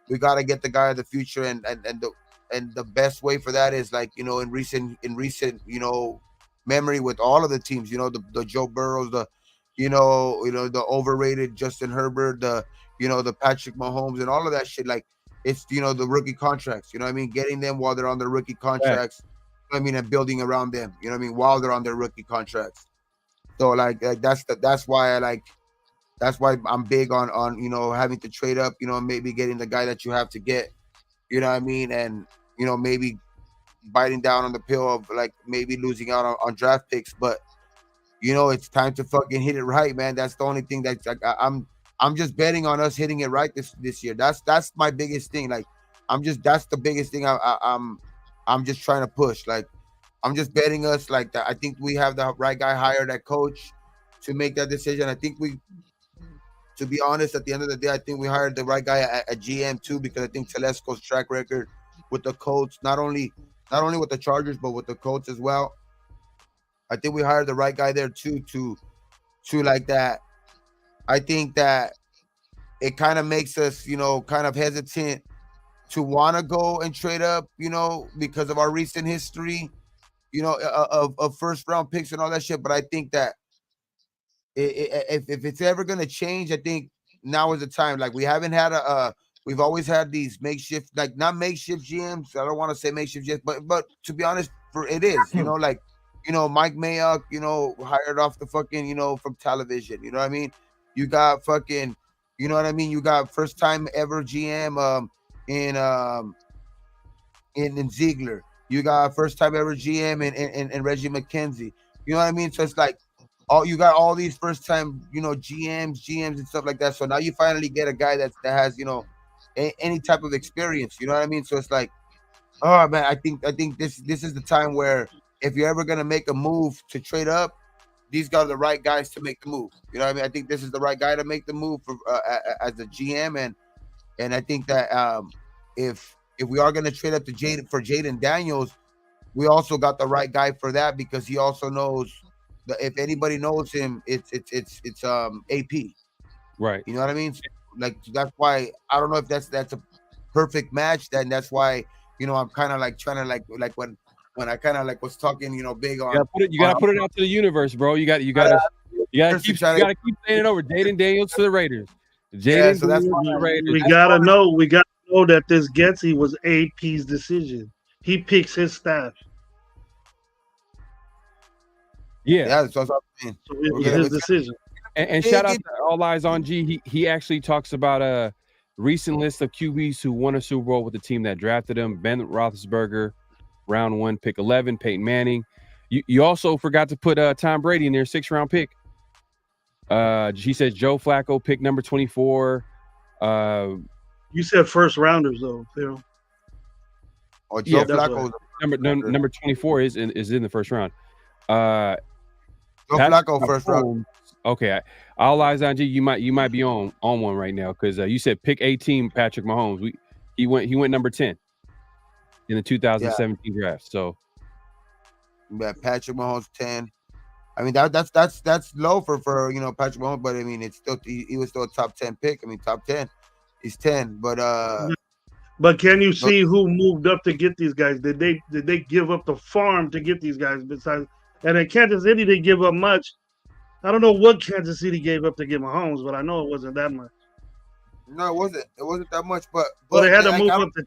Speaker 1: we got to get the guy of the future, and the best way for that is like in recent memory with all of the teams, the Joe Burrows, the the overrated Justin Herbert, the Patrick Mahomes and all of that shit. Like it's the rookie contracts, what I mean, getting them while they're on their rookie contracts, I mean, and building around them, what I mean, while they're on their rookie contracts. So like that's why I'm big on having to trade up, maybe getting the guy that you have to get, what I mean, and maybe biting down on the pill of like maybe losing out on draft picks, but it's time to fucking hit it right, man. That's the only thing that's like I'm just betting on us hitting it right this year. That's my biggest thing. Like that's the biggest thing I'm just trying to push. Like I'm just betting us like that. I think we have the right guy hired at coach to make that decision. I think to be honest, at the end of the day, I think we hired the right guy at GM too, because I think Telesco's track record with the Colts, not only with the Chargers, but with the Colts as well. I think we hired the right guy there too to like that. I think that it kind of makes us, kind of hesitant to want to go and trade up, because of our recent history, of first round picks and all that shit. But I think that if it's ever going to change, I think now is the time. Like we haven't had we've always had these makeshift, like not makeshift GMs. I don't want to say makeshift GMs, but to be honest, it is, like, Mike Mayock, hired off the fucking, from television. You know what I mean? You got fucking, you know what I mean? You got first time ever GM in Ziegler. You got first time ever GM in Reggie McKenzie. You know what I mean? So it's like you got all these first time, GMs and stuff like that. So now you finally get a guy that has, any type of experience. You know what I mean? So it's like, oh man, I think this is the time where if you're ever gonna make a move to trade up, these guys are the right guys to make the move. You know what I mean? I think this is the right guy to make the move for as a GM, and I think that if we are gonna trade up to Jaden Daniels, we also got the right guy for that, because he also knows that if anybody knows him, it's AP.
Speaker 3: Right.
Speaker 1: You know what I mean? So, like, that's why I don't know if that's a perfect match. Then that's why I'm kind of like trying to like when I kind of like was talking big on.
Speaker 3: You gotta put it out to the universe, bro. You gotta keep saying it over. Jaden Daniels to the Raiders. Jaden
Speaker 1: so that's
Speaker 3: Daniels to the Raiders.
Speaker 2: We gotta know that this Getsy was AP's decision. He picks his staff.
Speaker 1: Yeah, that's what I'm saying.
Speaker 2: So it was his decision.
Speaker 3: And shout out to All Eyes on G. He actually talks about a recent list of QBs who won a Super Bowl with the team that drafted him: Ben Roethlisberger, round 1, pick 11; Peyton Manning. You also forgot to put Tom Brady in there, 6th round pick. She says Joe Flacco, pick number 24.
Speaker 2: You said first rounders though, Phil.
Speaker 1: Oh, Joe Flacco.
Speaker 3: Number 24 is in the first round.
Speaker 1: Joe Flacco first round.
Speaker 3: Okay, All Eyes on G. You might be on one right now, because you said pick 18, Patrick Mahomes. He went number 10 in the 2017 draft. So
Speaker 1: yeah, Patrick Mahomes 10. I mean that's low for Patrick Mahomes, but I mean it's still he was still a top 10 pick. I mean top 10, he's 10.
Speaker 2: But can you see who moved up to get these guys? Did they give up the farm to get these guys? Besides, and in Kansas City they give up much. I don't know what Kansas City gave up to get Mahomes, but I know it wasn't that much.
Speaker 1: No, it wasn't. It wasn't that much, but
Speaker 2: they had to move up to 10.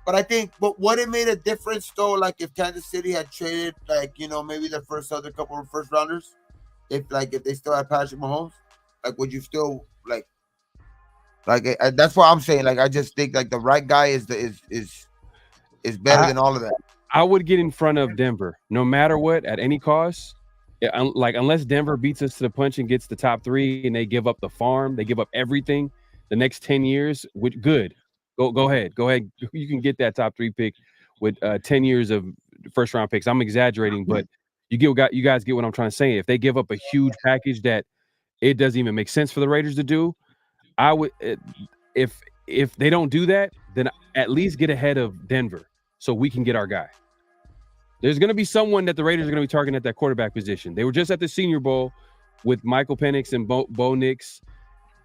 Speaker 1: But I think, what it made a difference though, like if Kansas City had traded, like maybe the other couple of first rounders, if they still had Patrick Mahomes, like would you still like that's what I'm saying. Like I just think like the right guy is better than all of that.
Speaker 3: I would get in front of Denver, no matter what, at any cost. Yeah, like unless Denver beats us to the punch and gets the top 3, and they give up the farm, they give up everything the next 10 years. Which good. Go ahead. You can get that top 3 pick with 10 years of first round picks. I'm exaggerating, but you guys get what I'm trying to say. If they give up a huge package that it doesn't even make sense for the Raiders to do, I would. If they don't do that, then at least get ahead of Denver so we can get our guy. There's going to be someone that the Raiders are going to be targeting at that quarterback position. They were just at the Senior Bowl with Michael Penix and Bo Nix.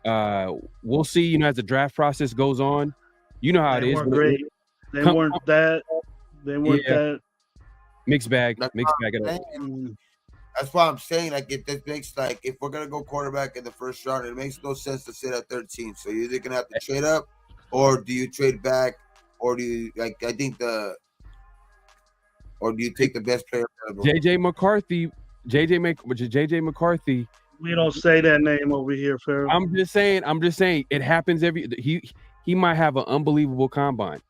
Speaker 3: We'll see, as the draft process goes on. You know how it is.
Speaker 2: They weren't that.
Speaker 3: Mixed bag.
Speaker 1: That's why I'm saying, like, it makes, like, if we're going to go quarterback in the first round, it makes no sense to sit at 13. So you're either going to have to trade up, or do you trade back, or do you, like, or do you take the best player available?
Speaker 3: JJ McCarthy.
Speaker 2: We don't say that name over here, Pharaoh.
Speaker 3: I'm just saying it happens he might have an unbelievable combine.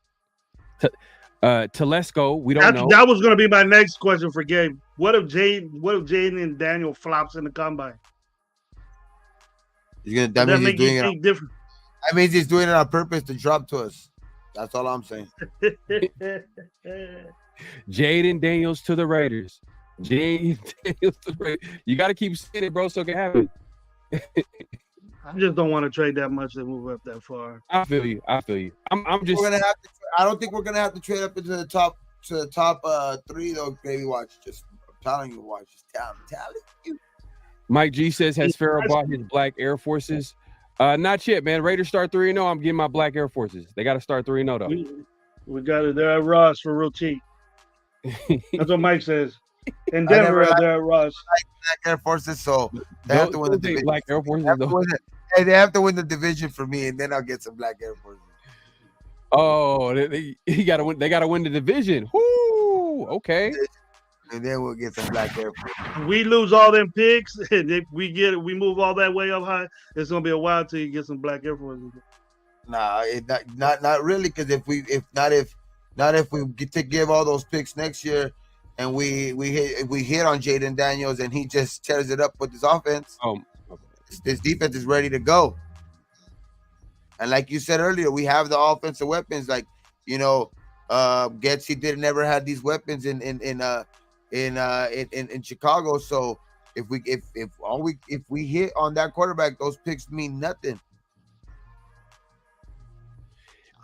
Speaker 3: Telesco, we don't know.
Speaker 2: That was going to be my next question for Gabe. What if Jaden and Daniel flops in the combine?
Speaker 1: That means he's doing it different. That means he's doing it on purpose to drop to us. That's all I'm saying.
Speaker 3: Jaden Daniels to the Raiders. You got to keep saying it, bro, so it can happen.
Speaker 2: I just don't want to trade that much to move up that far.
Speaker 3: I feel you. I'm just.
Speaker 1: I don't think we're gonna have to trade up into the top 3 though. Baby, watch. I'm telling you, watch. I'm telling you.
Speaker 3: Mike G says, has Pharaoh bought his black Air Forces? Not yet, man. Raiders start 3-0. I'm getting my black Air Forces. They got to start 3-0 though.
Speaker 2: We got it. They're at Ross for real cheap. That's what Mike says. In Denver, they're at Ross.
Speaker 1: Black Air Forces, so they have to win the division.
Speaker 3: Black Air Forces.
Speaker 1: They have to win the division for me, and then I'll get some black Air Forces.
Speaker 3: Oh, they got to win. They got to win the division. Whoo, okay.
Speaker 1: And then we'll get some black Air Forces.
Speaker 2: We lose all them picks, and if we move all that way up high, it's gonna be a while till you get some black Air Forces.
Speaker 1: Nah, not really, because if we get to give all those picks next year, and we hit on Jaden Daniels, and he just tears it up with his offense.
Speaker 3: Oh, okay.
Speaker 1: This defense is ready to go. And like you said earlier, we have the offensive weapons. Like, you know, Getsy didn't never had these weapons in Chicago. So if we hit on that quarterback, those picks mean nothing.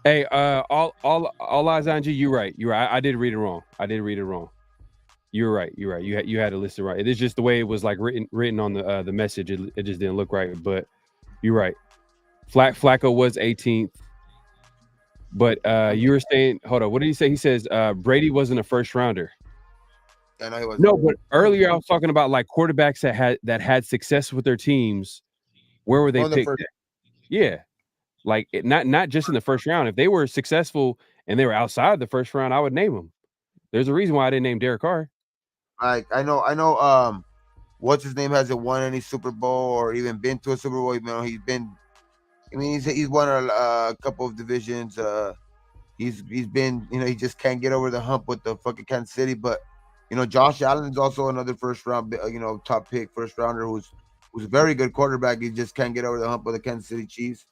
Speaker 3: Hey, all eyes on you. You're right. I did read it wrong. You're right. You had it listed right. It is just the way it was like written on the message. It just didn't look right. But you're right. Flacco was 18th. But you were saying, hold on. What did he say? He says Brady wasn't a first rounder.
Speaker 1: I know he was.
Speaker 3: No, but earlier I was talking about like quarterbacks that had success with their teams. Where were they picked? Yeah. Like not just in the first round. If they were successful and they were outside the first round, I would name them. There's a reason why I didn't name Derek Carr.
Speaker 1: Like I know. What's his name hasn't won any Super Bowl or even been to a Super Bowl. You know, he's been. I mean, he's won a couple of divisions. He's been. You know, he just can't get over the hump with the fucking Kansas City. But you know, Josh Allen is also another first round. You know, top pick first rounder who's a very good quarterback. He just can't get over the hump with the Kansas City Chiefs.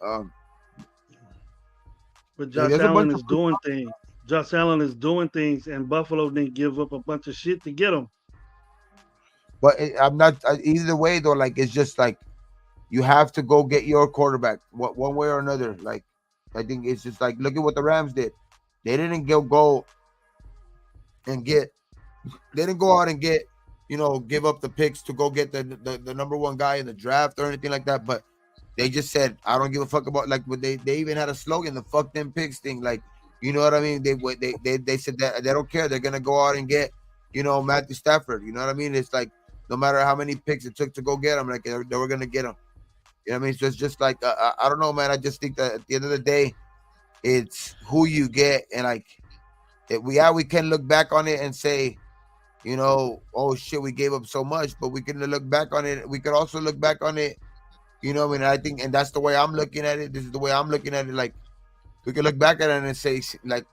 Speaker 2: But Josh Allen is doing things. Josh Allen is doing things, and Buffalo didn't give up a bunch of shit to get him.
Speaker 1: But I'm not either way though. Like it's just like you have to go get your quarterback one way or another. Like I think it's just like look at what the Rams did. They didn't go and get. They didn't go out and get, you know, give up the picks to go get the number one guy in the draft or anything like that. But they just said, I don't give a fuck about like what they even had a slogan, the fuck them picks thing. Like, you know what I mean? They said that they don't care. They're gonna go out and get, you know, Matthew Stafford. You know what I mean? It's like no matter how many picks it took to go get him, like they were gonna get him. You know what I mean? So it's just like I don't know, man. I just think that at the end of the day, it's who you get, and like we can look back on it and say, you know, oh shit, we gave up so much, but we can look back on it. We could also look back on it, you know. I mean, I think, and that's the way I'm looking at it. This is the way I'm looking at it. Like, we could look back at it and say, like,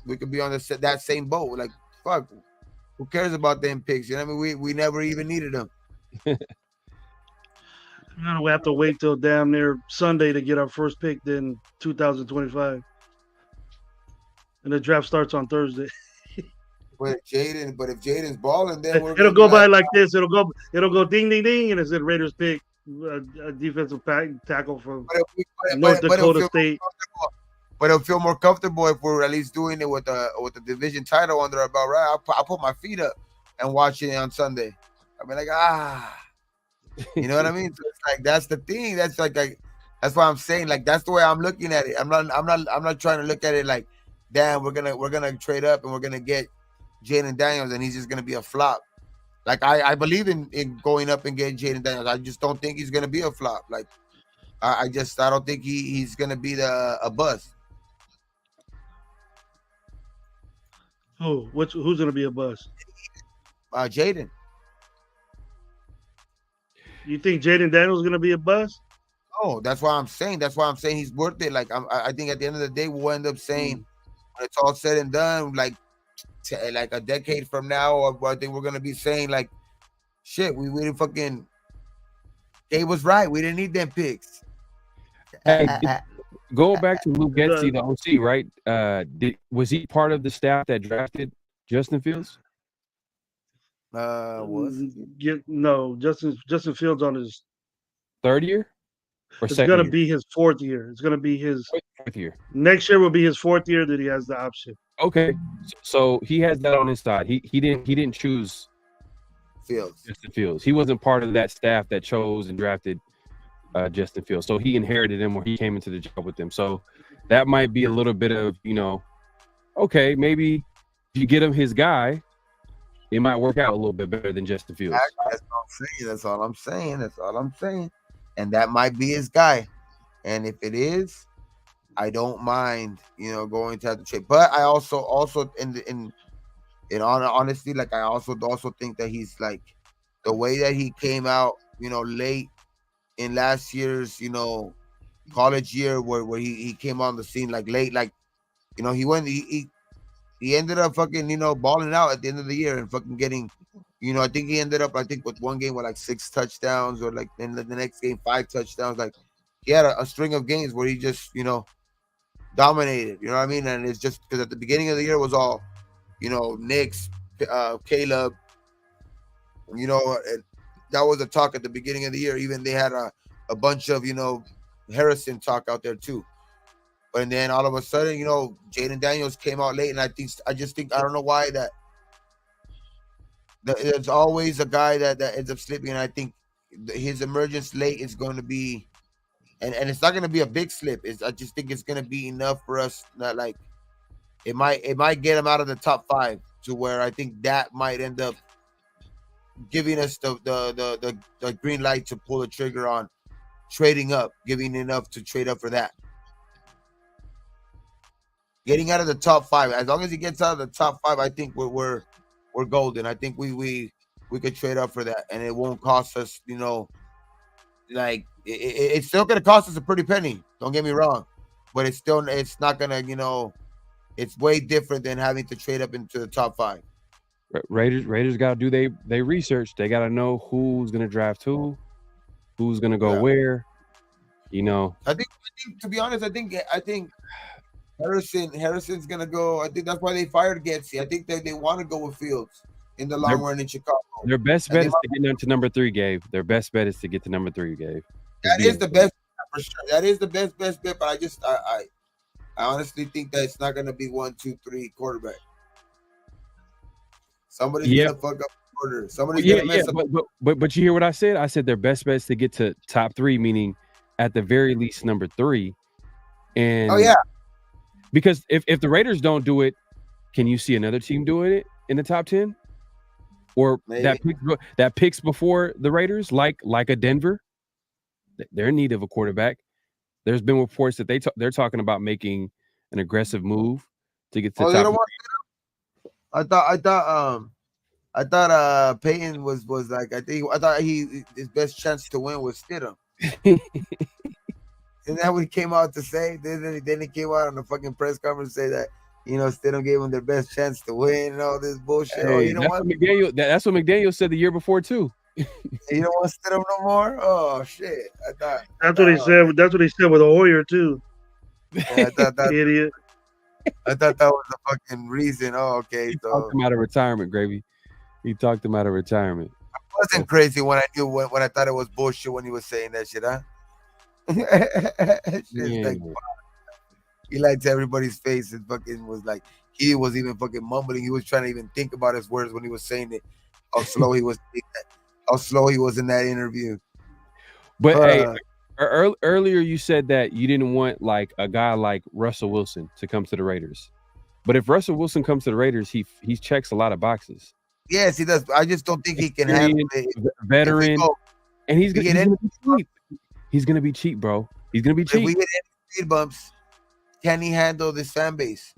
Speaker 1: we could be on that same boat. Like, fuck, who cares about them picks? You know what I mean? We never even needed them.
Speaker 2: We have to wait till damn near Sunday to get our first pick in 2025, and the draft starts on Thursday.
Speaker 1: But if Jaden's balling, then
Speaker 2: it'll go by like this. It'll go ding ding ding, and it said Raiders pick a defensive tackle from North Dakota State.
Speaker 1: But it'll feel more comfortable if we're at least doing it with the division title under our belt, right? I'll put my feet up and watch it on Sunday. I'll be like, you know what I mean? So it's like that's the thing. That's like that's why I'm saying like that's the way I'm looking at it. I'm not trying to look at it like, damn, we're gonna trade up and we're gonna get Jaden Daniels and he's just gonna be a flop. Like I believe in going up and getting Jaden Daniels. I just don't think he's gonna be a flop. Like I don't think he's gonna be a bust.
Speaker 2: Who's gonna be a bust?
Speaker 1: Jaden. You
Speaker 2: think Jaden Daniels is gonna be a bust?
Speaker 1: No, that's why I'm saying. That's why I'm saying he's worth it. Like I think at the end of the day, we'll end up saying when it's all said and done, like a decade from now, I think we're gonna be saying like, shit, we didn't fucking. Gabe was right. We didn't need them picks.
Speaker 3: Hey, go back to Luke Getsy, the OC, right? Was he part of the staff that drafted Justin Fields?
Speaker 2: No, Justin Fields on his
Speaker 3: third year, or
Speaker 2: it's gonna be his fourth year. It's gonna be his
Speaker 3: fourth year.
Speaker 2: Next year will be his fourth year that he has the option.
Speaker 3: Okay, so he has that on his side. He didn't choose Justin Fields. He wasn't part of that staff that chose and drafted Justin Fields. So he inherited him, or he came into the job with them. So that might be a little bit of, you know, okay, maybe if you get him his guy, it might work out a little bit better than Justin Fields.
Speaker 1: That's all I'm saying. And that might be his guy. And if it is, I don't mind, you know, going to have to trade. But I also in honesty, like I also think that he's like the way that he came out, you know, late in last year's, you know, college year where he came on the scene like late, like, you know, he he ended up fucking, balling out at the end of the year and fucking getting, I think he ended up, with one game with like 6 touchdowns, or like in the next game 5 touchdowns. Like he had a string of games where he just, dominated. You know what I mean? And it's just because at the beginning of the year was all, Knicks, Caleb, and that was a talk at the beginning of the year. Even they had a bunch of, Harrison talk out there too. But then all of a sudden, Jaden Daniels came out late, and I don't know why that there's always a guy that ends up slipping, and I think his emergence late is going to be, and it's not going to be a big slip. I just think it's going to be enough for us that like it might get him out of the top 5 to where I think that might end up giving us the green light to pull the trigger on trading up, giving enough to trade up for that. Getting out of the top 5, as long as he gets out of the top 5, I think we're golden. I think we could trade up for that, and it won't cost us, like it's still gonna cost us a pretty penny. Don't get me wrong, but it's not gonna, it's way different than having to trade up into the top 5.
Speaker 3: Raiders got to do they research. They got to know who's gonna draft who's gonna go where.
Speaker 1: I think to be honest, I think Harrison's gonna go. I think that's why they fired Getsy. I think they want to go with Fields in the long run in Chicago.
Speaker 3: Their best bet is to get down to number 3, Gabe. Their best bet is to get to number 3, Gabe.
Speaker 1: That is the best for sure. That is the best bet. But I honestly think that it's not gonna be 1, 2, 3 quarterback. Somebody's gonna fuck up the order. Somebody's gonna mess up.
Speaker 3: But you hear what I said? I said their best bet is to get to top 3, meaning at the very least number 3. And because if the Raiders don't do it, can you see another team doing it in the top 10? Or that picks before the Raiders, like a Denver? They're in need of a quarterback. There's been reports that they're talking about making an aggressive move to get to top 3.
Speaker 1: I thought Peyton was like, I thought his best chance to win was Stidham. Isn't that what he came out to say? Then he came out on the fucking press conference and say that, Stidham gave him their best chance to win and all this bullshit.
Speaker 3: Hey, that's what McDaniel said the year before too.
Speaker 1: You don't want Stidham no more? Oh shit!
Speaker 2: That's what he said. That's what he said with Hoyer too.
Speaker 1: I thought that
Speaker 2: idiot.
Speaker 1: I thought that was the fucking reason. Oh, okay.
Speaker 3: He talked him out of retirement, Gravy. He talked him out of retirement.
Speaker 1: I wasn't crazy when I knew when I thought it was bullshit when he was saying that shit, huh? Like, he lied to everybody's face and fucking was like, he was even fucking mumbling. He was trying to even think about his words when he was saying it. How slow he was in that interview.
Speaker 3: But hey, earlier you said that you didn't want like a guy like Russell Wilson to come to the Raiders. But if Russell Wilson comes to the Raiders, he checks a lot of boxes.
Speaker 1: Yes, he does. I just don't think he can handle it.
Speaker 3: Veteran, and he's gonna be cheap. He's gonna be cheap, bro. He's gonna be cheap.
Speaker 1: If we get any speed bumps, can he handle this fan base?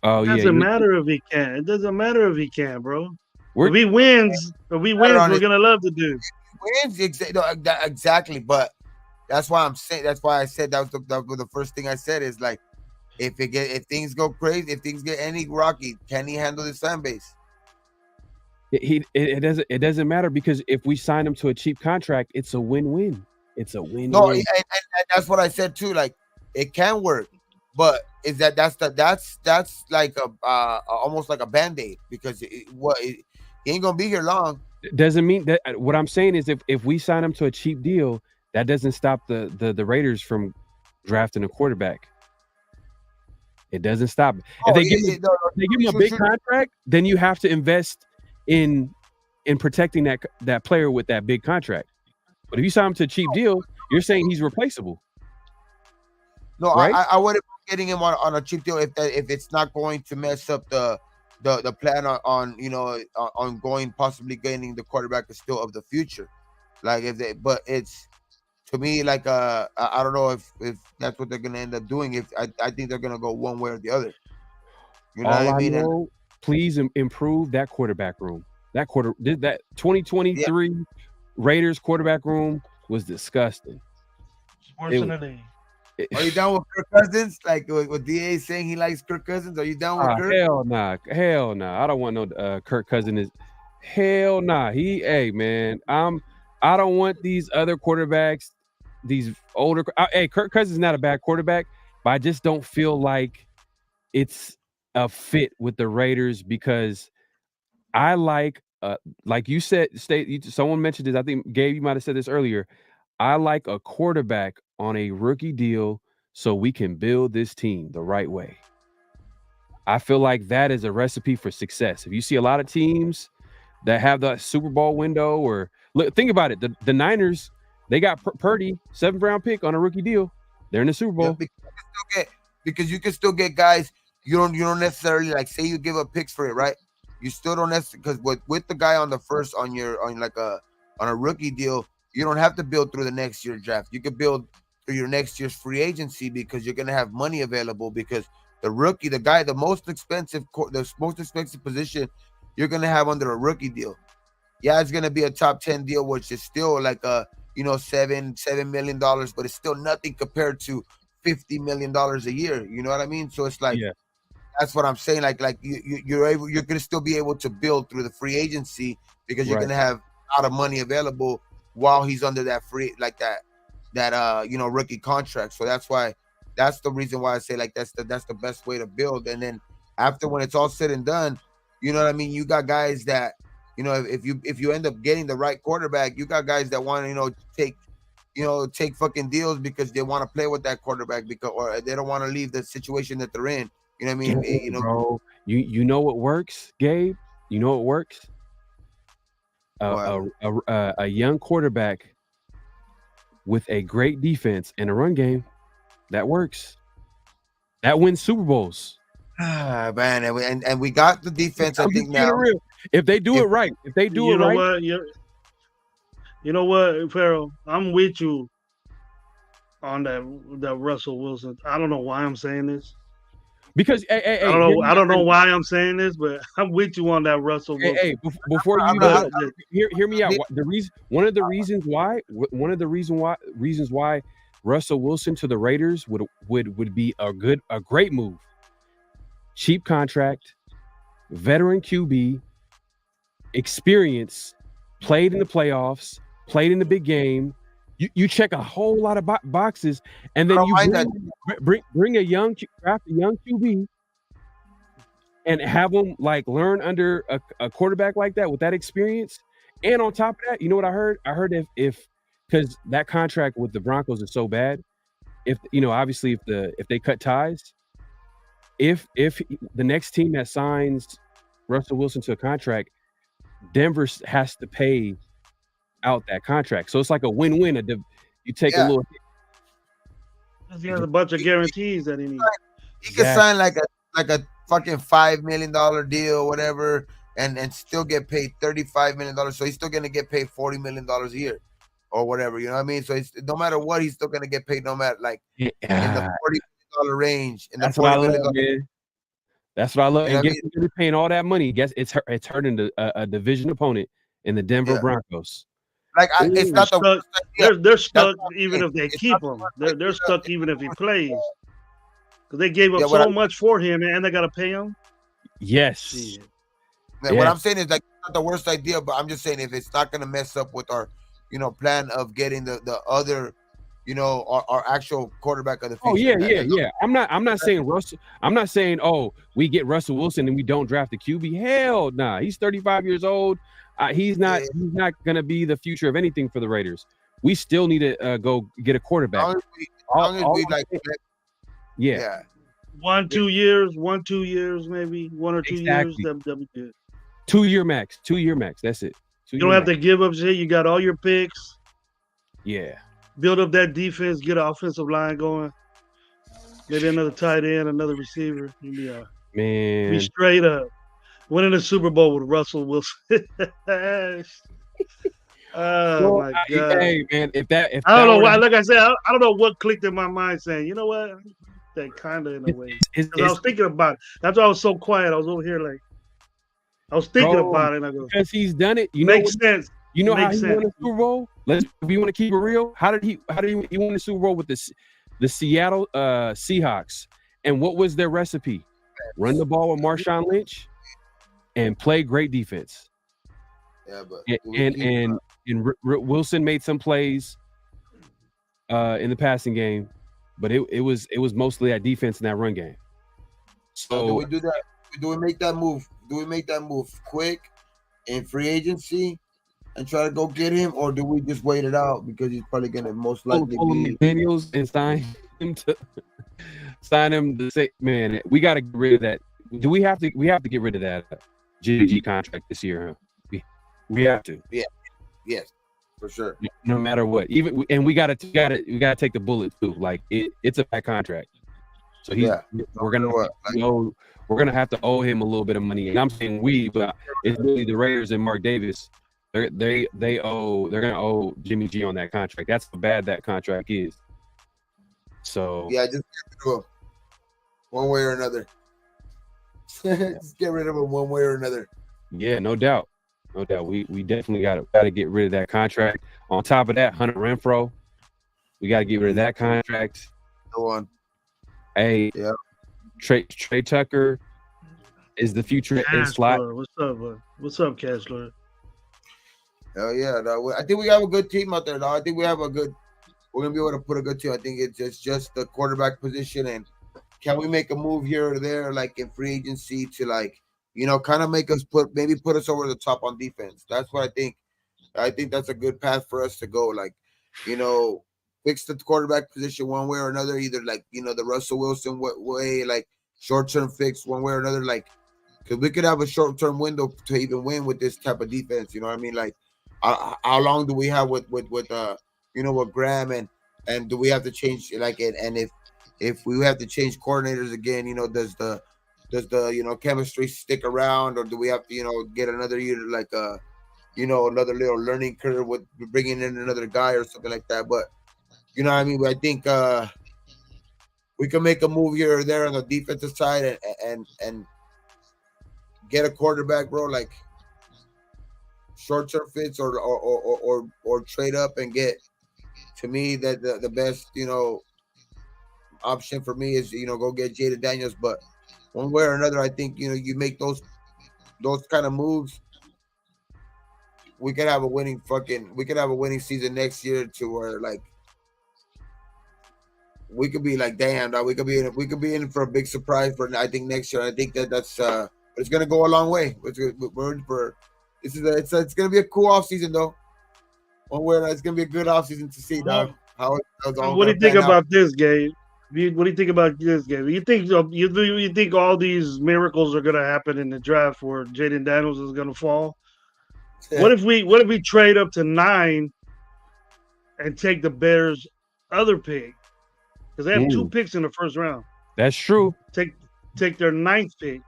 Speaker 3: Oh yeah.
Speaker 2: It doesn't matter if he can. It doesn't matter if he can, bro. If he wins, we're gonna love the dude.
Speaker 1: Wins exactly, but that's why I'm saying. That's why I said that was the first thing I said is like, if things go crazy, if things get any rocky, can he handle this fan base?
Speaker 3: It doesn't matter because if we sign him to a cheap contract, it's a win-win. It's a win-win.
Speaker 1: No, and that's what I said too. Like it can work, but that's like almost like a band-aid because he ain't gonna be here long.
Speaker 3: It doesn't mean that. What I'm saying is if we sign him to a cheap deal, that doesn't stop the Raiders from drafting a quarterback. It doesn't stop. If they give him a big contract, then you have to invest in protecting that player with that big contract. But if you sign him to a cheap deal, you're saying he's replaceable.
Speaker 1: No,
Speaker 3: right?
Speaker 1: I wouldn't be getting him on a cheap deal if it's not going to mess up the plan on going possibly gaining the quarterback still of the future. Like but it's to me like I don't know if that's what they're gonna end up doing. If I think they're gonna go one way or the other. You know what I mean?
Speaker 3: Please improve that quarterback room. That 2023 Raiders quarterback room was disgusting.
Speaker 2: Worse than a day.
Speaker 1: Are you down with Kirk Cousins? Like what DA is saying, he likes Kirk Cousins. Are you down with Kirk?
Speaker 3: Hell nah. I don't want no Kirk Cousins. Hell nah. Hey man, I don't want these other quarterbacks, these older. Hey, Kirk Cousins is not a bad quarterback, but I just don't feel like it's a fit with the Raiders because I like you said, someone mentioned this. I think Gabe, you might have said this earlier. I like a quarterback on a rookie deal so we can build this team the right way. I feel like that is a recipe for success. If you see a lot of teams that have the Super Bowl window, or look, think about it. The Niners, they got Purdy, 7th round pick on a rookie deal. They're in the Super Bowl.
Speaker 1: Yeah, because you can still get guys. You don't necessarily like say you give up picks for it, right? You still don't necessarily, because with the guy on the first on a rookie deal, you don't have to build through the next year draft. You can build through your next year's free agency because you're gonna have money available. Because the rookie, the most expensive position you're gonna have under a rookie deal. Yeah, it's gonna be a top 10 deal, which is still like $7 million, but it's still nothing compared to $50 million a year. You know what I mean? So it's like, that's what I'm saying. Like you're gonna still be able to build through the free agency because you're gonna have a lot of money available while he's under that rookie contract. So that's the reason why I say like that's the best way to build. And then after, when it's all said and done, you know what I mean, you got guys that, if you end up getting the right quarterback, you got guys that want to take fucking deals because they want to play with that quarterback or they don't want to leave the situation that they're in. You know what I mean?
Speaker 3: Bro, you know what works, Gabe? You know what works? A young quarterback with a great defense and a run game, that works. That wins Super Bowls.
Speaker 1: Man, and we got the defense. I think now,
Speaker 3: real. If they do it right,
Speaker 2: you know what, Pharaoh, I'm with you on that Russell Wilson. I don't know why I'm saying this.
Speaker 3: Because
Speaker 2: I don't know why I'm saying this, but I'm with you on that Russell Wilson.
Speaker 3: Hey, before you hear me out. One of the reasons why Russell Wilson to the Raiders would be a great move. Cheap contract, veteran QB, experience, played in the playoffs, played in the big game. You check a whole lot of boxes, and then you bring a young QB and have them like learn under a quarterback like that with that experience. And on top of that, you know what I heard? I heard if because that contract with the Broncos is so bad, obviously if they cut ties, if the next team that signs Russell Wilson to a contract, Denver has to pay out that contract. So it's like a win-win. You take a little hit.
Speaker 2: He has a bunch of guarantees that he needs.
Speaker 1: He can sign like a fucking $5 million deal, whatever, and still get paid $35 million. So he's still gonna get paid $40 million a year or whatever. You know what I mean? So it's, no matter what, he's still gonna get paid no matter in the $40 million range. In the $40 million
Speaker 3: man. That's what I love. And you're paying all that money. Guess it's hurting a division opponent in the Denver Broncos.
Speaker 1: Like it's not the worst idea.
Speaker 2: They're stuck even if they keep him. They're stuck even if he plays. Because they gave up so much for him and they got to pay him.
Speaker 3: Yes.
Speaker 1: Man, what I'm saying is like it's not the worst idea, but I'm just saying if it's not going to mess up with our, plan of getting the other, our actual quarterback of the future.
Speaker 3: Oh yeah. I'm not saying Russell. I'm not saying we get Russell Wilson and we don't draft the QB. Hell nah. He's 35 years old. He's not going to be the future of anything for the Raiders. We still need to go get a quarterback. Yeah.
Speaker 2: 1-2 years, 1-2 years, maybe 1 or 2 years. That'll be good.
Speaker 3: 2-year max. That's it.
Speaker 2: You don't have to give up shit. You got all your picks.
Speaker 3: Yeah.
Speaker 2: Build up that defense. Get an offensive line going. Maybe another tight end, another receiver. Be straight up. Winning the Super Bowl with Russell Wilson. My God.
Speaker 3: Hey, man,
Speaker 2: I don't know why. Like I said, I don't know what clicked in my mind saying, you know what? That kind of in a way. I was thinking about it. That's why I was so quiet. I was over here like, I was thinking about it. And I go,
Speaker 3: because he's done it.
Speaker 2: Makes sense.
Speaker 3: You know how he won the Super Bowl? If you want to keep it real, how did he win the Super Bowl with this? the Seattle Seahawks. And what was their recipe? Run the ball with Marshawn Lynch and play great defense.
Speaker 1: Yeah, but
Speaker 3: and Wilson made some plays in the passing game, but it was mostly that defense in that run game. So
Speaker 1: do we do that? Do we make that move? Do we make that move quick in free agency and try to go get him, or do we just wait it out because he's probably going to most likely be
Speaker 3: McDaniels and sign him to say, man, we got to get rid of that. Do we have to? We have to get rid of that GG contract this year. Huh? We have to.
Speaker 1: Yeah. Yes, for sure.
Speaker 3: No matter what, even and we gotta take the bullet too. Like it's a bad contract. So we're gonna have to owe him a little bit of money. And I'm saying we, but it's really the Raiders and Mark Davis. They're gonna owe Jimmy G on that contract. That's how bad that contract is. So
Speaker 1: yeah, just get rid of him one way or another. Just get rid of him one way or another.
Speaker 3: Yeah, no doubt. No doubt. We definitely gotta get rid of that contract. On top of that, Hunter Renfro, we gotta get rid of that contract.
Speaker 1: Go on.
Speaker 3: Hey,
Speaker 1: yeah.
Speaker 3: Trey Tucker is the future in slot.
Speaker 2: What's up, bud? What's up, Cash Lord?
Speaker 1: Hell yeah. No, I think we have a good team out there, though. I think we're gonna be able to put a good team. I think it's just the quarterback position, and can we make a move here or there, like in free agency, to like, kind of make us put us over the top on defense. That's what I think. I think that's a good path for us to go. Like, fix the quarterback position one way or another, either like, the Russell Wilson way, like short-term fix one way or another, like, because we could have a short-term window to even win with this type of defense. You know what I mean? Like, how long do we have with Graham, and do we have to change, like, and if we have to change coordinators again, does the chemistry stick around, or do we have to, get another year, like, another little learning curve with bringing in another guy or something like that. But, you know what I mean? I think we can make a move here or there on the defensive side and get a quarterback, bro, like short-term fits or trade up and get, to me, that the best, option for me is, go get Jaden Daniels. But one way or another, I think, you make those kind of moves, we could have a winning season next year, to where, like, we could be like, damn, dog, we could be in for a big surprise for, I think, next year. I think that's it's gonna go a long way. It's gonna be a cool off season, though. One way or another, it's gonna be a good off season to see, dog.
Speaker 2: What do you think about this, Gabe? What do you think about this game? You think all these miracles are gonna happen in the draft where Jaden Daniels is gonna fall? Yeah. What if we trade up to 9 and take the Bears' other pick? Because they have 2 picks in the first round.
Speaker 3: That's true.
Speaker 2: Take their 9th pick.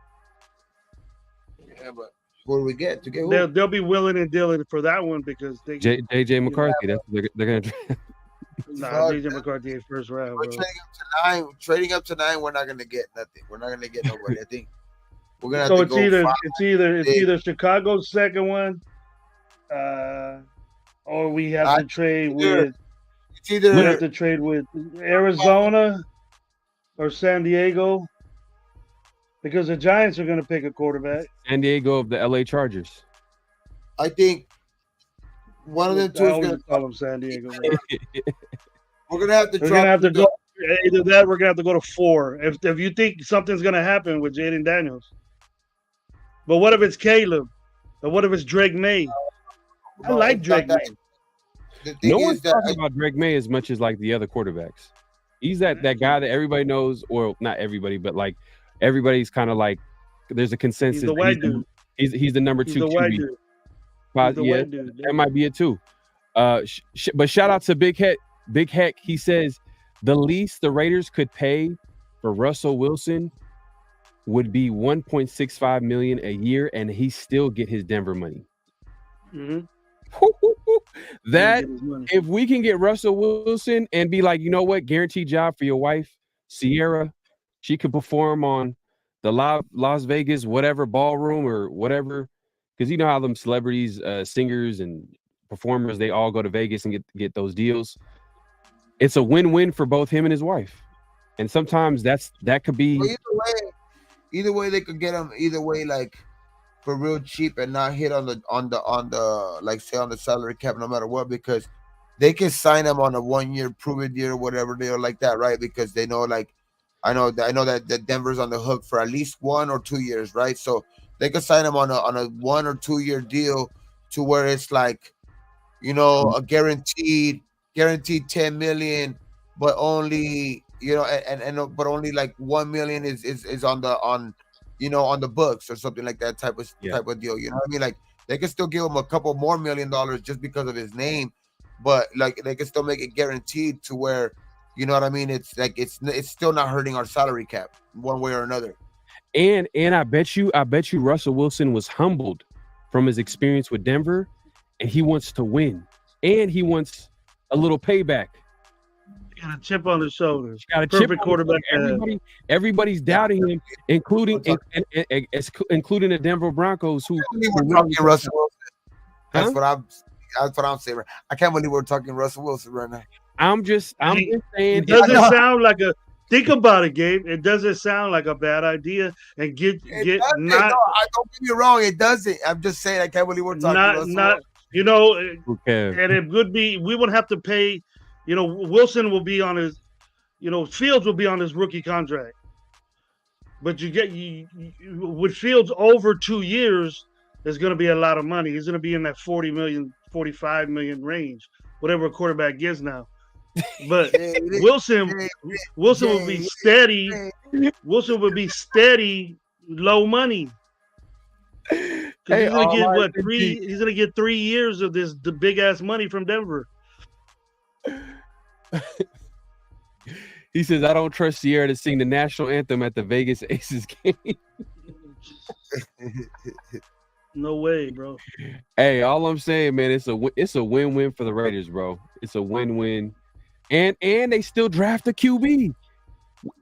Speaker 1: Yeah, but what do we get to get?
Speaker 2: They'll be willing and dealing for that one because they
Speaker 3: JJ McCarthy. That's what they're gonna draft.
Speaker 2: Nah, DJ McCarthy in first round.
Speaker 1: We're trading up to 9. We're not gonna get nothing. We're not gonna get nobody. I think we're gonna.
Speaker 2: So it's either Chicago's second one, or we have to trade with. We have to trade with Arizona or San Diego, because the Giants are gonna pick a quarterback.
Speaker 3: San Diego of the LA Chargers.
Speaker 1: I think one of them two is going to
Speaker 2: call them San Diego.
Speaker 1: We're gonna have to
Speaker 2: go either that. We're gonna have to go to 4 if you think something's gonna happen with Jaden Daniels. But what if it's Caleb? Or what if it's Drake May? I like Drake May.
Speaker 3: No one's talking about Drake May as much as like the other quarterbacks. He's that guy that everybody knows, or not everybody, but like everybody's kind of like, there's a consensus.
Speaker 2: He's the white dude.
Speaker 3: He's the number 2 QB. Yeah, that might be it too. But shout out to Big Heck. He says the least the Raiders could pay for Russell Wilson would be $1.65 million a year, and he still get his Denver money.
Speaker 2: Mm-hmm.
Speaker 3: That if we can get Russell Wilson and be like, you know what, guaranteed job for your wife, Sierra, she could perform on the Las Vegas whatever ballroom or whatever. Because you know how them celebrities, singers and performers, they all go to Vegas and get those deals. it's a win-win for both him and his wife. And sometimes that could be
Speaker 1: Well, either way they could get him either way, like for real cheap and not hit on the like say on the salary cap no matter what, because they can sign him on a 1 year proven deal or whatever deal like that, right? Because they know like I know that Denver's on the hook for at least 1 or 2 years, right? So they could sign him on a 1 or 2 year deal to where it's like, you know, a guaranteed 10 million, but only, you know, and but only like 1 million is on the books or something like that type of deal. You know what I mean? Like they can still give him a couple more $1 million just because of his name, but like they can still make it guaranteed to where, you know what I mean? It's like it's still not hurting our salary cap one way or another.
Speaker 3: And I bet you Russell Wilson was humbled from his experience with Denver, and he wants to win, and he wants a little payback.
Speaker 2: Got a chip on his shoulders.
Speaker 3: Got a
Speaker 2: Perfect
Speaker 3: chip
Speaker 2: quarterback.
Speaker 3: Everybody's doubting him, including the Denver Broncos. Who
Speaker 1: we're talking Russell Wilson? That's
Speaker 3: Huh?
Speaker 1: what I'm saying. I can't believe we're talking Russell Wilson right now.
Speaker 3: I'm just saying.
Speaker 2: It doesn't sound like a. Think about it, Gabe. It doesn't sound like a bad idea. And get not.
Speaker 1: No, I don't get me wrong. It doesn't. I'm just saying I can't believe we're talking Russell Wilson.
Speaker 2: You know,
Speaker 3: Okay.
Speaker 2: and it would be. We would have to pay. You know, Wilson will be on his. You know, Fields will be on his rookie contract. But you with Fields over 2 years, there's going to be a lot of money. He's going to be in that 40 million, 45 million range, whatever a quarterback gets now. But Wilson will be steady. Wilson will be steady, low money. He's gonna get what He's gonna get 3 years of the big ass money from Denver.
Speaker 3: He says, "I don't trust Sierra to sing the national anthem at the Vegas Aces game."
Speaker 2: No way, bro.
Speaker 3: Hey, all I'm saying, man, it's a win-win for the Raiders, bro. It's a win-win, and they still draft a QB.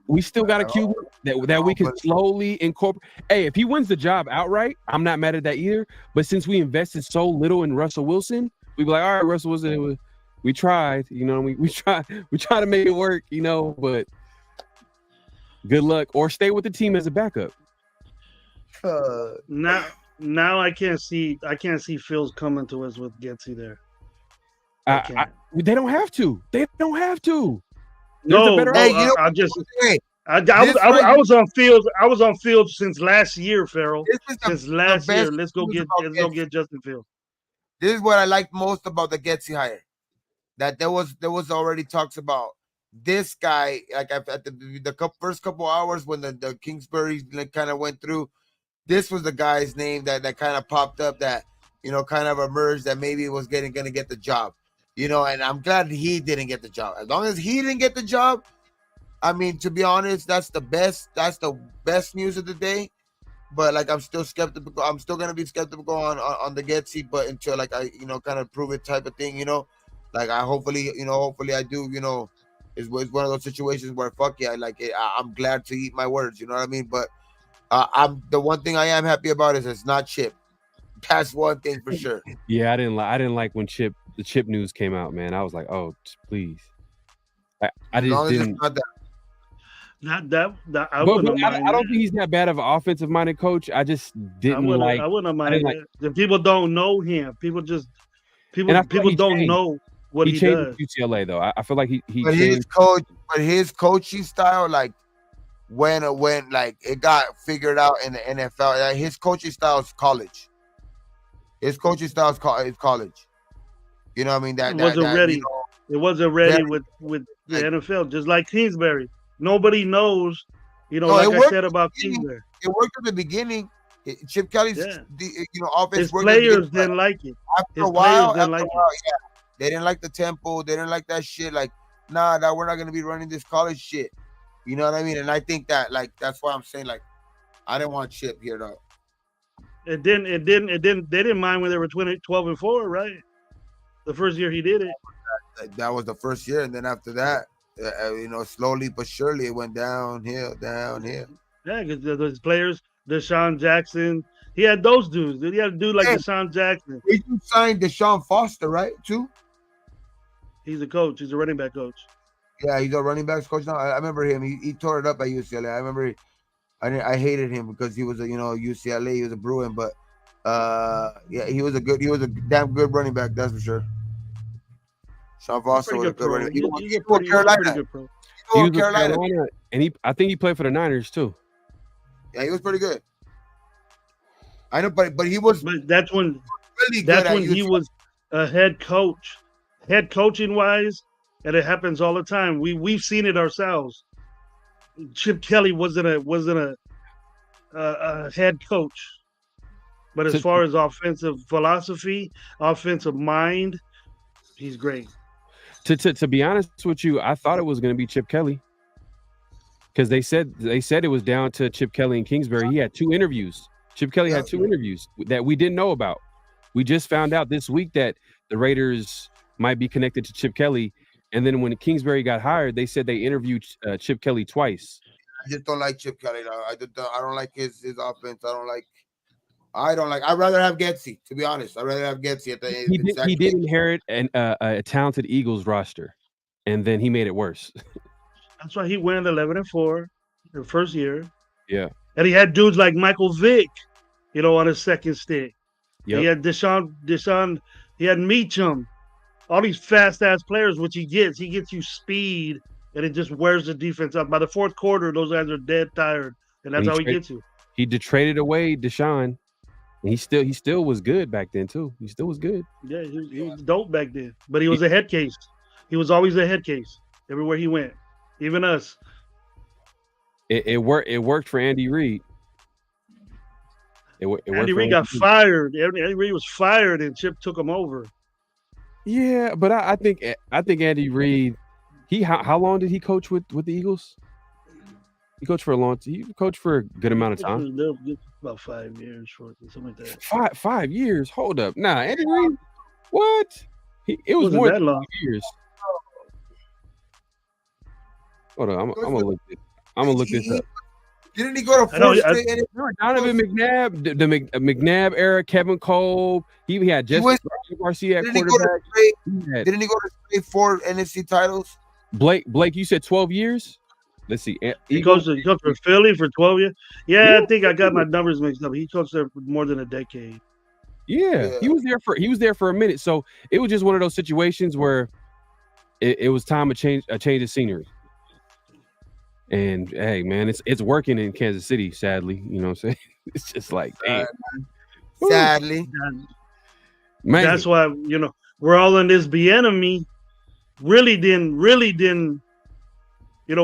Speaker 3: We still got a QB that we can slowly incorporate. Hey, if he wins the job outright, I'm not mad at that either. But since we invested so little in Russell Wilson, we be like, all right, Russell Wilson, we tried, you know, we try to make it work, you know, but good luck, or stay with the team as a backup.
Speaker 2: Now I can't see Fields coming to us with Getsy there.
Speaker 3: They don't have to. They don't have to.
Speaker 2: No, I was on Fields. I was on Fields since last year, Farrell. Since last year, let's go get Justin Fields.
Speaker 1: This is what I like most about the Getsy hire. That there was already talks about this guy. Like at the first couple hours when the Kingsbury kind of went through, this was the guy's name that kind of popped up, that, you know, kind of emerged that maybe he was going to get the job. You know, and I'm glad he didn't get the job. As long as he didn't get the job, I mean, to be honest, that's the best news of the day. But like, I'm still skeptical. I'm still gonna be skeptical on the Getsy, but until like I, you know, kind of prove it type of thing. You know, like hopefully I do. You know, it's one of those situations where fuck yeah, I'm glad to eat my words. You know what I mean? But I'm the one thing I am happy about is it's not Chip. That's one thing for sure.
Speaker 3: Yeah, I didn't like when the Chip news came out, man. I was like, oh, please. I just didn't.
Speaker 2: I
Speaker 3: don't think he's that bad of an offensive-minded coach. I just didn't like.
Speaker 2: I wouldn't mind it. The people don't know him. People don't know what he does.
Speaker 3: UCLA though. I feel like he
Speaker 1: but his coaching style, like when like it got figured out in the NFL, like his coaching style is college. His coaching style is college. You know what I mean?
Speaker 2: It wasn't ready. You know, it wasn't ready with the NFL. Just like Kingsbury, nobody knows. You know, like I said about Kingsbury,
Speaker 1: it worked at the beginning. Chip Kelly's, offense.
Speaker 2: His players didn't like it.
Speaker 1: After a while, they didn't like the tempo. They didn't like that shit. Like, nah, we're not gonna be running this college shit. You know what I mean? And I think that, like, that's why I'm saying, like, I didn't want Chip here though.
Speaker 2: It didn't. They didn't mind when they were 12-4, right? The first year he did it.
Speaker 1: That was the first year, and then after that, slowly but surely it went downhill.
Speaker 2: Yeah, because those players, Deshaun Jackson, he had those dudes. He had a dude like Deshaun Jackson.
Speaker 1: You signed Deshaun Foster, right? Too.
Speaker 2: He's a coach. He's a running back coach.
Speaker 1: Yeah, he's a running backs coach now. I remember him. He tore it up at UCLA. I remember. I hated him because he was a UCLA. He was a Bruin, but yeah, he was a damn good running back. That's for sure. Sean Foster was a good running back. He was Carolina.
Speaker 2: Pretty good pro.
Speaker 3: He was with Carolina, and I think he played for the Niners too.
Speaker 1: Yeah, he was pretty good. I know, but he was.
Speaker 2: But that's when
Speaker 1: really good.
Speaker 2: That's when he was a head coach, head coaching wise, and it happens all the time. We've seen it ourselves. Chip Kelly wasn't a head coach, but as far as offensive philosophy, offensive mind, he's great.
Speaker 3: To be honest with you, I thought it was going to be Chip Kelly because they said it was down to Chip Kelly and Kingsbury. He had 2 interviews. Chip Kelly had 2 interviews that we didn't know about. We just found out this week that the Raiders might be connected to Chip Kelly. And then when Kingsbury got hired, they said they interviewed Chip Kelly twice.
Speaker 1: I just don't like Chip Kelly. I don't like his offense. I don't like. I'd rather have Getsy, to be honest. I'd rather have Getsy at the.
Speaker 3: He did inherit a talented Eagles roster, and then he made it worse.
Speaker 2: That's why he went 11-4 the first year.
Speaker 3: Yeah,
Speaker 2: and he had dudes like Michael Vick, on his second stick.
Speaker 3: Yep.
Speaker 2: He had Deshaun. He had Meacham. All these fast ass players, which he gets you speed, and it just wears the defense up. By the fourth quarter, those guys are dead tired, and that's how he gets you.
Speaker 3: He traded away Deshaun, and he still was good back then too. He still was good.
Speaker 2: Yeah, he was dope back then, but he was a head case. He was always a head case everywhere he went, even us.
Speaker 3: It worked for Andy Reid.
Speaker 2: Andy Reid got fired. Andy Reid was fired, and Chip took him over.
Speaker 3: Yeah, but I think Andy Reid. How long did he coach with the Eagles? He coached for a long time. He coached for a good amount of time.
Speaker 2: About 5 years, something like that.
Speaker 3: 5 years. Hold up, nah, Andy Reid. What? It was more than 5 years. Hold on, I'm gonna look this up.
Speaker 1: Didn't he go to fourth straight?
Speaker 3: Donovan McNabb, the McNabb era, Kevin Cole. He had Jesse Garcia at quarterback.
Speaker 1: Didn't he go to straight 4 NFC titles?
Speaker 3: Blake, you said 12 years? Let's see.
Speaker 2: He coached for Philly for 12 years. Yeah, I think I got my numbers mixed up. He coached there for more than a decade.
Speaker 3: Yeah, he was there for a minute. So it was just one of those situations where it was time to change of scenery. And hey, man, it's working in Kansas City. Sadly, you know what I'm saying. It's just like, damn.
Speaker 1: Sadly,
Speaker 2: man. That's why we're all in this Bienemy. Really didn't.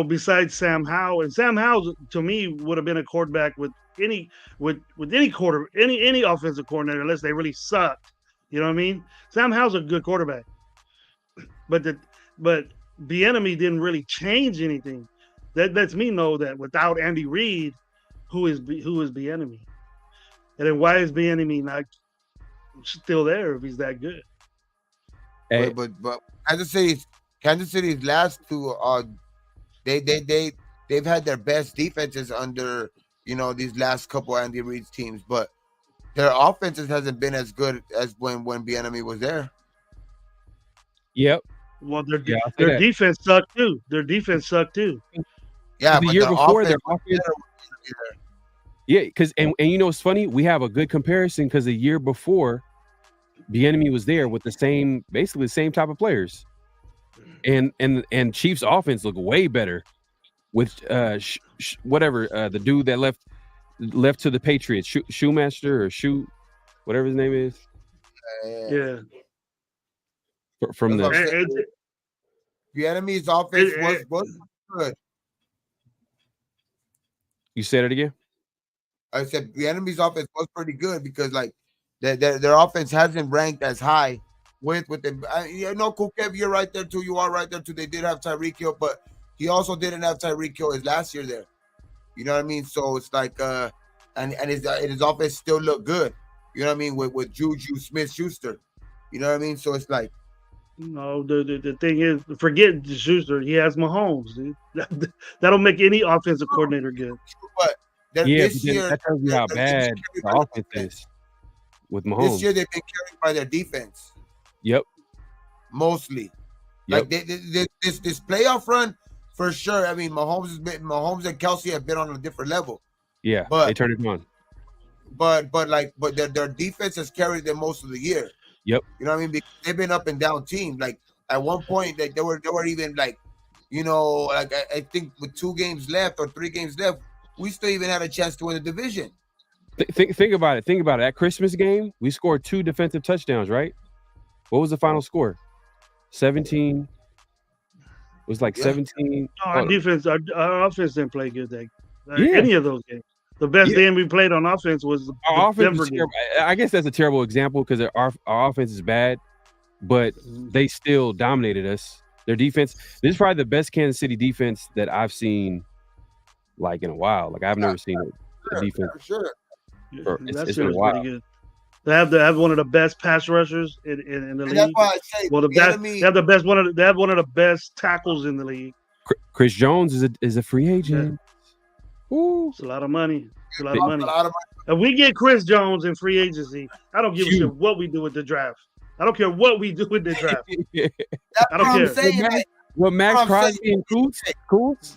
Speaker 2: Besides Sam Howell, and Sam Howell to me would have been a quarterback with any offensive coordinator unless they really sucked. You know what I mean? Sam Howell's a good quarterback, but Bienemy didn't really change anything. That lets me know that without Andy Reid, who is Bienemy, and then why is Bienemy not still there if he's that good?
Speaker 1: Hey. But Kansas City's last 2 they've had their best defenses under these last couple Andy Reid's teams, but their offenses hasn't been as good as when Bienemy was there.
Speaker 3: Yep.
Speaker 2: Well, their defense sucked too.
Speaker 1: Yeah,
Speaker 3: the year before their offense. Yeah, because and it's funny, we have a good comparison because the year before Bienemy was there with basically the same type of players. And Chiefs offense looked way better with the dude that left to the Patriots, Shoemaster or whatever his name is.
Speaker 2: Yeah.
Speaker 3: From the
Speaker 1: Bienemy's offense was good.
Speaker 3: You said it again?
Speaker 1: I said Bienemy's offense was pretty good because their offense hasn't ranked as high with them. Kubiak, you're right there too. You are right there too. They did have Tyreek Hill, but he also didn't have Tyreek Hill his last year there. You know what I mean? So it's like and his offense still looked good. You know what I mean? With Juju Smith-Schuster. You know what I mean? So it's like
Speaker 2: no, the thing is, forget Schuster. He has Mahomes, dude. That'll make any offensive coordinator good.
Speaker 1: But this year,
Speaker 3: that tells you how bad the offense is with Mahomes.
Speaker 1: This year they've been carried by their defense.
Speaker 3: Yep.
Speaker 1: Mostly. Like this playoff run, for sure. I mean, Mahomes and Kelsey have been on a different level.
Speaker 3: Yeah,
Speaker 1: but
Speaker 3: they turned it on.
Speaker 1: But their defense has carried them most of the year.
Speaker 3: Yep.
Speaker 1: You know what I mean? Because they've been up and down team. Like at one point, they were even like, like I think with 2 games left or 3 games left, we still even had a chance to win the division.
Speaker 3: Think about it. Think about it. At Christmas game, we scored 2 defensive touchdowns, right? What was the final score? 17. It was like 17.
Speaker 2: Our defense, our offense didn't play good. Any of those games. The best game we played on offense was
Speaker 3: our offense was terrible. I guess that's a terrible example because our offense is bad, but they still dominated us. Their defense. This is probably the best Kansas City defense that I've seen, like in a while. Like I've never seen a defense.
Speaker 1: For sure.
Speaker 3: It's been a while.
Speaker 2: Pretty good. They have one of the best pass rushers in the league.
Speaker 1: That's why I say
Speaker 2: they have the best they have one of the best tackles in the league.
Speaker 3: Chris Jones is a free agent.
Speaker 2: Ooh, it's a lot of money. It's a lot of money. If we get Chris Jones in free agency, I don't give a shit what we do with the draft. I don't care what we do with the draft. I don't care.
Speaker 1: Saying,
Speaker 3: what Max Crosby and Coots?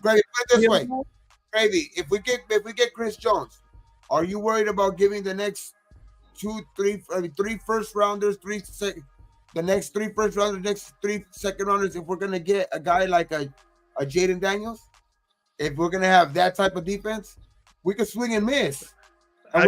Speaker 1: Gravy, put it this way. Gravy, if we get Chris Jones, are you worried about giving the next 3 first rounders, the next 3 first rounders, next 3 second rounders, if we're gonna get a guy like a Jaden Daniels? If we're gonna have that type of defense, we could swing and miss. And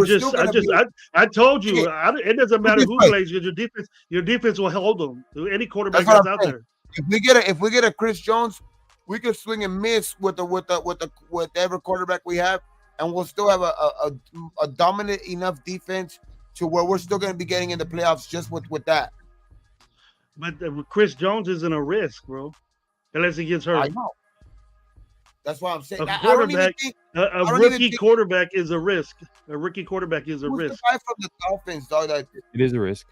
Speaker 2: I told you, it doesn't matter who plays. Your defense will hold them. Any quarterback that's out there.
Speaker 1: If we get a Chris Jones, we could swing and miss with whatever quarterback we have, and we'll still have a dominant enough defense to where we're still going to be getting in the playoffs just with that.
Speaker 2: But Chris Jones isn't a risk, bro, unless he gets hurt.
Speaker 1: I know. That's why I'm saying.
Speaker 2: A rookie quarterback is a risk. A rookie quarterback is a risk.
Speaker 1: The guy from the Dolphins, dog.
Speaker 3: It is a risk.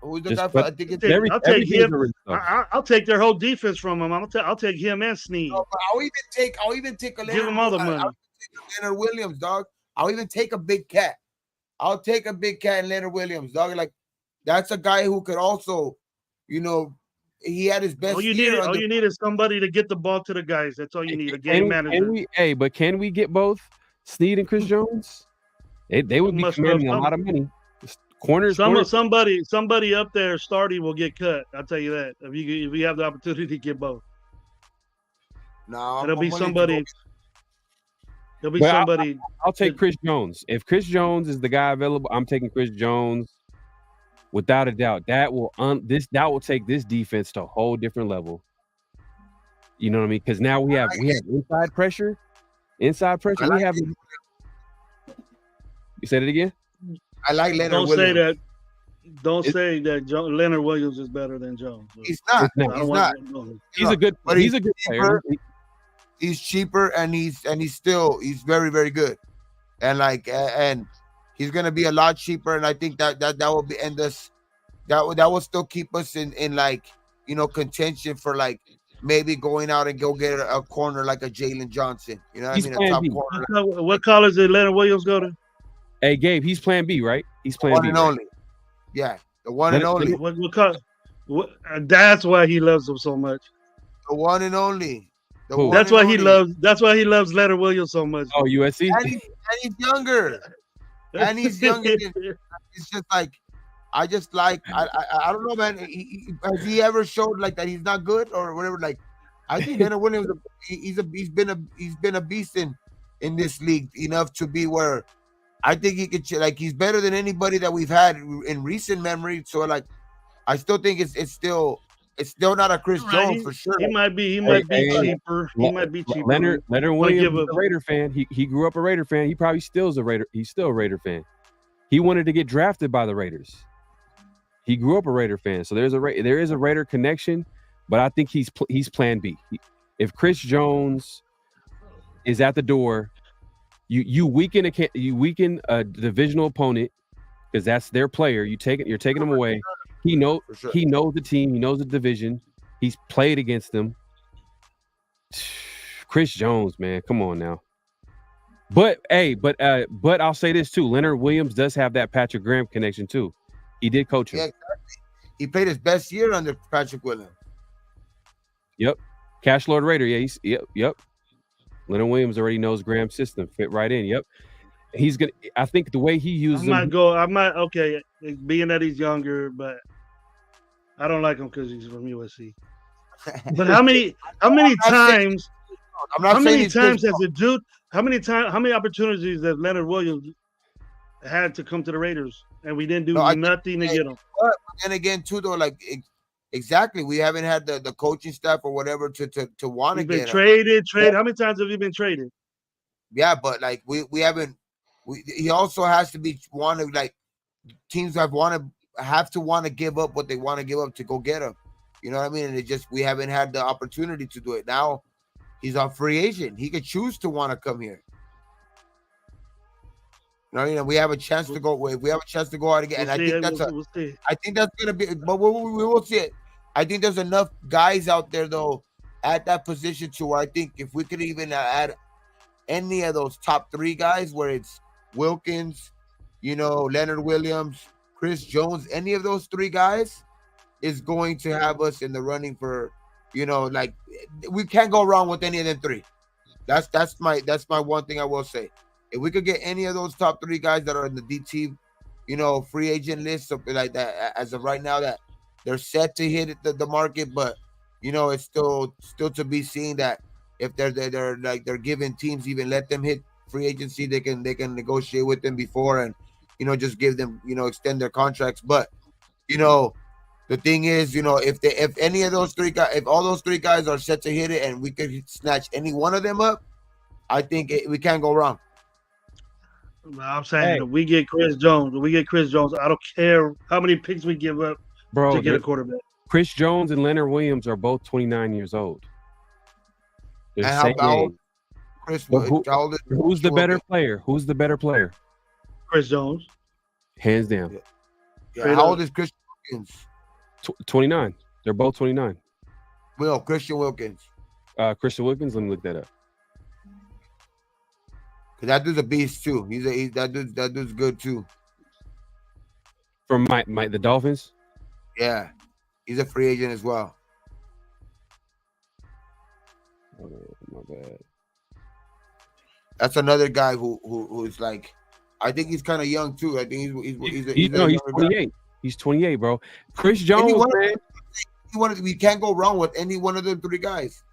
Speaker 1: Who's the guy from? I think
Speaker 2: I'll take him. I'll take their whole defense from him. I'll take him and Snead.
Speaker 1: No, I'll even take a
Speaker 2: give him all the money.
Speaker 1: I'll take Leonard Williams, dog. I'll even take a big cat. I'll take a big cat and Leonard Williams, dog. Like that's a guy who could also, he had his best.
Speaker 2: All you need is somebody to get the ball to the guys. That's all you need. A game manager.
Speaker 3: But can we get both Snead and Chris Jones? They would be commanding a lot of money. Corners. Somebody up there starting will get cut. I'll tell you that. If you have the opportunity to get both.
Speaker 1: No,
Speaker 2: it'll be somebody. There'll be somebody.
Speaker 3: I'll take Chris Jones. If Chris Jones is the guy available, I'm taking Chris Jones. Without a doubt, that will take this defense to a whole different level. You know what I mean? Because now we have inside pressure. Inside pressure. We have. You said it again.
Speaker 1: I like Leonard Williams.
Speaker 2: Don't say that Leonard Williams is better than Jones.
Speaker 1: He's not.
Speaker 3: He's a good player.
Speaker 1: He's cheaper and he's very, very good. And he's gonna be a lot cheaper, and I think that will be that will still keep us in contention for maybe going out and go get a corner like a Jalen Johnson. You know what I mean? A top corner.
Speaker 2: What college did Leonard Williams go to?
Speaker 3: Hey Gabe, he's plan B, right? He's plan
Speaker 1: one
Speaker 3: B.
Speaker 1: And only. Yeah, the one and only.
Speaker 2: That's why he loves him so much.
Speaker 1: The one and only.
Speaker 2: That's why he loves Leonard Williams so much.
Speaker 3: Oh, USC.
Speaker 1: And he's younger. And he's younger. It's just I don't know, man. Has he ever showed that he's not good or whatever? I think Leonard Williams, he's been a beast in this league enough to be where I think he could he's better than anybody that we've had in recent memory. So I still think it's still not a Chris Jones for sure.
Speaker 2: He might be cheaper. He might be cheaper.
Speaker 3: Leonard Williams is a Raider fan. He grew up a Raider fan. He probably still is a Raider. He's still a Raider fan. He wanted to get drafted by the Raiders. He grew up a Raider fan. So there is a Raider connection, but I think he's plan B. If Chris Jones is at the door, you weaken a divisional opponent because that's their player. You're taking them away. He knows the team. He knows the division. He's played against them. Chris Jones, man, come on now. But I'll say this too. Leonard Williams does have that Patrick Graham connection too. He did coach him.
Speaker 1: Yeah, exactly. He played his best year under Patrick Williams.
Speaker 3: Yep. Cash Lord Raider. Yeah, yep. Leonard Williams already knows Graham's system. Fit right in. Yep. He's gonna. I think the way he uses them.
Speaker 2: Okay, being that he's younger, but I don't like him because he's from USC. But how many times? How many times has a dude? How many opportunities has Leonard Williams had to come to the Raiders, and we didn't do nothing to get him?
Speaker 1: But then again, too, though, like exactly, we haven't had the coaching staff or whatever to want to get him.
Speaker 2: Traded. How many times have you been traded?
Speaker 1: Yeah, but like we haven't. He also has to be wanted. Like teams have to want to give up what they want to give up to go get him. You know what I mean? And we haven't had the opportunity to do it. Now he's a free agent. He could choose to want to come here. You know, we have a chance to go. We have a chance to go out again. And I think that's gonna be. But we will see it. I think there's enough guys out there though at that position to where I think if we could even add any of those top 3 guys, where it's Wilkins, you know, Leonard Williams, Chris Jones, any of those 3 guys is going to have us in the running for, you know, like we can't go wrong with any of them 3. That's my one thing I will say. If we could get any of those top 3 guys that are in the DT, you know, free agent list, something like that, as of right now, that they're set to hit the market, but you know, it's still to be seen that if they're giving teams even let them hit free agency, they can negotiate with them before and, you know, just give them, you know, extend their contracts. But, you know, the thing is, you know, if any of those 3 guys, if all those 3 guys are set to hit it and we could snatch any one of them up, I think we can't go wrong.
Speaker 2: I'm saying if we get Chris Jones, I don't care how many picks we give up to get a quarterback.
Speaker 3: Chris Jones and Leonard Williams are both 29 years old.
Speaker 1: And how old
Speaker 3: who's the better player? Who's the better player?
Speaker 2: Chris Jones.
Speaker 3: Hands down.
Speaker 1: Yeah. How old is Christian Wilkins?
Speaker 3: 29. They're both 29.
Speaker 1: Well, Christian Wilkins.
Speaker 3: Christian Wilkins, let me look that up.
Speaker 1: Cause that dude's a beast too. That dude's good too.
Speaker 3: From the Dolphins?
Speaker 1: Yeah. He's a free agent as well.
Speaker 3: Oh, my bad.
Speaker 1: That's another guy who's like, I think he's kind of young too. I think he's
Speaker 3: 28. He's 28, bro. Chris Jones,
Speaker 1: we can't go wrong with any one of the 3 guys.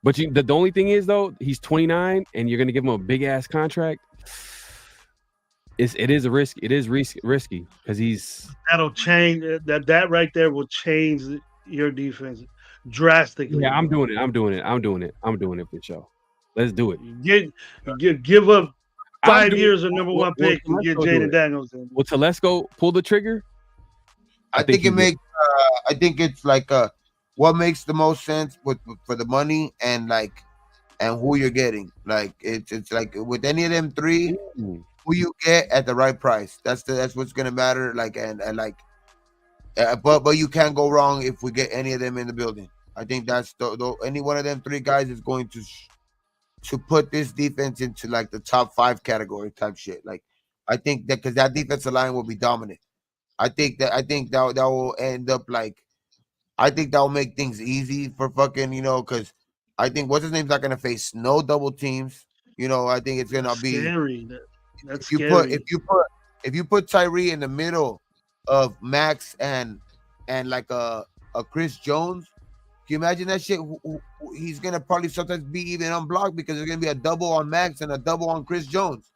Speaker 3: But the only thing is though, he's 29, and you're gonna give him a big ass contract. It is a risk. It is risky because
Speaker 2: that'll change. That right there will change your defense drastically.
Speaker 3: Yeah, I'm doing it for sure. Let's do it.
Speaker 2: Give up 5 years of number 1 pick and get Jaden Daniels in.
Speaker 3: Will Telesco pull the trigger?
Speaker 1: I think it makes. I think it's like what makes the most sense for the money and who you're getting. Like it's like with any of them 3, who you get at the right price. That's what's gonna matter. Like but you can't go wrong if we get any of them in the building. I think that's any one of them 3 guys is going to put this defense into like the top 5 category type shit. Like I think that because that defensive line will be dominant. I think that will end up like. I think that will make things easy for fucking, you know, because I think what's his name's not gonna face no double teams. You know, I think it's gonna be
Speaker 2: scary. That's
Speaker 1: scary. If you put Tyree in the middle of Max and like a Chris Jones, can you imagine that shit? He's gonna probably sometimes be even unblocked because there's gonna be a double on Max and a double on Chris Jones.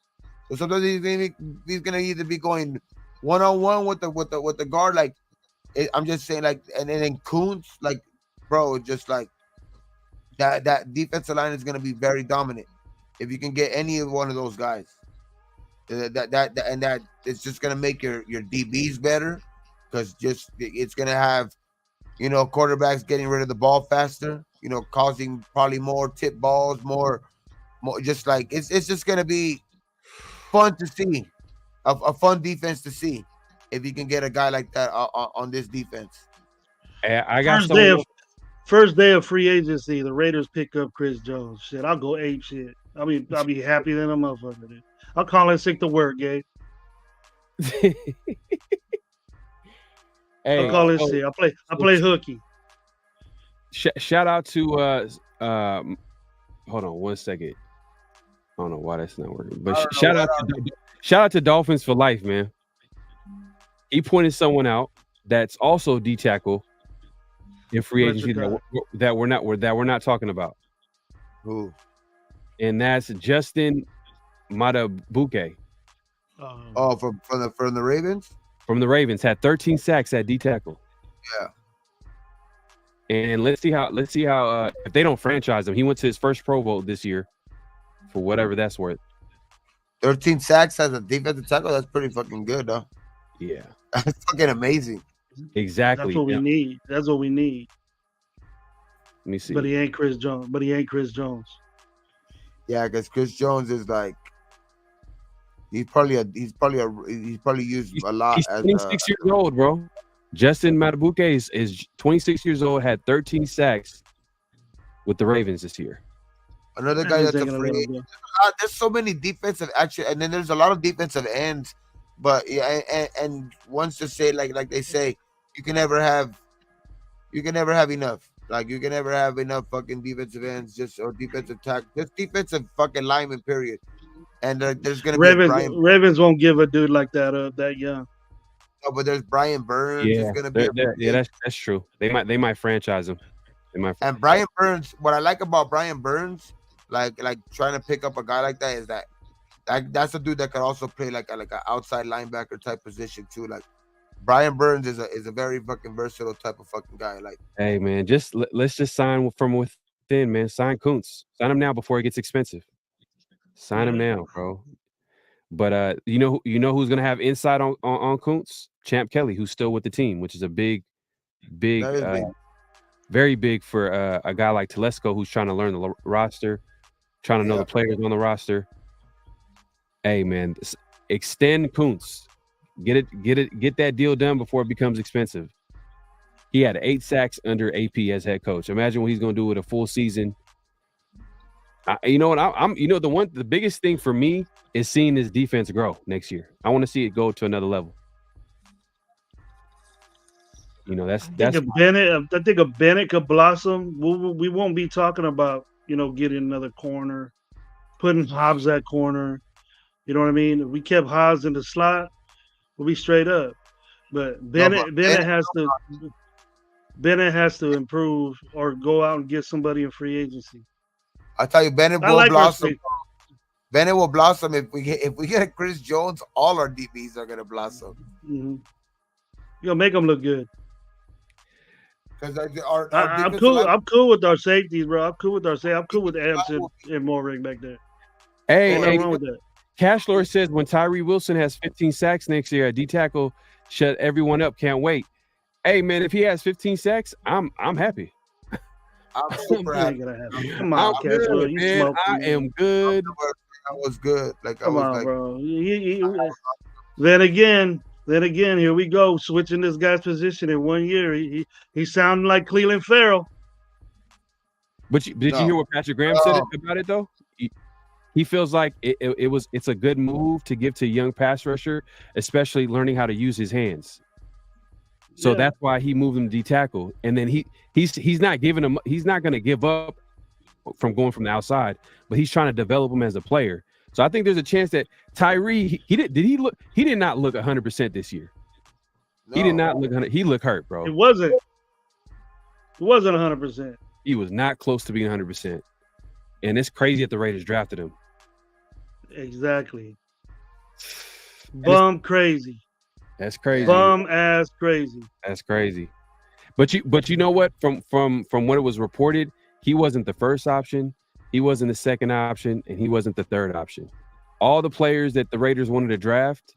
Speaker 1: So sometimes he's gonna either be going 1-on-1 with the guard, like. I'm just saying, like, and then Kuntz, like, bro, just like that defensive line is gonna be very dominant if you can get any of one of those guys. That it's just gonna make your DBs better because it's gonna have, you know, quarterbacks getting rid of the ball faster, you know, causing probably more tip balls, more just like it's just gonna be fun to see, a fun defense to see. If you can get a guy like that on this defense.
Speaker 3: I got
Speaker 2: first day of free agency, the Raiders pick up Chris Jones. Shit, I'll go ape shit. I'll be happy than a motherfucker. Dude. I'll call in sick to work, Gabe. I'll call in sick. I play hooky.
Speaker 3: shout out to hold on one second. I don't know why that's not working, but shout out to Dolphins for life, man. He pointed someone out that's also D tackle in free agency that we're not talking about.
Speaker 1: Who?
Speaker 3: And that's Justin Matabuke.
Speaker 1: Oh, from the Ravens.
Speaker 3: From the Ravens, had 13 sacks at D tackle.
Speaker 1: Yeah.
Speaker 3: And let's see how if they don't franchise him, he went to his first Pro Bowl this year, for whatever that's worth.
Speaker 1: 13 sacks as a defensive tackle. That's pretty fucking good, though.
Speaker 3: Yeah,
Speaker 1: that's fucking amazing.
Speaker 3: Exactly.
Speaker 2: That's what we need. That's what we need.
Speaker 3: Let me see.
Speaker 2: But he ain't Chris Jones.
Speaker 1: Yeah, because Chris Jones is like he's probably used a lot.
Speaker 3: He's 26 years old, bro. Justin Matabuke is 26 years old, had 13 sacks with the Ravens this year.
Speaker 1: Another guy that's a free agent. There's so many defensive action, and then there's a lot of defensive ends. But yeah, and once to say like they say, you can never have enough. Like you can never have enough fucking defensive ends, or defensive tackle, just defensive fucking lineman. Period. And there's gonna be
Speaker 2: Ravens won't give a dude like that that young.
Speaker 1: No, but there's Brian Burns.
Speaker 3: Yeah, gonna be that's true. They might franchise him.
Speaker 1: And Brian Burns, what I like about Brian Burns, like trying to pick up a guy like that, is that's a dude that could also play like an outside linebacker type position too. Like Brian Burns is a very fucking versatile type of fucking guy. Like,
Speaker 3: hey man, let's just sign from within, man. Sign Kuntz. Sign him now before it gets expensive. Sign him now, bro. But you know who's gonna have insight on Kuntz? Champ Kelly, who's still with the team, which is a big, very big for a guy like Telesco, who's trying to learn the roster, trying to know the players on the roster. Hey man, extend Kuntz. Get that deal done before it becomes expensive. He had 8 sacks under AP as head coach. Imagine what he's gonna do with a full season. You know what? The biggest thing for me is seeing this defense grow next year. I want to see it go to another level. You know, I
Speaker 2: think if Bennett could blossom, we won't be talking about getting another corner, putting Hobbs at corner. You know what I mean? If we kept Hobbs in the slot, we'll be straight up. But Bennett has to improve or go out and get somebody in free agency.
Speaker 1: I tell you, Bennett will blossom. Bennett will blossom if we get Chris Jones. All our DBs are gonna blossom.
Speaker 2: Mm-hmm. You'll make them look good.
Speaker 1: Because
Speaker 2: I'm cool with our safeties, bro. I'm cool with Anderson and Moring back there.
Speaker 3: Hey, wrong with that. Cashlor says when Tyree Wilson has 15 sacks next year, a D tackle shut everyone up. Can't wait. Hey man, if he has 15 sacks, I'm happy.
Speaker 1: I'm super happy.
Speaker 2: Come on, Cashlor, you smoke.
Speaker 3: I am good.
Speaker 1: That was good. Like,
Speaker 2: come on, bro. Then again, here we go, switching this guy's position in 1 year. He sounded like Cleveland Farrell.
Speaker 3: But did you hear what Patrick Graham said about it though? He feels like it's a good move to give to a young pass rusher, especially learning how to use his hands. So that's why he moved him to D tackle, and then he's not going to give up from going from the outside, but he's trying to develop him as a player. So I think there's a chance that Tyree he did not look 100% this year. No. He did not look 100. He looked hurt, bro.
Speaker 2: It wasn't 100%.
Speaker 3: He was not close to being 100%, and it's crazy that the Raiders drafted him.
Speaker 2: Exactly. Crazy.
Speaker 3: That's crazy.
Speaker 2: Bum ass crazy.
Speaker 3: That's crazy. But you know what? From what it was reported, he wasn't the first option, he wasn't the second option, and he wasn't the third option. All the players that the Raiders wanted to draft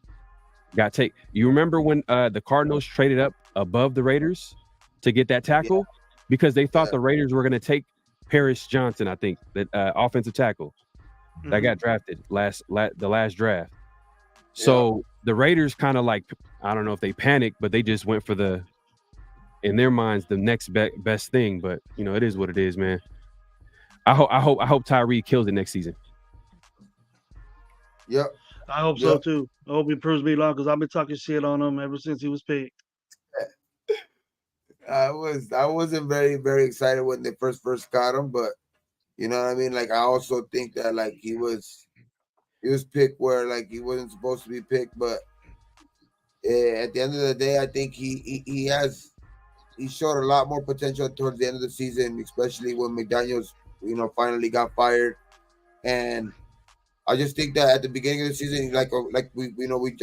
Speaker 3: got taken. You remember when the Cardinals traded up above the Raiders to get that tackle because they thought the Raiders were going to take Paris Johnson, I think, that offensive tackle that got drafted the last draft. So the Raiders kind of like, I don't know if they panicked, but they just went for in their minds, the next best thing. But it is what it is, man. I hope Tyree kills it next season.
Speaker 1: Yep.
Speaker 2: I hope so too. I hope he proves me wrong because I've been talking shit on him ever since he was picked.
Speaker 1: I wasn't very excited when they first got him, but you know what I mean. Like I also think that like he was picked where like he wasn't supposed to be picked, but at the end of the day, I think he showed a lot more potential towards the end of the season, especially when McDaniels finally got fired. And I just think that at the beginning of the season, like we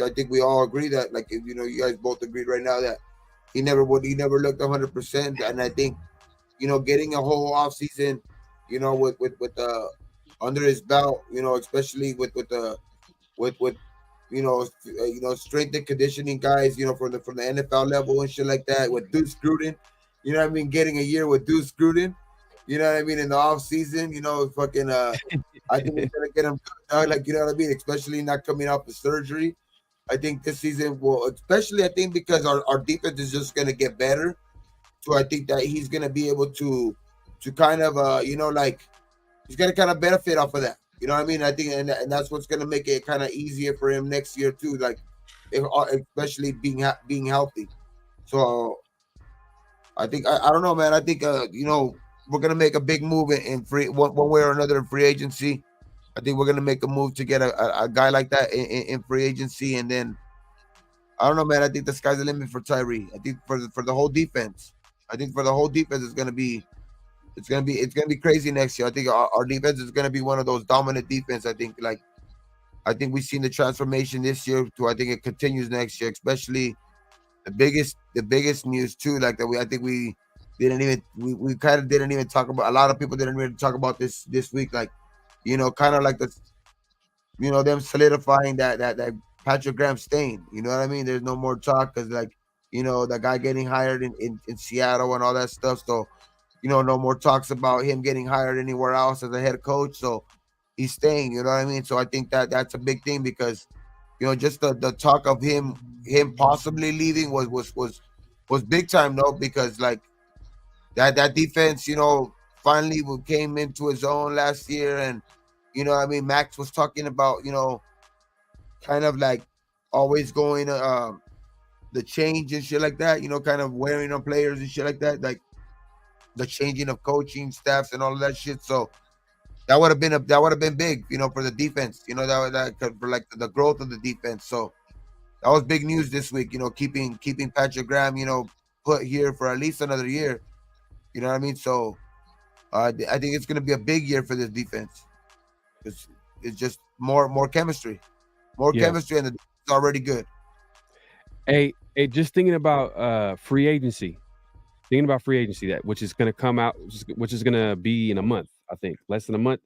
Speaker 1: I think we all agree that like you guys both agreed right now that he never looked 100%. And I think getting a whole off season, with under his belt, especially with strength and conditioning guys, from the NFL level and shit like that, with Deuce Gruden, what I mean, getting a year with Deuce Gruden, what I mean, in the off season, fucking I think we're gonna get him good, like what I mean, especially not coming off of surgery. I think this season will, especially I think because our defense is just gonna get better. So I think that he's gonna be able to kind of like he's gonna kind of benefit off of that. You know what I mean? I think, and that's what's gonna make it kind of easier for him next year too. Like, especially being healthy. So I think I don't know, man. I think we're gonna make a big move in free one way or another in free agency. I think we're gonna make a move to get a guy like that in free agency, and then I don't know, man. I think the sky's the limit for Tyree. I think for the whole defense. I think for the whole defense, it's gonna be crazy next year. I think our defense is gonna be one of those dominant defense. I think we've seen the transformation this year to I think it continues next year, especially the biggest news too. Like that I think we kind of didn't even talk about. A lot of people didn't really talk about this week. Like, kind of like them solidifying that Patrick Graham staying. You know what I mean? There's no more talk because like the guy getting hired in Seattle and all that stuff. So no more talks about him getting hired anywhere else as a head coach. So he's staying. You know what I mean? So I think that's a big thing because just the talk of him possibly leaving was big time though, because like that defense finally came into his own last year. And I mean, Max was talking about kind of like always going the change and shit like that, kind of wearing on players and shit like that, like the changing of coaching staffs and all of that shit. So that would have been big, for the defense, for like the growth of the defense. So that was big news this week, keeping Patrick Graham, put here for at least another year. You know what I mean? So I think it's going to be a big year for this defense. It's just more chemistry, chemistry, and it's already good.
Speaker 3: Hey, just thinking about free agency. That which is going to come out, which is going to be in a month, I think, less than a month,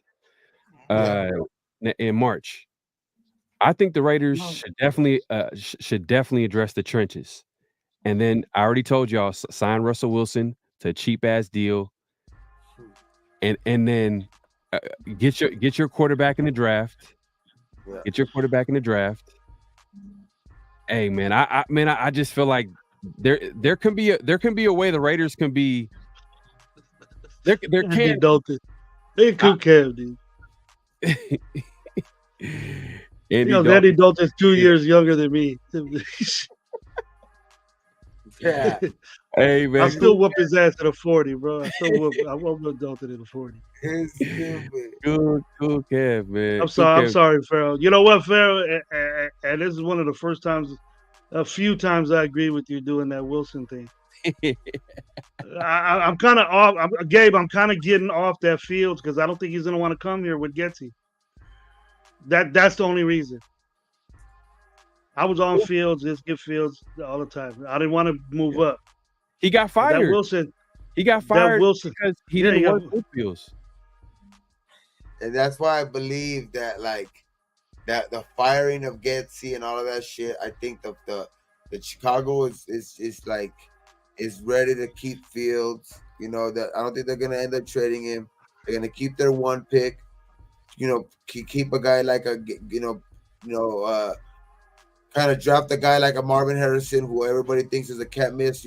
Speaker 3: in March. I think the Raiders should definitely address the trenches, and then I already told y'all sign Russell Wilson to a cheap ass deal, and then get your quarterback in the draft.
Speaker 1: Yeah.
Speaker 3: Get your quarterback in the draft. Hey man, I just feel like there can be a way the Raiders can be. There can
Speaker 2: Dalton. They could have, dude. Danny Dalton's 2 years younger than me.
Speaker 1: Yeah.
Speaker 3: Hey man,
Speaker 2: I still whoop his ass at a 40, bro. I whoop Dalton at a 40.
Speaker 1: It's stupid.
Speaker 3: Cool Kev, man.
Speaker 2: I'm sorry, Farrell. You know what, Farrell? And this is one of the few times I agree with you doing that Wilson thing. I'm kind of off. Gabe, I'm kind of getting off that field because I don't think he's going to want to come here with Getsy. That's the only reason. I was on Fields, just get Fields all the time. I didn't want to move up.
Speaker 3: He got fired. He got fired because he didn't work with Fields.
Speaker 1: And that's why I believe that that the firing of Getsy and all of that shit, I think the Chicago is ready to keep Fields. That I don't think they're gonna end up trading him. They're gonna keep their one pick. Keep a guy like kind of draft a guy like a Marvin Harrison, who everybody thinks is a can't miss,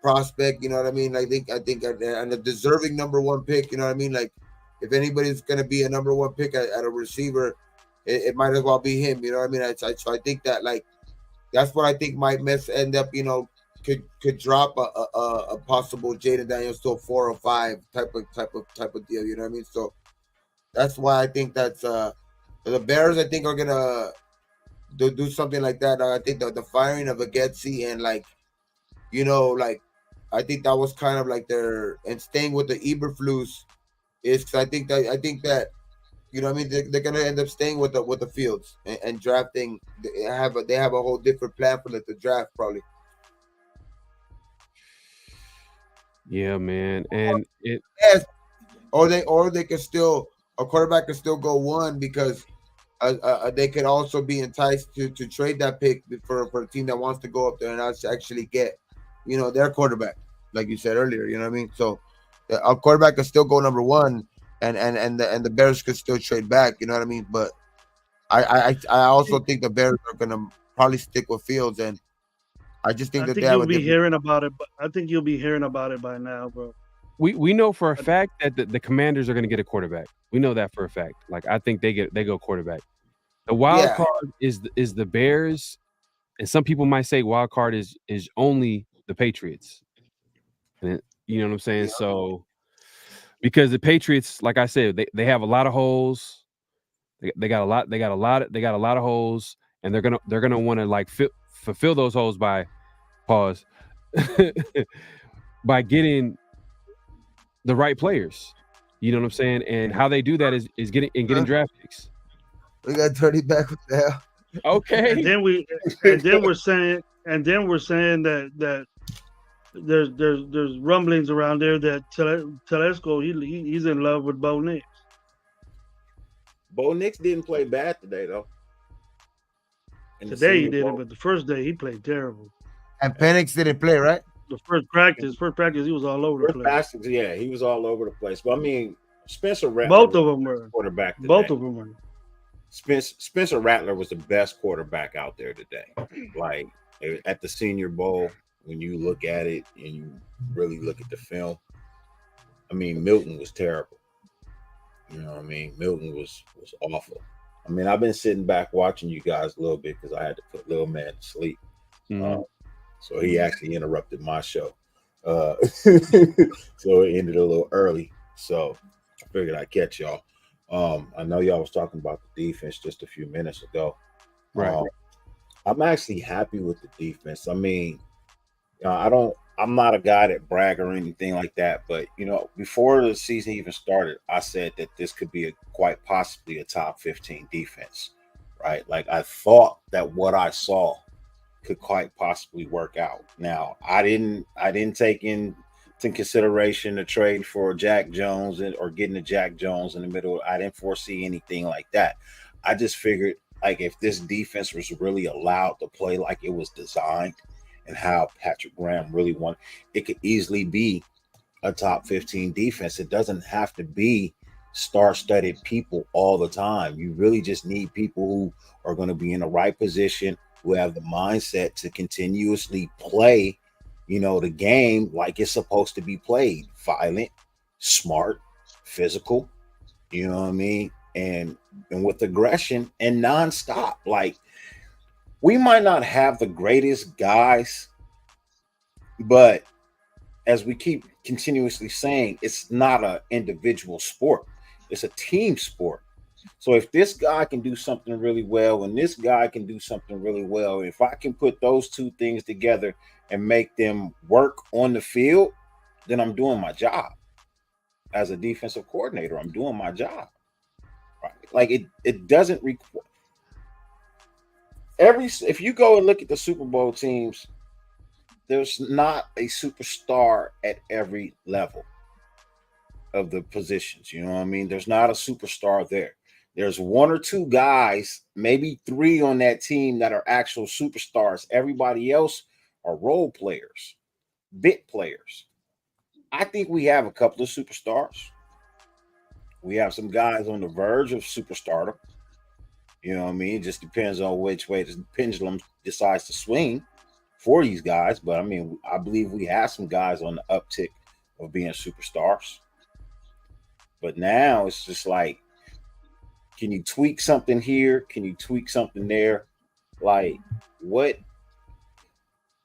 Speaker 1: prospect. You know what I mean? I think and a deserving number one pick. You know what I mean? Like if anybody's gonna be a number one pick at a receiver, it might as well be him. You know what I mean? So I think that that's what I think might end up could drop a possible Jaden Daniels to a 4 or 5 type of deal. You know what I mean? So that's why I think that's the Bears. I think are gonna do something like that. I think the firing of Agetsi and like I think that was kind of like their and staying with the Eberflus is I think that you know what I mean they're gonna end up staying with the Fields and drafting. They have a whole different plan for the draft probably.
Speaker 3: Yeah, man, and it.
Speaker 1: Yes, or they could still a quarterback could still go one because they could also be enticed to trade that pick for a team that wants to go up there and actually get their quarterback, like you said earlier. You know what I mean? So a quarterback could still go number one, and the Bears could still trade back. You know what I mean? But I also think the Bears are gonna probably stick with Fields, and I just think
Speaker 2: I
Speaker 1: that they
Speaker 2: think
Speaker 1: have
Speaker 2: you'll
Speaker 1: a
Speaker 2: be
Speaker 1: different.
Speaker 2: hearing about it. But I think you'll be hearing about it by now, bro.
Speaker 3: We know for a fact that the Commanders are going to get a quarterback. We know that for a fact. Like I think they go quarterback. The wild
Speaker 1: Yeah.
Speaker 3: card is the Bears, and some people might say wild card is only the Patriots. And you know what I'm saying?
Speaker 1: Yeah.
Speaker 3: So because the Patriots, like I said, they have a lot of holes. They got a lot of holes, and they're gonna want to like fulfill those holes by pause by getting the right players. You know what I'm saying? And how they do that is getting draft picks.
Speaker 1: We got 30 back with the hell.
Speaker 3: Okay.
Speaker 2: And then we're saying that there's rumblings around there that Telesco he's in love with Bo Nix.
Speaker 4: Bo Nix didn't play bad today though.
Speaker 2: Today he didn't, but the first day he played terrible.
Speaker 1: And Penix didn't play, right?
Speaker 2: The first practice, he was all over the place.
Speaker 4: Yeah, he was all over the place. But I mean, Spencer Rattler,
Speaker 2: both of them were
Speaker 4: quarterback today.
Speaker 2: Both of them were.
Speaker 4: Spencer Rattler was the best quarterback out there today. Like at the Senior Bowl, when you look at it and you really look at the film, I mean, Milton was terrible. You know what I mean? Milton was awful. I mean, I've been sitting back watching you guys a little bit because I had to put little man to sleep.
Speaker 3: Mm-hmm.
Speaker 4: So he actually interrupted my show. So it ended a little early. So I figured I'd catch y'all. I know y'all was talking about the defense just a few minutes ago.
Speaker 3: Right.
Speaker 4: I'm actually happy with the defense. I mean, I'm not a guy that brag or anything like that, but before the season even started, I said that this could be quite possibly a top 15 defense, right? Like I thought that what I saw could quite possibly work out. Now, I didn't take into consideration the trade for Jack Jones or getting a Jack Jones in the middle. I didn't foresee anything like that. I just figured like if this defense was really allowed to play like it was designed and how Patrick Graham really wanted, it could easily be a top 15 defense. It doesn't have to be star-studded people all the time. You really just need people who are going to be in the right position, who have the mindset to continuously play, the game like it's supposed to be played. Violent, smart, physical, you know what I mean? And with aggression and nonstop. Like, we might not have the greatest guys, but as we keep continuously saying, it's not an individual sport. It's a team sport. So if this guy can do something really well and this guy can do something really well, if I can put those two things together and make them work on the field, then I'm doing my job. As a defensive coordinator, I'm doing my job. Right? Like it doesn't require if you go and look at the Super Bowl teams, there's not a superstar at every level of the positions. You know what I mean? There's not a superstar there. There's one or two guys, maybe three on that team that are actual superstars. Everybody else are role players, bit players. I think we have a couple of superstars. We have some guys on the verge of superstardom. You know what I mean? It just depends on which way the pendulum decides to swing for these guys. But I mean, I believe we have some guys on the uptick of being superstars. But now it's just like, can you tweak something here? Can you tweak something there? Like, what?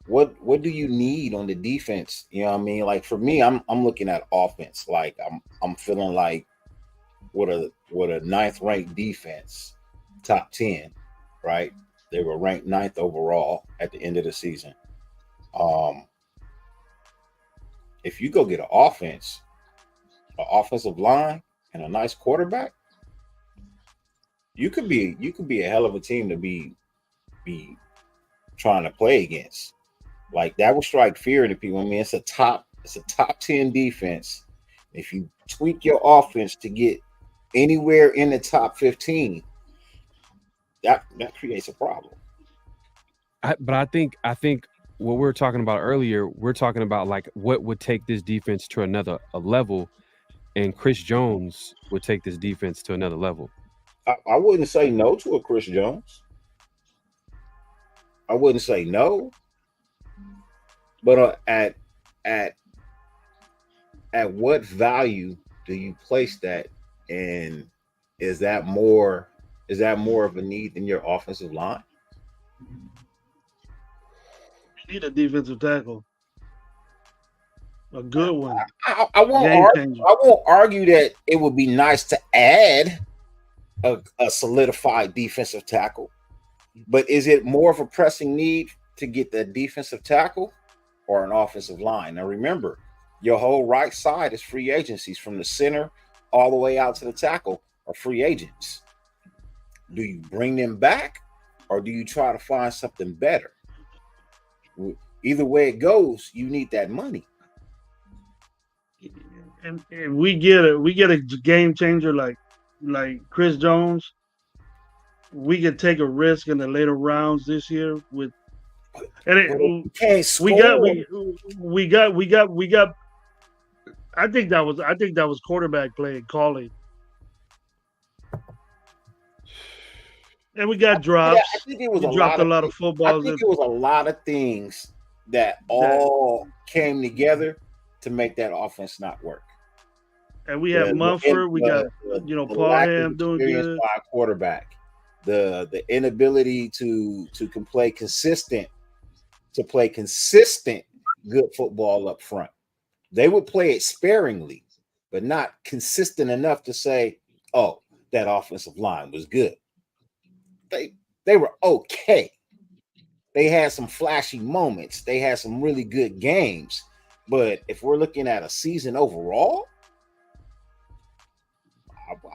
Speaker 4: what do you need on the defense? You know what I mean? Like for me, I'm looking at offense. Like I'm feeling like with a ninth ranked defense, top 10, right? They were ranked ninth overall at the end of the season. If you go get an offensive line, and a nice quarterback, you could be a hell of a team to be trying to play against. Like that will strike fear into people. I mean, it's a top 10 defense. If you tweak your offense to get anywhere in the top 15, that creates a problem.
Speaker 3: But I think what we were talking about earlier, we're talking about like what would take this defense to another level, and Chris Jones would take this defense to another level.
Speaker 4: I wouldn't say no to a Chris Jones. I wouldn't say no, but at what value do you place that? And is that more of a need than your offensive line?
Speaker 2: You need a defensive tackle, a good one.
Speaker 4: I won't argue that it would be nice to add a solidified defensive tackle, but is it more of a pressing need to get the defensive tackle or an offensive line? Now remember, your whole right side is free agencies, from the center all the way out to the tackle are free agents. Do you bring them back, or do you try to find something better? Either way it goes, you need that money.
Speaker 2: And we get a game changer like Chris Jones. We could take a risk in the later rounds this year with, and we got. I think that was quarterback play and calling, and we got drops.
Speaker 4: Yeah, I think it was
Speaker 2: dropped a lot of footballs.
Speaker 4: I think it was a lot of things that all came together to make that offense not work.
Speaker 2: And we have Mumford. We got Paul Ham doing good.
Speaker 4: By a quarterback, the inability to play consistent good football up front. They would play it sparingly, but not consistent enough to say, "Oh, that offensive line was good." They were okay. They had some flashy moments. They had some really good games. But if we're looking at a season overall,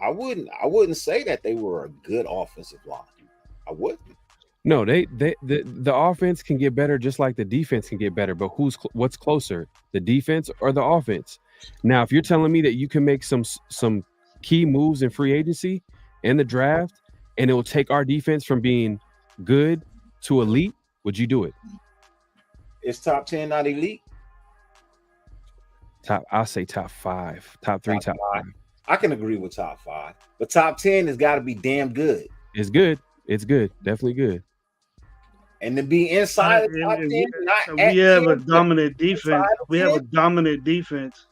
Speaker 4: I wouldn't say that they were a good offensive line. I wouldn't.
Speaker 3: No, the offense can get better just like the defense can get better. But what's closer, the defense or the offense? Now, if you're telling me that you can make some key moves in free agency and the draft, and it will take our defense from being good to elite, would you do it?
Speaker 4: Is top 10 not elite?
Speaker 3: I'll say top 5, top 3, top 5.
Speaker 4: I can agree with top 5, but top 10 has got to be damn good.
Speaker 3: It's good. It's good. Definitely good.
Speaker 4: And to be inside the top 10,
Speaker 2: we have a dominant defense. We have a dominant defense,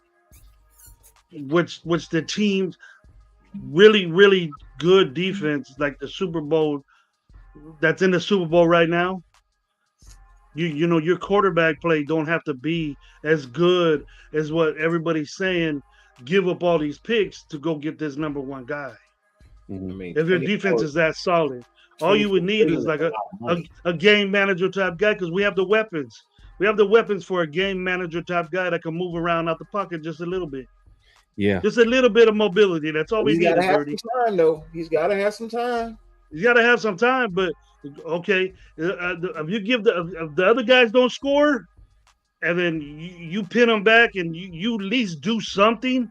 Speaker 2: which the teams really, really good defense, like the Super Bowl, that's in the Super Bowl right now. You know, your quarterback play don't have to be as good as what everybody's saying. Give up all these picks to go get this number one guy.
Speaker 3: Mm-hmm.
Speaker 4: I mean,
Speaker 2: if your defense is that solid, all you would need is like a game manager type guy, because we have the weapons. We have the weapons for a game manager type guy that can move around out the pocket just a little bit.
Speaker 3: Yeah,
Speaker 2: just a little bit of mobility. That's all we need.
Speaker 4: He's got to have some time, though. He's got to have some time.
Speaker 2: He's got to have some time, but okay, if you give if the other guys don't score, and then you pin them back, and you at least do something,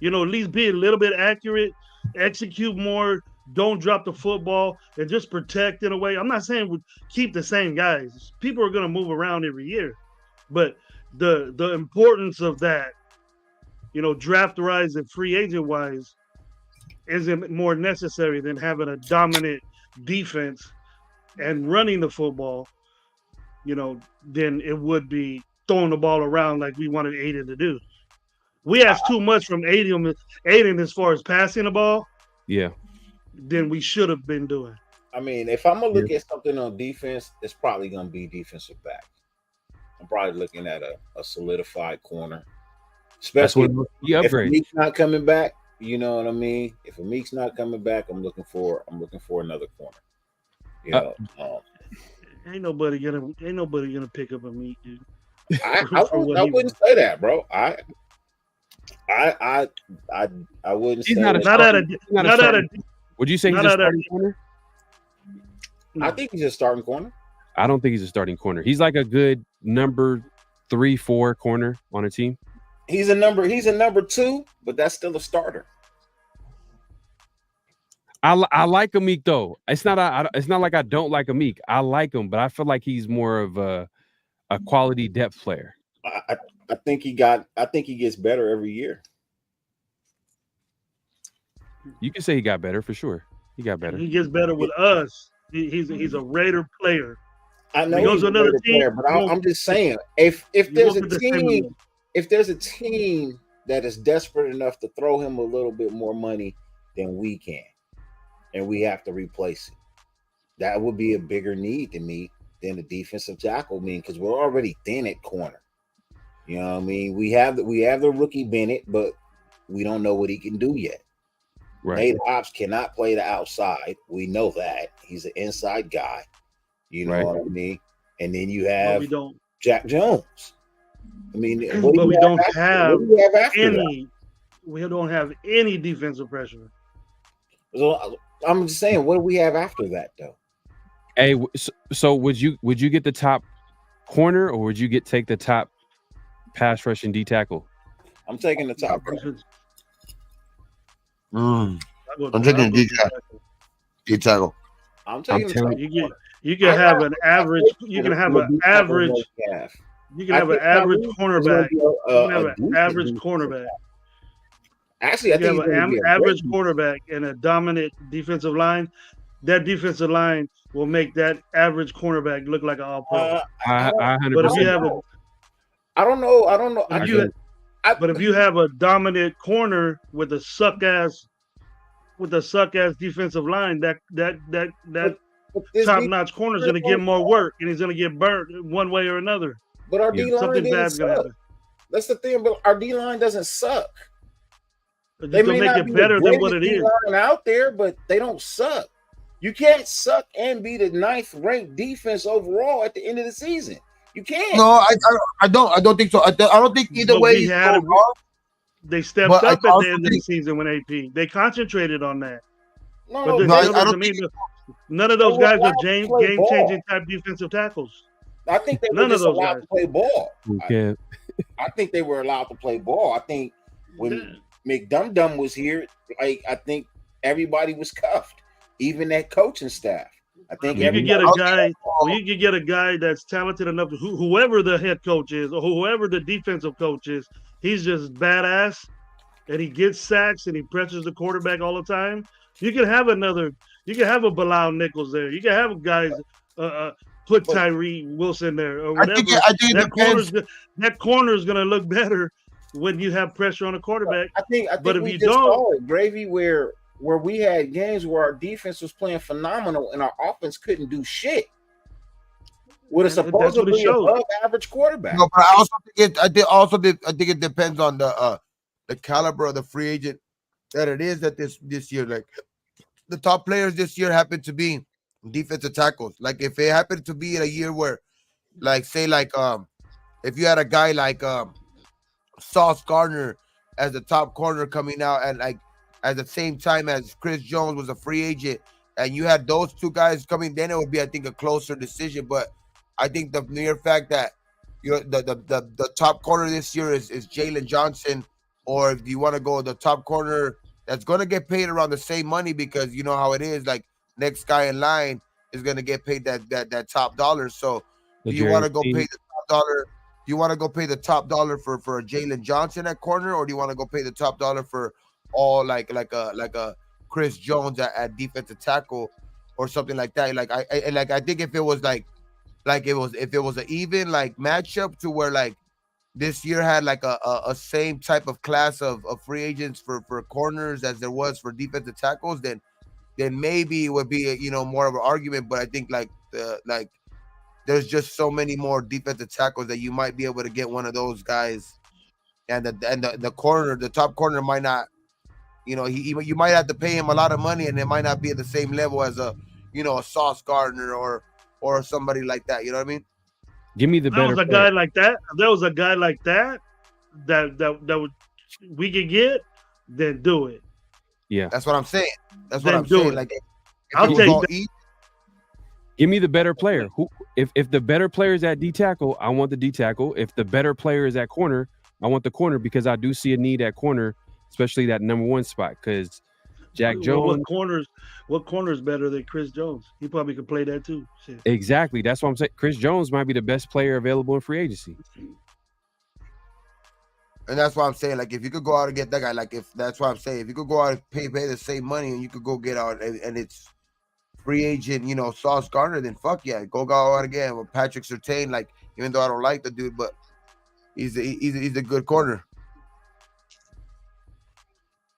Speaker 2: at least be a little bit accurate, execute more, don't drop the football, and just protect in a way. I'm not saying we keep the same guys. People are going to move around every year, but the importance of that, draft-wise and free agent-wise, isn't more necessary than having a dominant defense and running the football, than it would be throwing the ball around like we wanted Aiden to do. We asked too much from Aiden as far as passing the ball.
Speaker 3: Yeah.
Speaker 2: Than we should have been doing.
Speaker 4: I mean, if I'm going to look at something on defense, it's probably going to be defensive back. probably looking at a solidified corner,
Speaker 3: That's
Speaker 4: especially
Speaker 3: what he
Speaker 4: if
Speaker 3: upgrades.
Speaker 4: Meek's not coming back. You know what I mean? If Meek's not coming back, I'm looking for another corner. You know,
Speaker 2: Ain't nobody gonna pick up a Meek, dude.
Speaker 4: I
Speaker 2: For what he
Speaker 4: wouldn't say that, bro. I wouldn't
Speaker 3: He's
Speaker 4: say
Speaker 3: not a
Speaker 4: that.
Speaker 2: Not at a
Speaker 3: starting- he's not a
Speaker 2: not at a
Speaker 3: starting- Would you say he's
Speaker 2: not
Speaker 3: a
Speaker 2: at a-
Speaker 3: starting corner?
Speaker 4: I think he's a starting corner.
Speaker 3: I don't think he's a starting corner. He's like a good number 3, 4 corner on a team.
Speaker 4: He's a number 2, but that's still a starter.
Speaker 3: I like Amik though. It's not like I don't like Amik. I like him, but I feel like he's more of a quality depth player.
Speaker 4: I think he gets better every year.
Speaker 3: You can say he got better for sure. He got better.
Speaker 2: He gets better with us. He's a Raider player.
Speaker 4: I know
Speaker 2: He goes
Speaker 4: he's
Speaker 2: to
Speaker 4: a
Speaker 2: another
Speaker 4: better
Speaker 2: team,
Speaker 4: player, but I'm just saying, if there's a team, that is desperate enough to throw him a little bit more money than we can, and we have to replace it, that would be a bigger need to me than the defensive tackle. Because we're already thin at corner. You know what I mean? We have the rookie Bennett, but we don't know what he can do yet.
Speaker 3: Right.
Speaker 4: Nate Hobbs cannot play the outside. We know that. He's an inside guy. You know what I mean? And then you have Jack Jones. I mean,
Speaker 2: but we don't have
Speaker 4: any.
Speaker 2: We don't have any defensive pressure.
Speaker 4: So I'm just saying, what do we have after that, though?
Speaker 3: Hey, so would you get the top corner, or would you take the top pass rushing D tackle?
Speaker 4: I'm taking the top.
Speaker 1: I'm taking D tackle.
Speaker 4: I'm taking the top.
Speaker 2: You can have an average. You can have an average. You can have an average cornerback. You can have an average cornerback.
Speaker 4: Actually, I think
Speaker 2: you have an average quarterback and a dominant defensive line. That defensive line will make that average cornerback look like an all-pro.
Speaker 3: But
Speaker 2: if you have a,
Speaker 4: I don't know.
Speaker 2: But if you have a dominant corner with a suck ass defensive line, that top-notch corner is going to get more work, and he's going to get burnt one way or another.
Speaker 4: But our D line
Speaker 2: something bad's going to happen.
Speaker 4: That's the thing. But our D line doesn't suck.
Speaker 2: They may make it better than what it is
Speaker 4: out there, but they don't suck. You can't suck and be the 9th ranked defense overall at the end of the season. You can't.
Speaker 1: No, I don't think so. I don't think either way.
Speaker 2: They stepped up at the end of the season when AP. They concentrated on that. None of those guys are game-changing type defensive tackles.
Speaker 4: I think they were just allowed to play ball.
Speaker 3: Okay.
Speaker 4: I think they were allowed to play ball. I think when McDum was here, I think everybody was cuffed, even that coaching staff. I think
Speaker 2: you could get a guy that's talented enough. Whoever the head coach is, or whoever the defensive coach is, he's just badass, and he gets sacks and he pressures the quarterback all the time. You can have a Bilal Nichols there. You can have guys put Tyree Wilson there or whatever.
Speaker 1: I think
Speaker 2: that corner is going to look better when you have pressure on a quarterback.
Speaker 4: I think
Speaker 2: but if
Speaker 4: we
Speaker 2: you
Speaker 4: just
Speaker 2: don't,
Speaker 4: saw it, Gravy, where we had games where our defense was playing phenomenal and our offense couldn't do shit with a supposedly above average quarterback.
Speaker 1: No, but I think it depends on the caliber of the free agent that it is that this year. Like the top players this year happen to be defensive tackles. Like if it happened to be in a year where, like say like if you had a guy like Sauce Gardner as the top corner coming out and like at the same time as Chris Jones was a free agent, and you had those two guys coming, then it would be, I think, a closer decision. But I think the mere fact that the top corner this year is Jalen Johnson, or if you want to go the top corner that's going to get paid around the same money, because you know how it is, like next guy in line is going to get paid that top dollar. So do you want to go pay the top dollar? Do you want to go pay the top dollar for a Jalen Johnson at corner, or do you want to go pay the top dollar for all like a Chris Jones at defensive tackle or something like that? I think if it was if it was an even like matchup to where like this year had like a same type of class of free agents for corners as there was for defensive tackles, then maybe it would be more of an argument. But I think the there's just so many more defensive tackles that you might be able to get one of those guys, and the corner, the top corner might not, you know, you might have to pay him a lot of money, and it might not be at the same level as a, you know, a Sauce Gardner or somebody like that. You know what I mean?
Speaker 3: Give me the better.
Speaker 2: There was a guy like that. There was a guy like that would we could get. Then do it.
Speaker 3: Yeah,
Speaker 1: that's what I'm saying. That's what
Speaker 2: Then
Speaker 1: I'm
Speaker 2: do
Speaker 1: saying.
Speaker 2: it.
Speaker 1: Like,
Speaker 2: I'll take that.
Speaker 3: Give me the better player. Who, if the better player is at D tackle, I want the D tackle. If the better player is at corner, I want the corner, because I do see a need at corner, especially that number 1 spot. Because Jack Jones,
Speaker 2: what corner's better than Chris Jones? He probably could play that too. Shit.
Speaker 3: Exactly. That's what I'm saying. Chris Jones might be the best player available in free agency.
Speaker 1: And that's why I'm saying, like, if you could go out and get that guy, like, if that's what I'm saying, if you could go out and pay the same money, and you could go get out and it's free agent, you know, Sauce Gardner, then fuck yeah, go out again with Patrick Surtain. Like, even though I don't like the dude, but he's a good corner.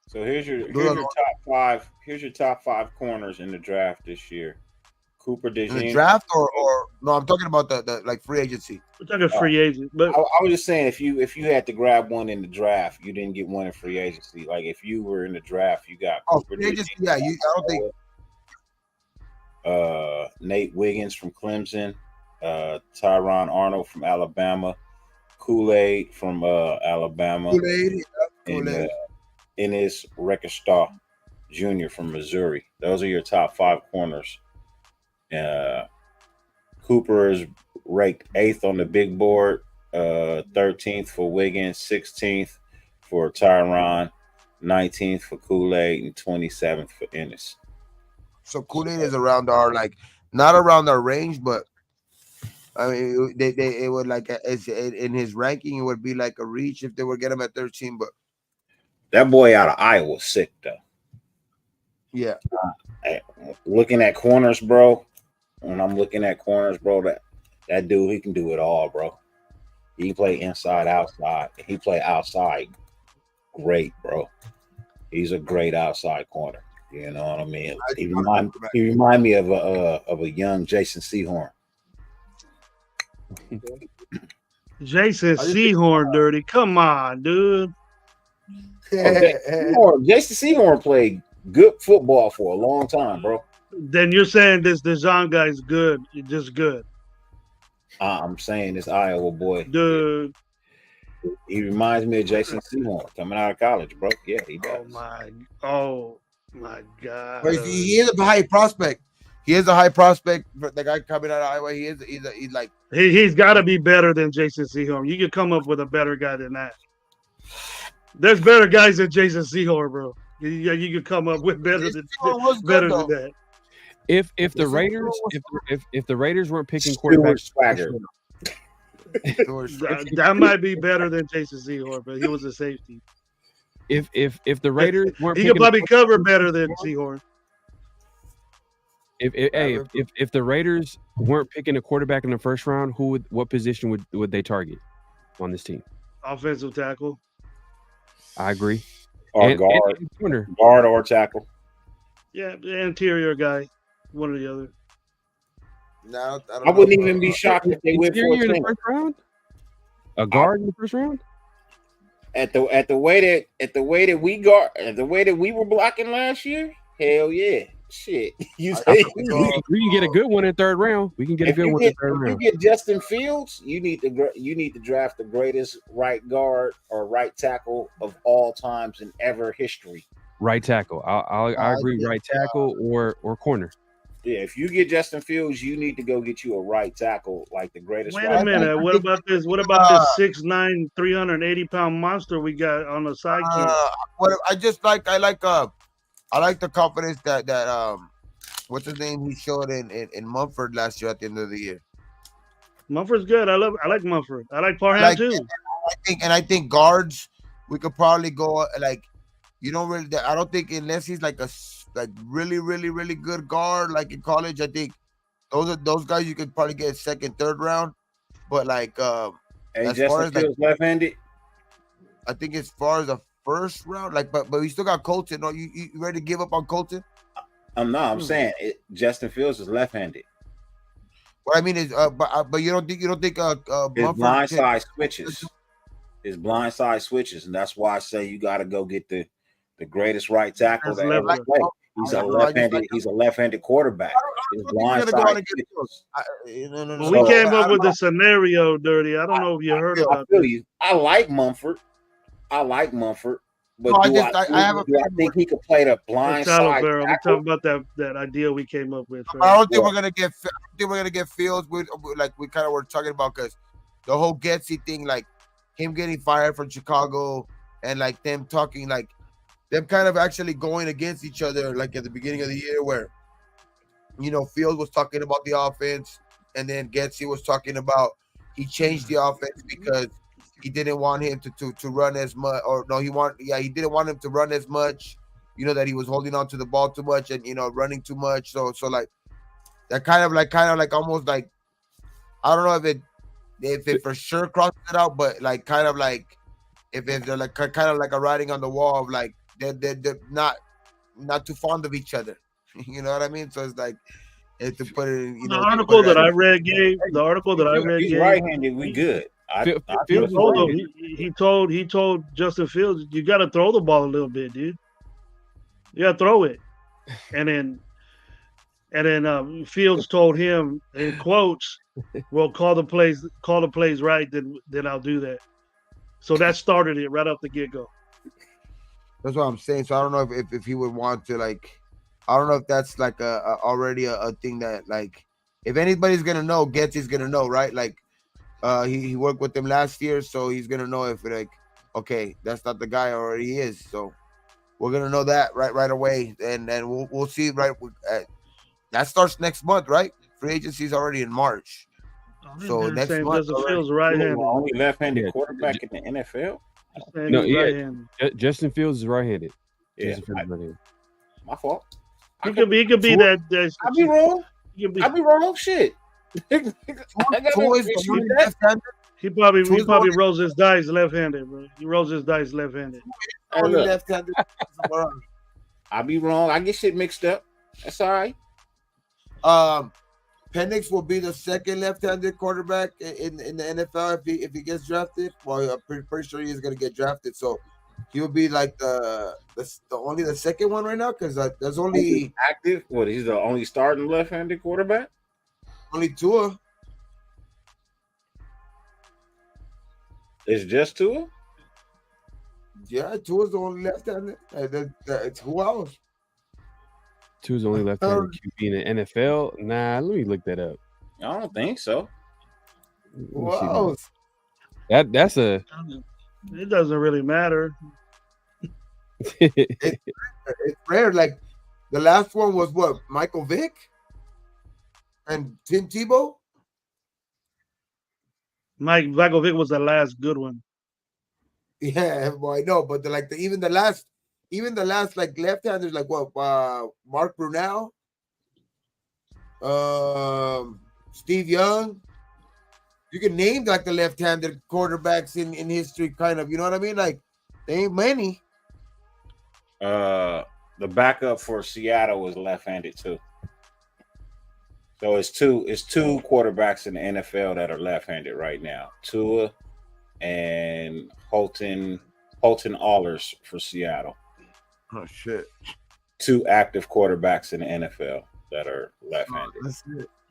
Speaker 4: So here's your top 5. Here's your top 5 corners in the draft this year. Cooper DeJean.
Speaker 1: In the draft or no, I'm talking about the like free agency.
Speaker 2: We're talking free agent, but
Speaker 4: I was just saying, if you had to grab one in the draft, you didn't get one in free agency. Like, if you were in the draft, you got Cooper
Speaker 1: free agency. Yeah, I don't think.
Speaker 4: Nate Wiggins from Clemson, Tyron Arnold from Alabama, Kool-Aid from Alabama, and Ennis Rekestar Jr. from Missouri. Those are your top 5 corners. Cooper is ranked 8th on the big board, 13th for Wiggins, 16th for Tyron, 19th for Kool-Aid, and 27th for Ennis.
Speaker 1: So Kool-Aid is around our, like, not around our range, but I mean, it would, like, in his ranking, it would be like a reach if they were get him at 13. But
Speaker 4: that boy out of Iowa sick though.
Speaker 1: Yeah.
Speaker 4: Looking at corners, bro. When I'm looking at corners, bro, that dude, he can do it all, bro. He can play inside, outside. He play outside great, bro. He's a great outside corner. You know what I mean? He remind me of a young Jason Sehorn.
Speaker 2: Jason Sehorn, dirty. Come on, dude.
Speaker 4: Jason Sehorn played good football for a long time, bro.
Speaker 2: Then you're saying this DeJean guy's good, just good.
Speaker 4: I'm saying this Iowa boy,
Speaker 2: dude.
Speaker 4: He reminds me of Jason Sehorn coming out of college, bro. Yeah, he does.
Speaker 2: Oh my God.
Speaker 1: But he is a high prospect. He is a high prospect. The guy coming out of Iowa,
Speaker 2: he's got to be better than Jason Sehorn. You can come up with a better guy than that. There's better guys than Jason Sehorn, bro. You could come up with better than that.
Speaker 3: If the Raiders if the Raiders weren't picking quarterbacks,
Speaker 2: that might be better than Jason Sehorn, but he was a safety.
Speaker 3: If the Raiders weren't,
Speaker 2: he could probably cover better than Sehorn.
Speaker 3: If the Raiders weren't picking a quarterback in the first round, what position would they target on this team?
Speaker 2: Offensive tackle.
Speaker 3: I agree.
Speaker 4: Or guard or tackle.
Speaker 2: Yeah, the interior guy, one or the other.
Speaker 1: No,
Speaker 4: I wouldn't even be shocked if they went for
Speaker 3: in the first round. A guard in the first round.
Speaker 4: At the way that we were blocking last year, hell yeah. Shit.
Speaker 3: We can get a good one in third round. We can get a good one in third round.
Speaker 4: If you get Justin Fields, you need to draft the greatest right guard or right tackle of all times in ever history.
Speaker 3: Right tackle. I agree. Right tackle or corner.
Speaker 4: Yeah, if you get Justin Fields, you need to go get you a right tackle, like the greatest.
Speaker 2: Wait a minute. What about this? What about this 6'9", 380-pound monster we got on the side?
Speaker 1: I like the confidence that what's his name he showed in Mumford last year at the end of the year.
Speaker 2: Mumford's good. I like Mumford. I like Parham too.
Speaker 1: I think guards we could probably go like you don't really. I don't think unless he's like a really really really good guard like in college. I think those guys you could probably get second, third round. But like
Speaker 4: as far as left-handed,
Speaker 1: I think as far as the first round, like, but we still got Colton. No, you ready to give up on Colton?
Speaker 4: I'm saying Justin Fields is left-handed.
Speaker 1: What I mean is, but you don't think
Speaker 4: His
Speaker 1: Mumford
Speaker 4: blind
Speaker 1: can,
Speaker 4: side switches. His blind side switches, and that's why I say you got to go get the greatest right tackle
Speaker 2: That's
Speaker 4: to ever
Speaker 2: left.
Speaker 4: play. He's a left-handed. He's a left-handed quarterback. His
Speaker 1: I don't think
Speaker 4: blind
Speaker 1: he's gonna go out
Speaker 4: side
Speaker 1: and get
Speaker 4: switches.
Speaker 1: Fields. No.
Speaker 2: Well, we
Speaker 4: So
Speaker 2: came
Speaker 1: I
Speaker 2: up
Speaker 1: don't
Speaker 2: with
Speaker 1: know.
Speaker 2: the scenario, Dirty. I don't know if you heard
Speaker 4: I
Speaker 2: about
Speaker 4: feel
Speaker 2: this.
Speaker 4: you. I like Mumford, but
Speaker 1: No,
Speaker 4: do I
Speaker 1: have a
Speaker 4: do I
Speaker 1: feeling.
Speaker 4: think he could play the
Speaker 2: Let's
Speaker 4: blind
Speaker 2: shallow
Speaker 4: side
Speaker 2: barrel. We
Speaker 4: tackle?
Speaker 2: talking about that idea we came up with.
Speaker 1: I don't think
Speaker 4: Yeah.
Speaker 1: we're gonna get. I don't think we're gonna get Fields with like we kind of were talking about, because the whole Getsy thing, like him getting fired from Chicago, and like them talking, like them kind of actually going against each other, like at the beginning of the year, where Fields was talking about the offense, and then Getsy was talking about he changed the offense because he didn't want him to run as much, or no, he didn't want him to run as much. That he was holding on to the ball too much and running too much. So like that kind of like almost like, I don't know if it for sure crosses it out, but like kind of like if they're like kind of like a writing on the wall of like they're not too fond of each other. You know what I mean? So it's like to put it in,
Speaker 2: The article that I read gave.
Speaker 4: He's right-handed. We good.
Speaker 3: Fields
Speaker 2: Told him,
Speaker 3: right-handed.
Speaker 2: he told Justin Fields, you got to throw the ball a little bit, dude. You got to throw it, and then Fields told him in quotes, "Well, call the plays right, then I'll do that." So that started it right off the get go.
Speaker 1: That's what I'm saying. So I don't know if he would want to, like, I don't know if that's like already a thing that, like, if anybody's gonna know, Getsy's gonna know, right? Like, he worked with them last year, so he's gonna know if like, okay, that's not the guy, or he is. So we're gonna know that right away, and then we'll see right. That starts next month, right? Free agency is already in March. So next month,
Speaker 2: Justin Fields right-handed.
Speaker 4: Only left-handed quarterback in the NFL.
Speaker 3: No, Justin Fields is right-handed.
Speaker 4: Yeah, my fault.
Speaker 2: He could be that.
Speaker 4: I'll be wrong. I'll be wrong. Shit.
Speaker 2: He probably rolls his dice left-handed, bro. He rolls his dice left-handed.
Speaker 1: Left-handed.
Speaker 4: I'll be wrong. I get shit mixed up. That's all right.
Speaker 1: Penix will be the second left-handed quarterback in the NFL if he gets drafted. Well, I'm pretty sure he's going to get drafted. So he'll be like the second one right now, because there's only
Speaker 4: active. What, he's the only starting left-handed quarterback?
Speaker 1: Only Tua.
Speaker 4: It's just Tua?
Speaker 1: Yeah, Tua's the only left-handed. It's who else?
Speaker 3: Tua's the only left-handed QB in the NFL. Nah, let me look that up.
Speaker 4: I don't think so.
Speaker 1: Wow.
Speaker 3: That's a.
Speaker 2: It doesn't really matter.
Speaker 1: It's rare. Like the last one was what, Michael Vick and Tim Tebow.
Speaker 2: Michael Vick was the last good one.
Speaker 1: Yeah, well, I know, but even the last like left-handers, like what, Mark Brunell, Steve Young. You can name like the left-handed quarterbacks in history, kind of. You know what I mean? Like, they ain't many.
Speaker 4: The backup for Seattle was left-handed too. So it's two quarterbacks in the NFL that are left-handed right now. Tua and Holton Allers for Seattle.
Speaker 1: Oh shit!
Speaker 4: Two active quarterbacks in the NFL that are left-handed.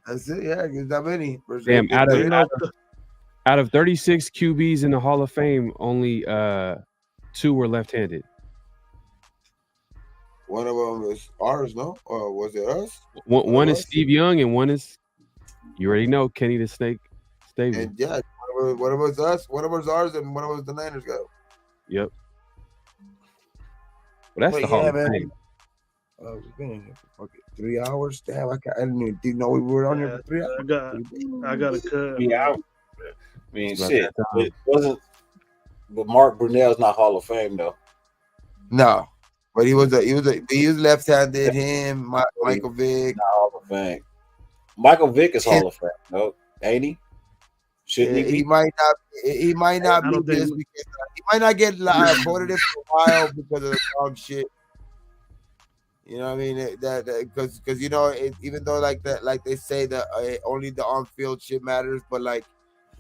Speaker 1: That's it. Yeah, there's that many.
Speaker 3: Damn, out of 36 QBs in the Hall of Fame, only 2 were left-handed.
Speaker 1: One of them was ours, no? Or was it us?
Speaker 3: One is Steve Young, and one is, you already know, Kenny the Snake Stabler.
Speaker 1: And yeah, one of us us, one of us ours, and one of us the Niners go.
Speaker 3: Yep. Well, that's the Hall of Fame.
Speaker 1: We've been in here for 3 hours. Damn, I didn't even know we were on here for 3 hours.
Speaker 2: I got a cut.
Speaker 4: 3 hours. I mean, shit. It wasn't. But Mark Brunell's not Hall of Fame though.
Speaker 1: No, but he was left-handed. Him, Michael Vick.
Speaker 4: Not Hall of Fame. Michael Vick is Hall of Fame, no, ain't he? Shouldn't he be?
Speaker 1: He might not. He might not be this because he might not get voted in for a while because of the dog shit. You know what I mean? Because you know, even though like that, like they say that only the on-field shit matters, but like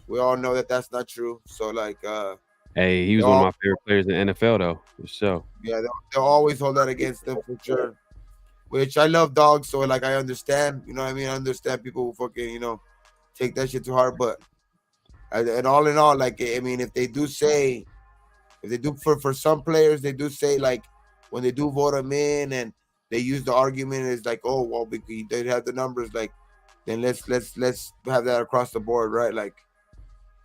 Speaker 1: we all know that that's not true. So like,
Speaker 3: Hey, he was one of my favorite players in the NFL though, for sure.
Speaker 1: Yeah, they'll always hold that against them for sure. Which I love dogs, so like I understand. You know what I mean? I understand people who fucking, you know, take that shit too hard. But and all in all, like I mean, if they do for some players, they do say like when they do vote them in and they use the argument is like, oh well, because they have the numbers, like then let's have that across the board, right? Like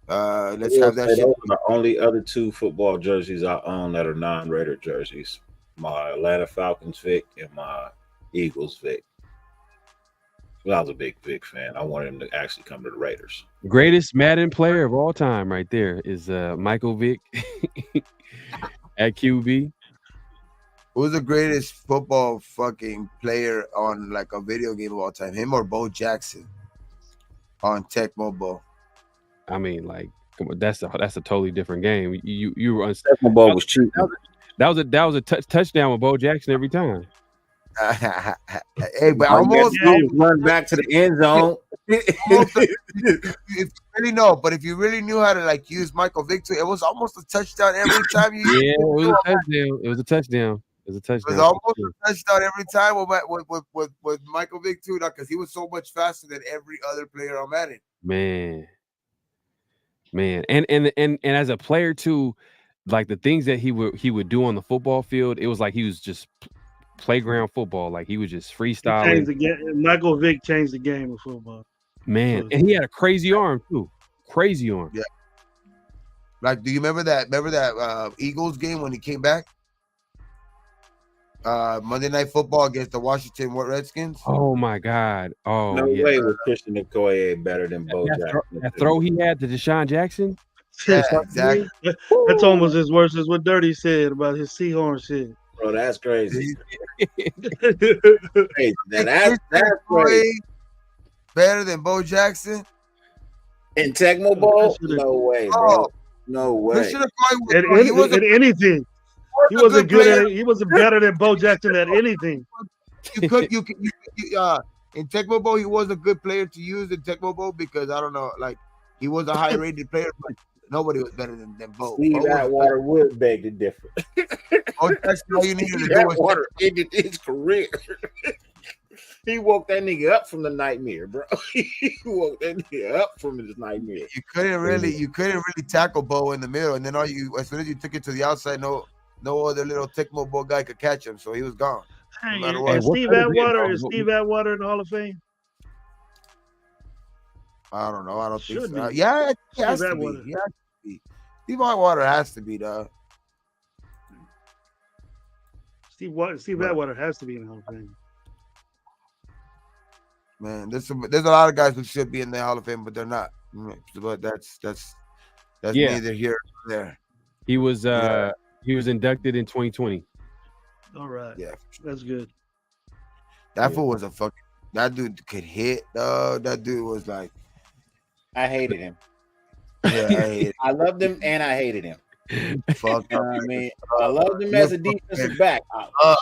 Speaker 1: let's have that shit.
Speaker 4: Those are the only other 2 football jerseys I own that are non-Raider jerseys. My Atlanta Falcons Vic and my Eagles Vic. Well, I was a big Vic fan. I wanted him to actually come to the Raiders.
Speaker 3: Greatest Madden player of all time right there is Michael Vick at QB.
Speaker 1: Who's the greatest football fucking player on like a video game of all time? Him or Bo Jackson on Tecmo Bowl?
Speaker 3: I mean, like, come on, that's a totally different game. You were
Speaker 4: Tecmo Bowl was cheap.
Speaker 3: That was a touchdown with Bo Jackson every time.
Speaker 1: Hey, but almost
Speaker 4: run back to the end zone.
Speaker 1: If you really knew how to like use Michael Vick, it was almost a touchdown every time you.
Speaker 3: Yeah, it was a touchdown. It was a touchdown. It was
Speaker 1: almost a touchdown every time with Michael Vick too, because he was so much faster than every other player on Madden.
Speaker 3: Man, and as a player too, like the things that he would do on the football field, it was like he was just playground football. Like he was just freestyling.
Speaker 2: Michael Vick changed the game of football.
Speaker 3: Man, and he had a crazy arm too. Crazy arm.
Speaker 1: Yeah. Like, do you remember that Eagles game when he came back? Monday Night Football against the Washington Redskins.
Speaker 3: Oh my God! Oh,
Speaker 4: no way was Christian Okoye better than Bo Jackson.
Speaker 3: That throw he had to Deshaun Jackson.
Speaker 1: Yeah, exactly.
Speaker 2: That's almost as worse as what Dirty said about his Seahorn shit.
Speaker 4: Bro, that's crazy. That's crazy.
Speaker 1: Better than Bo Jackson
Speaker 4: in Tecmo Bowl? No way, bro. No way.
Speaker 2: Anything. He wasn't good at it. He wasn't better than Bo Jackson at anything.
Speaker 1: In Tecmo Bowl, he was a good player to use in Tecmo Bowl because I don't know, like he was a high-rated player, but nobody was better than Bo.
Speaker 4: Steve Atwater would beg to differ.
Speaker 1: That's all you needed to do.
Speaker 4: Atwater ended his career. He woke that nigga up from the nightmare, bro. He woke that nigga up from his nightmare.
Speaker 1: You couldn't really tackle Bo in the middle, and then as soon as you took it to the outside, no other little Tecmo Bowl guy could catch him, so he was gone.
Speaker 2: Hey, is Steve Atwater in the Hall of Fame?
Speaker 1: I don't know. I don't think so. Yeah, he has to be. He has to be. Steve Atwater has to be, dog.
Speaker 2: Steve Atwater has to be in the Hall of Fame.
Speaker 1: Man, there's a lot of guys who should be in the Hall of Fame, but they're not. But that's neither here nor there.
Speaker 3: He was inducted in 2020.
Speaker 2: All right.
Speaker 1: Yeah,
Speaker 2: that's good.
Speaker 1: That fool was that dude could hit, dog. That dude was like,
Speaker 4: I hated him.
Speaker 1: Yeah,
Speaker 4: I loved him and I hated him.
Speaker 1: Fuck,
Speaker 4: you know what I mean? I loved him as a defensive back. I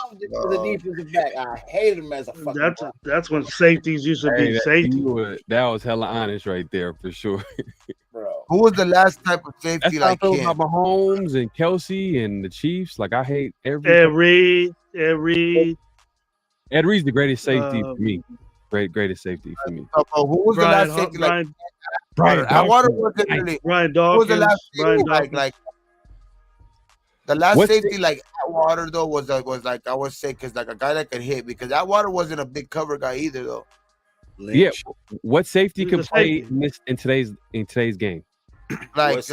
Speaker 4: hated him as a fucking
Speaker 2: that's when safeties used to be safety.
Speaker 3: That was hella honest right there for sure.
Speaker 4: Bro.
Speaker 1: Who was the last type of safety
Speaker 3: like
Speaker 1: him?
Speaker 3: About Mahomes and Kelsey and the Chiefs? Like I hate
Speaker 2: Ed Reed. Ed Reed's
Speaker 3: the greatest safety for me. Greatest safety for me.
Speaker 1: Who was the last safety? Brian Atwater wasn't really.
Speaker 2: Brian Dawkins.
Speaker 1: Who was the last safety like the last safety like Atwater though was like I would say because like a guy that could hit because Atwater wasn't a big cover guy either though.
Speaker 3: Lynch. Yeah, what safety could play in today's game?
Speaker 1: Like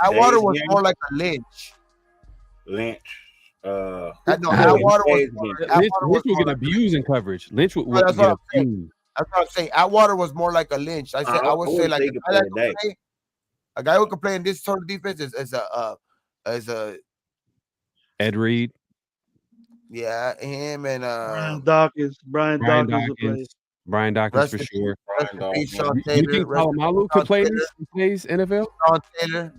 Speaker 1: Atwater was more like a Lynch. Atwater
Speaker 3: was getting abused in coverage. Lynch would get abused.
Speaker 1: That's what I'm saying. Atwater was more like a Lynch. I would say like a guy who could play in this sort of defense is a
Speaker 3: Ed Reed.
Speaker 1: Yeah, him and
Speaker 2: Brian Dawkins.
Speaker 3: Brian Dawkins for sure.
Speaker 1: You
Speaker 3: think Palomalu could play in today's NFL?
Speaker 1: Sean Taylor.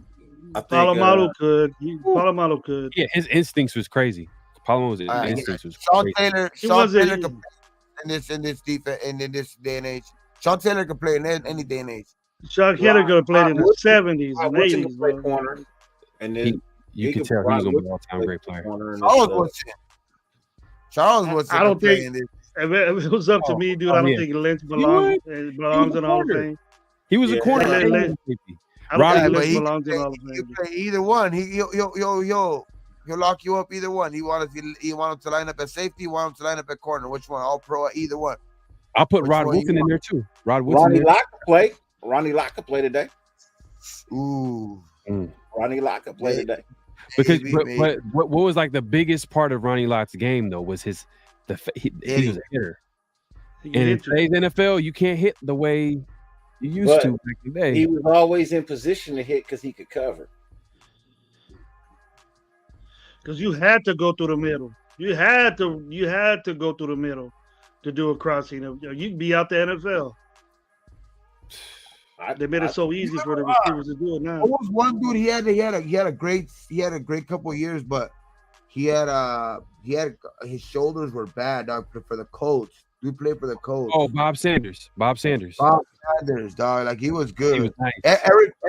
Speaker 2: Palomalu could. Palomalu could.
Speaker 3: Yeah, his instincts was crazy. Paloma's
Speaker 1: Yeah.
Speaker 3: instincts was
Speaker 1: Sean
Speaker 3: crazy.
Speaker 1: Taylor.
Speaker 2: He
Speaker 1: Sean
Speaker 2: wasn't-
Speaker 1: Taylor can play in this defense and in this day and age. Sean Taylor can play in any day and age.
Speaker 2: Sean Taylor could have played in the 70s
Speaker 4: Rod
Speaker 2: and
Speaker 4: Woodson
Speaker 2: 80s,
Speaker 4: can play
Speaker 2: bro.
Speaker 4: corner, and then
Speaker 3: You can
Speaker 4: could-
Speaker 3: tell he was
Speaker 4: Rod
Speaker 3: gonna be an
Speaker 4: Woodson
Speaker 3: all-time
Speaker 4: play
Speaker 3: great player.
Speaker 4: corner in
Speaker 1: Charles
Speaker 4: this,
Speaker 1: Woodson. Charles Woodson.
Speaker 2: I don't
Speaker 1: can play
Speaker 2: think-
Speaker 1: in this.
Speaker 2: If it was up to me, dude, I don't
Speaker 3: yeah.
Speaker 2: think Lynch belongs
Speaker 3: was
Speaker 2: in
Speaker 3: a
Speaker 2: the Hall of
Speaker 3: corner.
Speaker 2: Fame.
Speaker 3: He was a
Speaker 4: Yeah.
Speaker 3: corner.
Speaker 2: Let-
Speaker 3: and
Speaker 2: let-
Speaker 3: safety.
Speaker 2: I don't
Speaker 3: Rod-
Speaker 2: think
Speaker 1: Yeah, but
Speaker 2: Lynch
Speaker 1: he
Speaker 2: belongs in the
Speaker 1: can
Speaker 2: Hall of
Speaker 1: play,
Speaker 2: Fame.
Speaker 1: play either one. He'll lock you up either one. He want him to line up at safety. He want him to line up at corner. Which one? All pro at either one.
Speaker 3: I'll put
Speaker 1: Which
Speaker 3: Rod
Speaker 1: one you
Speaker 3: Woodson in
Speaker 1: want?
Speaker 3: there too. Rod Woodson.
Speaker 4: Ronnie
Speaker 3: there.
Speaker 4: Lott could play. Ronnie Lott could play today.
Speaker 1: Ooh.
Speaker 4: Ronnie Lott could play
Speaker 1: Yeah.
Speaker 4: today.
Speaker 3: Because
Speaker 1: Maybe.
Speaker 3: but what was like the biggest part of Ronnie Lott's game though was he was a hitter.
Speaker 2: He
Speaker 3: And
Speaker 2: can
Speaker 3: in
Speaker 2: hit you.
Speaker 3: today's NFL, you can't hit the way you used
Speaker 4: But
Speaker 3: to back in the day.
Speaker 4: He was always in position to hit because he could cover.
Speaker 2: Because you had to go through the middle. You had to go through the middle to do a crossing. You can be out the NFL. They made it so easy for the receivers to do it now.
Speaker 1: There was one dude. He had a great couple of years, but he had his shoulders were bad, dog, for the Colts. Dude played for the Colts.
Speaker 3: Oh, Bob Sanders.
Speaker 1: Bob Sanders, dog. Like he was good.
Speaker 3: He was nice.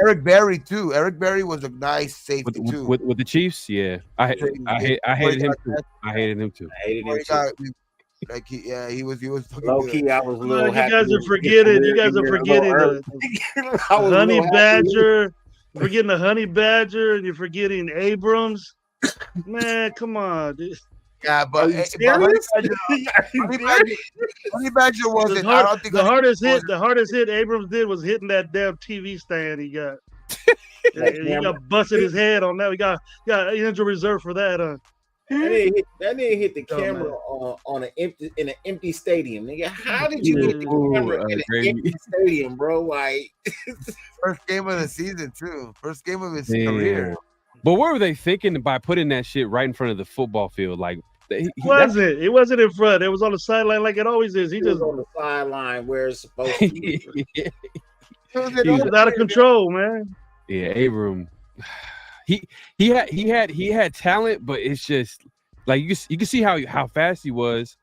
Speaker 1: Eric Berry too. Eric Berry was a nice safety too.
Speaker 3: With the Chiefs, yeah. I hated him too. I hated him too.
Speaker 4: I hated him
Speaker 1: He
Speaker 4: too.
Speaker 1: got- like he was fucking
Speaker 4: Low
Speaker 1: good.
Speaker 4: key, I was a
Speaker 2: Well,
Speaker 4: little
Speaker 2: you
Speaker 4: happy.
Speaker 2: guys are
Speaker 4: when he
Speaker 2: forgetting. You
Speaker 4: hit
Speaker 2: guys
Speaker 4: the
Speaker 2: are
Speaker 4: career a
Speaker 2: forgetting
Speaker 4: little
Speaker 2: the
Speaker 4: early. I was a
Speaker 2: honey
Speaker 4: little happy.
Speaker 2: badger. You're forgetting the honey badger, and you're forgetting Abrams. Man, come on, dude.
Speaker 1: Yeah, but
Speaker 4: Are you
Speaker 1: Honey
Speaker 4: serious?
Speaker 1: Badger wasn't. I don't think
Speaker 2: The hardest hit Abrams did was hitting that damn TV stand he got. He got busted his head on that. We got injury reserve for that.
Speaker 4: That didn't hit the
Speaker 2: Oh,
Speaker 4: camera on an empty stadium, nigga. How did you hit the
Speaker 3: Ooh,
Speaker 4: camera in an
Speaker 3: gravy.
Speaker 4: empty stadium, bro? Like,
Speaker 1: first game of the season too. First game of his
Speaker 3: Damn.
Speaker 1: career.
Speaker 3: But what were they thinking by putting that shit right in front of the football field? Like,
Speaker 2: It wasn't in front. It was on the sideline like it always is. He
Speaker 4: he was
Speaker 2: just
Speaker 4: on the sideline where it's supposed to be.
Speaker 1: He was
Speaker 2: he was out of control, man.
Speaker 3: Yeah, Abram. He had talent, but it's just like you can see how fast he was.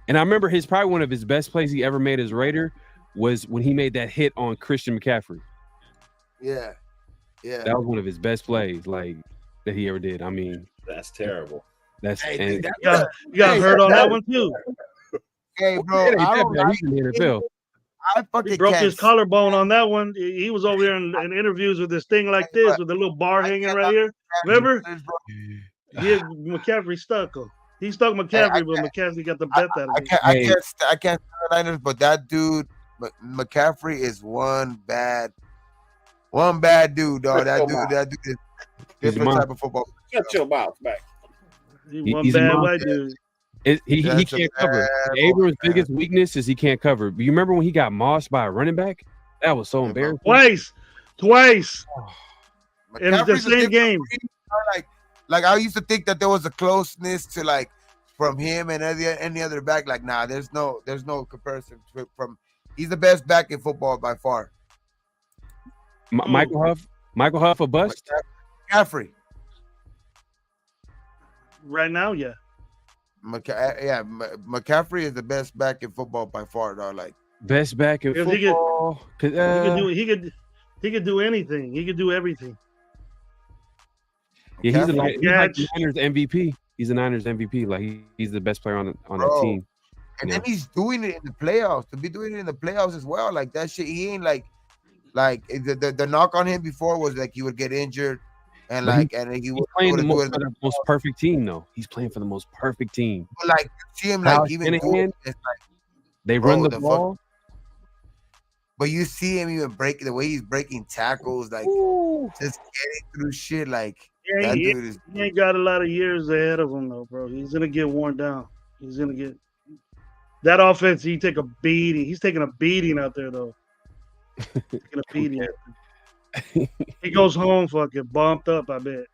Speaker 3: And I remember probably one of his best plays he ever made as Raider was when he made that hit on Christian McCaffrey.
Speaker 1: Yeah.
Speaker 3: That was one of his best plays, like that he ever did. I mean,
Speaker 4: That's terrible.
Speaker 3: that's
Speaker 1: Hey,
Speaker 3: and,
Speaker 1: dude,
Speaker 2: You got hurt on that one too.
Speaker 1: Hey, bro,
Speaker 3: Yeah,
Speaker 1: I don't
Speaker 3: he's in the NFL.
Speaker 1: I fucking
Speaker 2: He broke
Speaker 1: can't
Speaker 2: his collarbone on that one. He was over here in interviews with this thing like this with a little bar hanging right here. Remember? He had McCaffrey stuck him. He stuck McCaffrey, but McCaffrey got the bet out of it.
Speaker 1: I can't stand the Niners, but that dude, McCaffrey, is one bad dude, dog. That dude is different type of football.
Speaker 4: Shut your mouth back.
Speaker 2: One
Speaker 3: he's a
Speaker 2: bad
Speaker 3: monster.
Speaker 2: white dude.
Speaker 3: He
Speaker 1: That's a
Speaker 3: can't cover.
Speaker 1: bad
Speaker 3: Abram's
Speaker 1: ball,
Speaker 3: biggest weakness is he can't cover. You remember when he got mossed by a running back? That was so
Speaker 1: Yeah, bro.
Speaker 3: embarrassing.
Speaker 2: Twice. And it's the
Speaker 1: McCaffrey's a
Speaker 2: same
Speaker 1: different
Speaker 2: game.
Speaker 1: breed, like I used to think that there was a closeness to like from him and any other back. Like, nah, there's no comparison from. He's the best back in football by far.
Speaker 3: Michael Huff a bust.
Speaker 1: McCaffrey.
Speaker 2: Right now, yeah.
Speaker 1: McCaffrey is the best back in football by far, dog. Like
Speaker 3: Best back in
Speaker 2: Because he could-
Speaker 3: football.
Speaker 2: He could do anything. He could do everything.
Speaker 3: Yeah, he's like
Speaker 2: Catch.
Speaker 3: the Niners MVP. He's the Niners MVP. Like he's the best player on that
Speaker 1: Bro.
Speaker 3: team.
Speaker 1: And
Speaker 3: Yeah.
Speaker 1: then he's doing it in the playoffs. To be doing it in the playoffs as well. Like that shit, he ain't like the knock on him before was like he would get injured and
Speaker 3: But
Speaker 1: like and he
Speaker 3: He's
Speaker 1: would
Speaker 3: playing
Speaker 1: do
Speaker 3: for
Speaker 1: it.
Speaker 3: the most perfect team, though. He's playing for the most perfect team.
Speaker 1: But like you see him
Speaker 3: Kyle
Speaker 1: like even
Speaker 3: Shanahan,
Speaker 1: doing it, it's like,
Speaker 3: They
Speaker 1: Bro,
Speaker 3: run the
Speaker 1: the fuck-
Speaker 3: ball.
Speaker 1: but you see him even breaking the way he's breaking tackles, like just getting through shit. Like
Speaker 2: Yeah,
Speaker 1: that
Speaker 2: he,
Speaker 1: dude is
Speaker 2: he ain't got a lot of years ahead of him though, bro. He's gonna get worn down. He's gonna get that offense. He take a beating. He's taking a beating out there though. Taking a beating. He goes home fucking bumped up. I bet.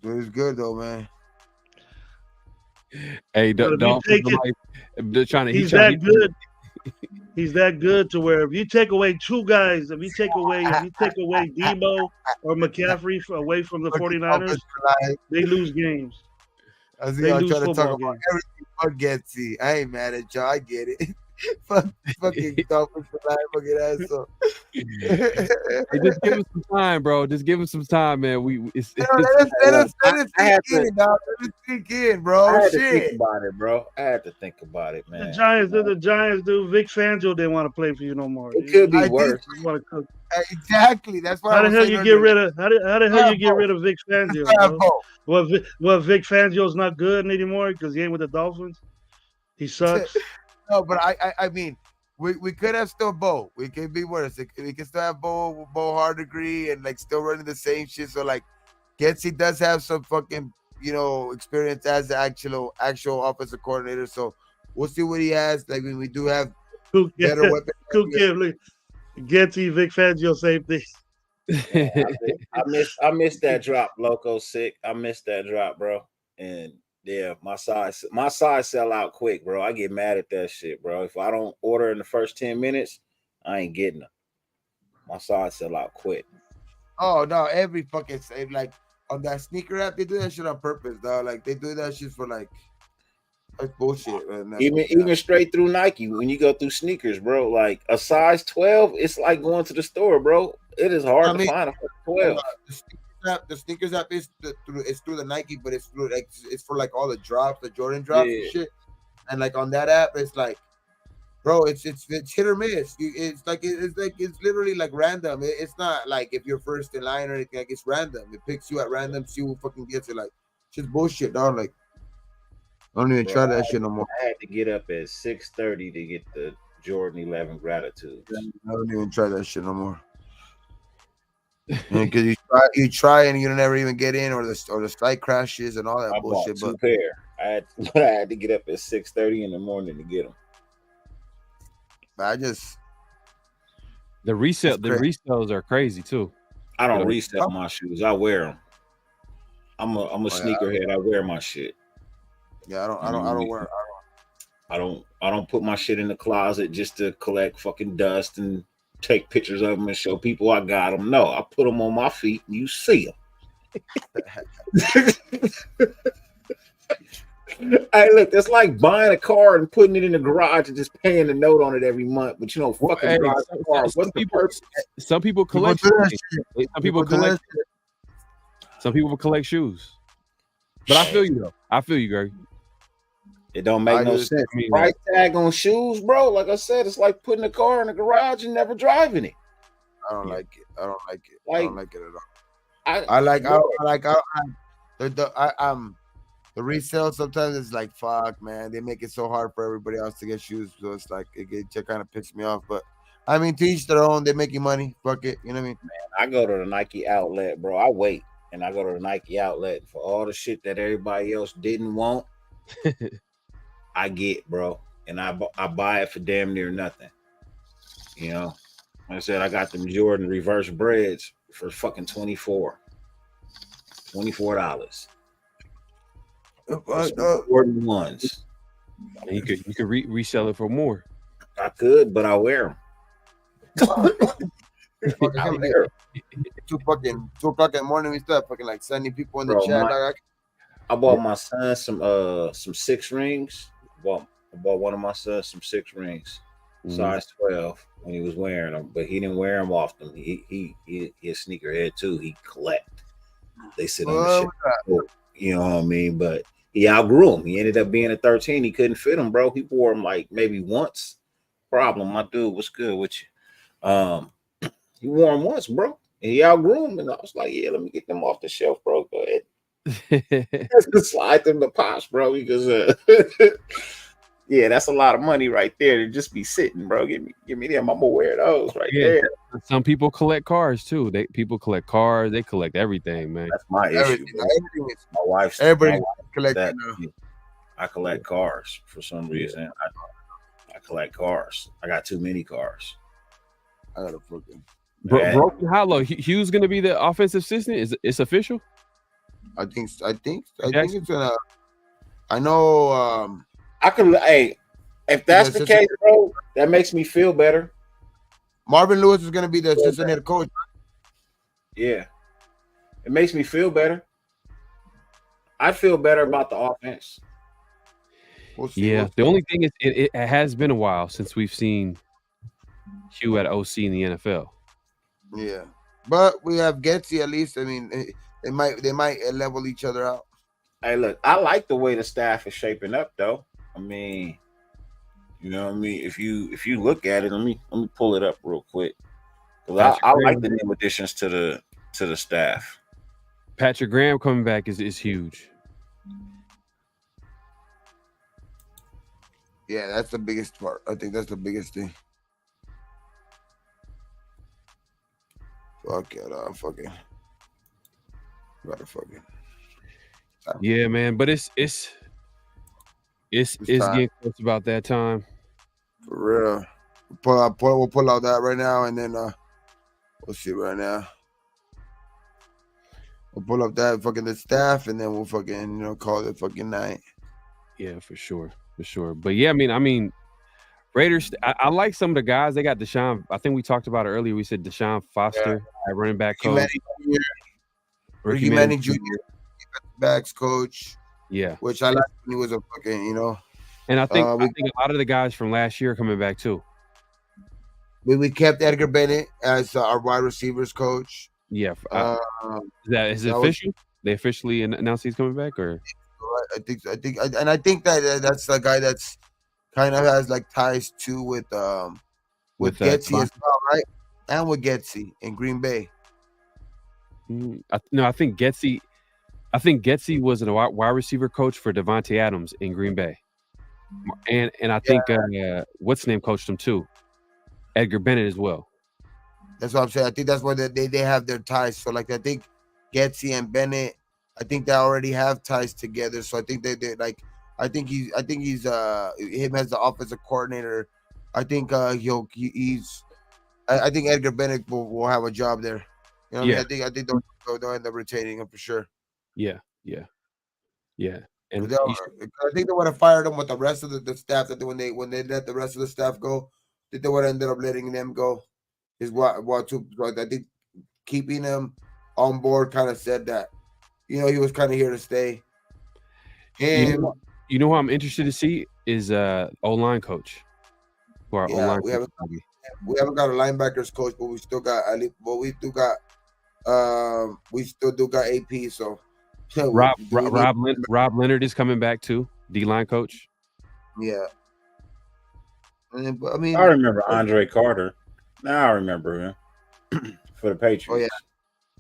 Speaker 1: dude is good though, man.
Speaker 3: Hey,
Speaker 2: But if you
Speaker 3: don't
Speaker 2: take
Speaker 3: they're trying to.
Speaker 2: He's that good. He's that good to where if you take away two guys, if you take away Debo or McCaffrey away from the 49ers, they lose games.
Speaker 1: I see
Speaker 2: They
Speaker 1: y'all
Speaker 2: lose
Speaker 1: trying to talk
Speaker 2: football
Speaker 1: about
Speaker 2: games.
Speaker 1: everything but Getsy. I ain't mad at y'all. I get it. Fucking Dolphins for life, fucking asshole.
Speaker 3: Hey, just give him some time, bro. Just give him some time, man. It's
Speaker 1: Let us
Speaker 4: I had
Speaker 1: sink
Speaker 4: to.
Speaker 1: in, dog. Let us sink in,
Speaker 4: I
Speaker 1: bro.
Speaker 4: had to think
Speaker 1: Shit.
Speaker 4: about it, bro. I had to think about it,
Speaker 2: The
Speaker 4: man.
Speaker 2: Giants, the Giants do. Vic Fangio didn't want to play for you no more.
Speaker 4: It could be
Speaker 1: I did
Speaker 4: worse.
Speaker 2: You want to cook.
Speaker 1: exactly. That's what
Speaker 2: How
Speaker 1: I
Speaker 2: the
Speaker 1: was
Speaker 2: hell
Speaker 1: saying
Speaker 2: you get
Speaker 1: earlier.
Speaker 2: rid of? How the hell
Speaker 1: have
Speaker 2: you get
Speaker 1: both.
Speaker 2: rid of Vic
Speaker 1: Let's
Speaker 2: Fangio,
Speaker 1: have
Speaker 2: bro?
Speaker 1: both.
Speaker 2: Vic Fangio's not good anymore because he ain't with the Dolphins. He sucks.
Speaker 1: No, but I mean, we could have still Bo. We could be worse. We can still have Bo hard degree and like still running the same shit. So like, Getsy does have some fucking experience as the actual offensive coordinator. So we'll see what he has. Like when we do have
Speaker 2: Cook,
Speaker 1: better weapons.
Speaker 2: Cook Kimley, Getty, Vic Fangio, same thing.
Speaker 4: Yeah, I missed that drop, Loco Sick. I missed that drop, bro. And yeah, my size sell out quick, bro. I get mad at that shit, bro. If I don't order in the first 10 minutes, I ain't getting them. My size sell out quick.
Speaker 1: Oh no, every fucking like on that sneaker app, they do that shit on purpose, dog. Like they do that shit for like that's bullshit. Man.
Speaker 4: Even straight through Nike, when you go through sneakers, bro, like a size 12, it's like going to the store, bro. It is hard to find a 12.
Speaker 1: The sneakers app is through the Nike, but it's through like it's for like all the drops, the Jordan drops and shit. And like on that app, it's like, bro, it's hit or miss. It's literally like random. It's not like if you're first in line or anything. Like it's random. It picks you at random. See who fucking gets it. Like just bullshit, dog. Like I don't even try that shit no more.
Speaker 4: I had to get up at 6:30 to get the Jordan 11 Gratitudes.
Speaker 1: I don't even try that shit no more. Because you try and you never even get in, or the site crashes and all that
Speaker 4: I
Speaker 1: bullshit.
Speaker 4: Bought two pair. I had to get up at 6:30 in the morning to get them.
Speaker 1: But the
Speaker 3: resales are crazy too.
Speaker 4: I don't resell my shoes. I wear them. I'm a sneakerhead. I wear my shit.
Speaker 1: Yeah, I
Speaker 4: don't put my shit in the closet just to collect fucking dust and take pictures of them and show people I got them. No, I put them on my feet and you see them. Hey, look, it's like buying a car and putting it in the garage and just paying the note on it every month. But you know, fucking drive the car. What's the purpose?
Speaker 3: Some people collect. Some people collect shoes. But I feel you though. I feel you, Greg.
Speaker 4: It don't make no sense. Price tag on shoes, bro. Like I said, it's like putting a car in the garage and never driving it.
Speaker 1: I don't like it. I don't like it.
Speaker 4: Like,
Speaker 1: I don't like it at all. The resale sometimes is like fuck, man. They make it so hard for everybody else to get shoes, so it's like it kind of pisses me off. But I mean, to each their own. They're making money. Fuck it, you know what I mean?
Speaker 4: Man, I go to the Nike outlet, bro. I wait and I go to the Nike outlet for all the shit that everybody else didn't want. I get, bro, and I buy it for damn near nothing. You know, like I said, I got them Jordan reverse breads for fucking $24. Jordan ones.
Speaker 3: You could resell it for more.
Speaker 4: I could, but I wear them.
Speaker 1: Two o'clock in the morning, we start fucking like sending people in the chat.
Speaker 4: I bought my son some 6 rings. I bought one of my sons some 6 rings, size 12 when he was wearing them, but he didn't wear them often. He a sneakerhead too. He collect. They sit on the shit. You know what I mean? But he outgrew them. He ended up being a 13. He couldn't fit them, bro. He wore them like maybe once. Problem, my dude, what's good with you? He wore them once, bro. And he outgrew them, and I was like, yeah, let me get them off the shelf, bro. Go ahead. Slide them to pops, bro, because yeah, that's a lot of money right there to just be sitting, bro. Give me them. I'm gonna wear those right there.
Speaker 3: Some people collect cars too. People collect cars. They collect everything, man.
Speaker 4: That's my issue. My wife's
Speaker 1: everybody collect that.
Speaker 4: I collect cars for some reason. I collect cars. I got too many cars.
Speaker 1: I got a fucking
Speaker 3: Broken Hollow. Hugh's gonna be the offensive assistant. It's official.
Speaker 1: I think it's gonna. I know.
Speaker 4: I could. Hey, if that's the case, bro, that makes me feel better.
Speaker 1: Marvin Lewis is gonna be the assistant head coach.
Speaker 4: Yeah, it makes me feel better. I feel better about the offense.
Speaker 1: We'll see.
Speaker 3: Yeah.
Speaker 1: We'll
Speaker 3: The only thing is, it has been a while since we've seen Q at OC in the NFL.
Speaker 1: Yeah, but we have Getsy at least. I mean, they might level each other out.
Speaker 4: Hey, look, I like the way the staff is shaping up, though. I mean, you know what I mean? If you look at it, let me pull it up real quick. I like the new additions to the staff.
Speaker 3: Patrick Graham coming back is huge.
Speaker 1: Yeah, that's the biggest part. I think that's the biggest thing. Fuck it, fucking.
Speaker 3: Yeah, man, but it's getting close about that time.
Speaker 1: For real. We'll pull out that right now, and then we'll see right now. We'll pull up that fucking the staff, and then we'll fucking call it fucking night.
Speaker 3: Yeah, for sure. But yeah, I mean, Raiders. I like some of the guys. They got Deshaun. I think we talked about it earlier. We said Deshaun Foster, at running back coach.
Speaker 1: Ricky Manning Jr. backs coach.
Speaker 3: Yeah,
Speaker 1: which I like when he was a fucking
Speaker 3: And I think a lot of the guys from last year are coming back too.
Speaker 1: We kept Edgar Bennett as our wide receivers coach.
Speaker 3: Yeah, is it official? They officially announced he's coming back, or
Speaker 1: I think that that's the guy that's kind of has like ties too with Getsy as well, right? And with Getsy in Green Bay.
Speaker 3: I think Getsy was a wide receiver coach for Devontae Adams in Green Bay, and I think what's his name coached him too, Edgar Bennett as well.
Speaker 1: That's what I'm saying. I think that's where they have their ties. So like I think Getsy and Bennett, I think they already have ties together. So I think they like I think he's him as the offensive coordinator. I think I think Edgar Bennett will have a job there. You know what I mean? I think they'll end up retaining him for sure.
Speaker 3: Yeah. And
Speaker 1: I think they would have fired him with the rest of the staff. That when they let the rest of the staff go, that they would have ended up letting them go. Is what too. I think keeping him on board kind of said that he was kind of here to stay. And
Speaker 3: you know who I'm interested to see is O-line coach.
Speaker 1: We haven't got a linebackers coach, but we still got AP. So
Speaker 3: Rob Leonard is coming back too, D-line coach.
Speaker 1: Yeah.
Speaker 4: I remember Andre Carter. Now I remember him for the Patriots.
Speaker 1: Oh yeah.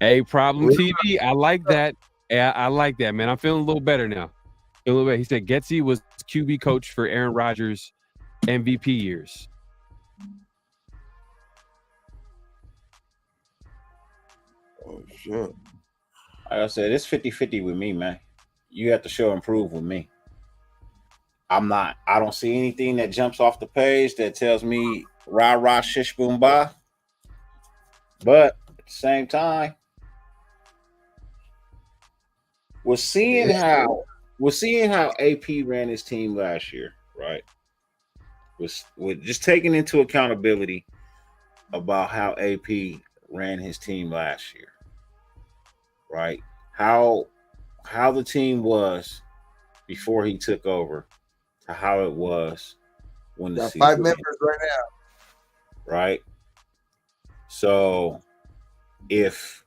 Speaker 3: Hey, Problem TV. I like that. Yeah, I like that, man. I'm feeling a little better now. He said Getsy was QB coach for Aaron Rodgers' MVP years.
Speaker 1: Oh shit.
Speaker 4: Like I said, it's 50-50 with me, man. You have to show improve with me. I don't see anything that jumps off the page that tells me rah rah shish boom bah. But at the same time, we're seeing how AP ran his team last year, right? With just taking into accountability about how AP ran his team last year, right? How the team was before he took over to how it was when the season
Speaker 1: 5 members right now,
Speaker 4: right? So if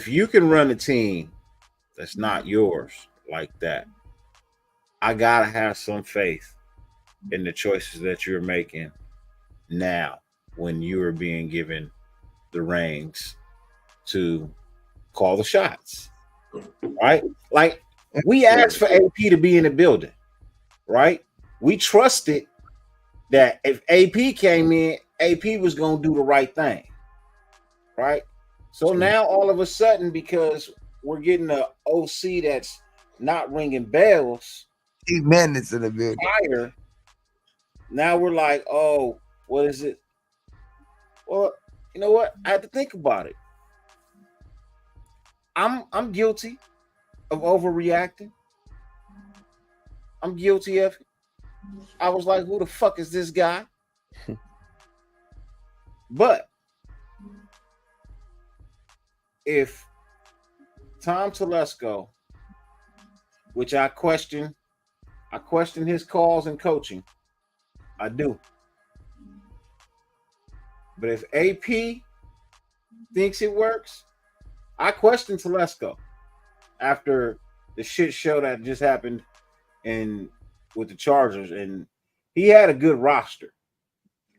Speaker 4: you can run a team that's not yours like that, I gotta have some faith in the choices that you're making now when you are being given the reins to call the shots, right? Like we asked for AP to be in the building, right? We trusted that if AP came in, AP was going to do the right thing, right? So now all of a sudden, because we're getting an OC that's not ringing bells,
Speaker 1: Steve Madden's in the building.
Speaker 4: Fire, now we're like, oh, what is it? Well, you know what? I had to think about it. I'm guilty of overreacting. I'm guilty of it. I was like, who the fuck is this guy? But if Tom Telesco, which I question his calls and coaching. I do. But if AP thinks it works, I question Telesco after the shit show that just happened with the Chargers, and he had a good roster.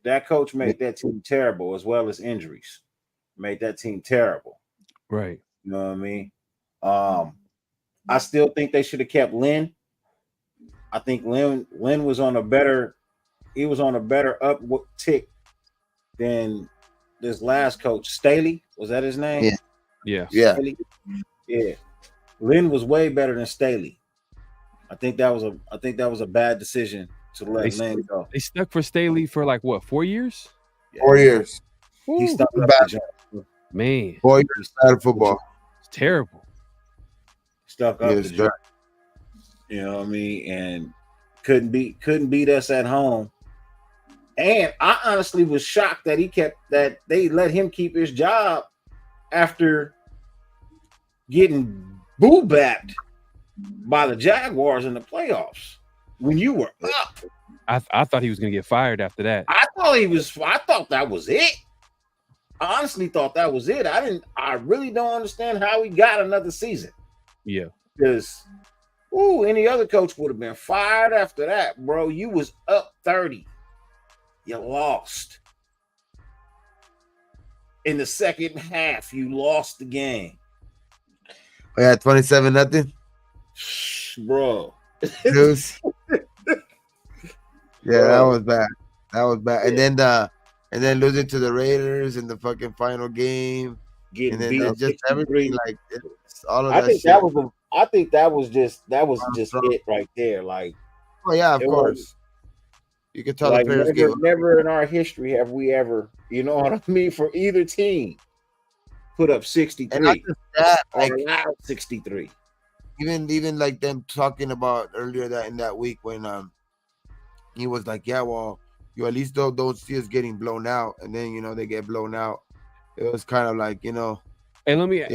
Speaker 4: That coach made that team terrible, as well as injuries. Made that team terrible.
Speaker 3: Right.
Speaker 4: You know what I mean? I still think they should have kept Lynn. I think Lynn was on a better uptick than this last coach. Staley, was that his name?
Speaker 3: Yeah.
Speaker 4: Staley? Yeah. Lynn was way better than Staley. I think that was a bad decision to let Lynn go.
Speaker 3: They stuck for Staley for like what, 4 years?
Speaker 4: Yeah.
Speaker 1: 4 years.
Speaker 4: He stuck up
Speaker 1: bad.
Speaker 4: the joint.
Speaker 3: Man,
Speaker 1: 4 years out of football.
Speaker 3: it's terrible.
Speaker 4: Stuck up the joint. You know what I mean? And couldn't beat us at home. And I honestly was shocked that they let him keep his job after getting boo-bapped by the Jaguars in the playoffs when you were up.
Speaker 3: I thought he was going to get fired after that.
Speaker 4: I thought that was it. I honestly thought that was it. I really don't understand how he got another season.
Speaker 3: Yeah.
Speaker 4: Because any other coach would have been fired after that, bro. You was up 30. You lost. In the second half, you lost the game.
Speaker 1: Oh, yeah, 27-0.
Speaker 4: Bro.
Speaker 1: Deuce. Yeah, that was bad. That was bad. And then losing to the Raiders in the fucking final game.
Speaker 4: Getting
Speaker 1: and then
Speaker 4: beat
Speaker 1: just everything, like all of
Speaker 4: I
Speaker 1: that
Speaker 4: think
Speaker 1: shit.
Speaker 4: I think that was just it right there. Like,
Speaker 1: Oh yeah, of course.
Speaker 4: Was,
Speaker 1: you can tell
Speaker 4: like,
Speaker 1: the players gave up.
Speaker 4: never in our history have we ever, you know what I mean, for either team put up 63
Speaker 1: And not just that, like
Speaker 4: or allowed 63.
Speaker 1: Even like them talking about earlier that in that week when he was like, yeah, well, you at least don't see us getting blown out, and then they get blown out. It was kind of like,
Speaker 3: Hey, let me ask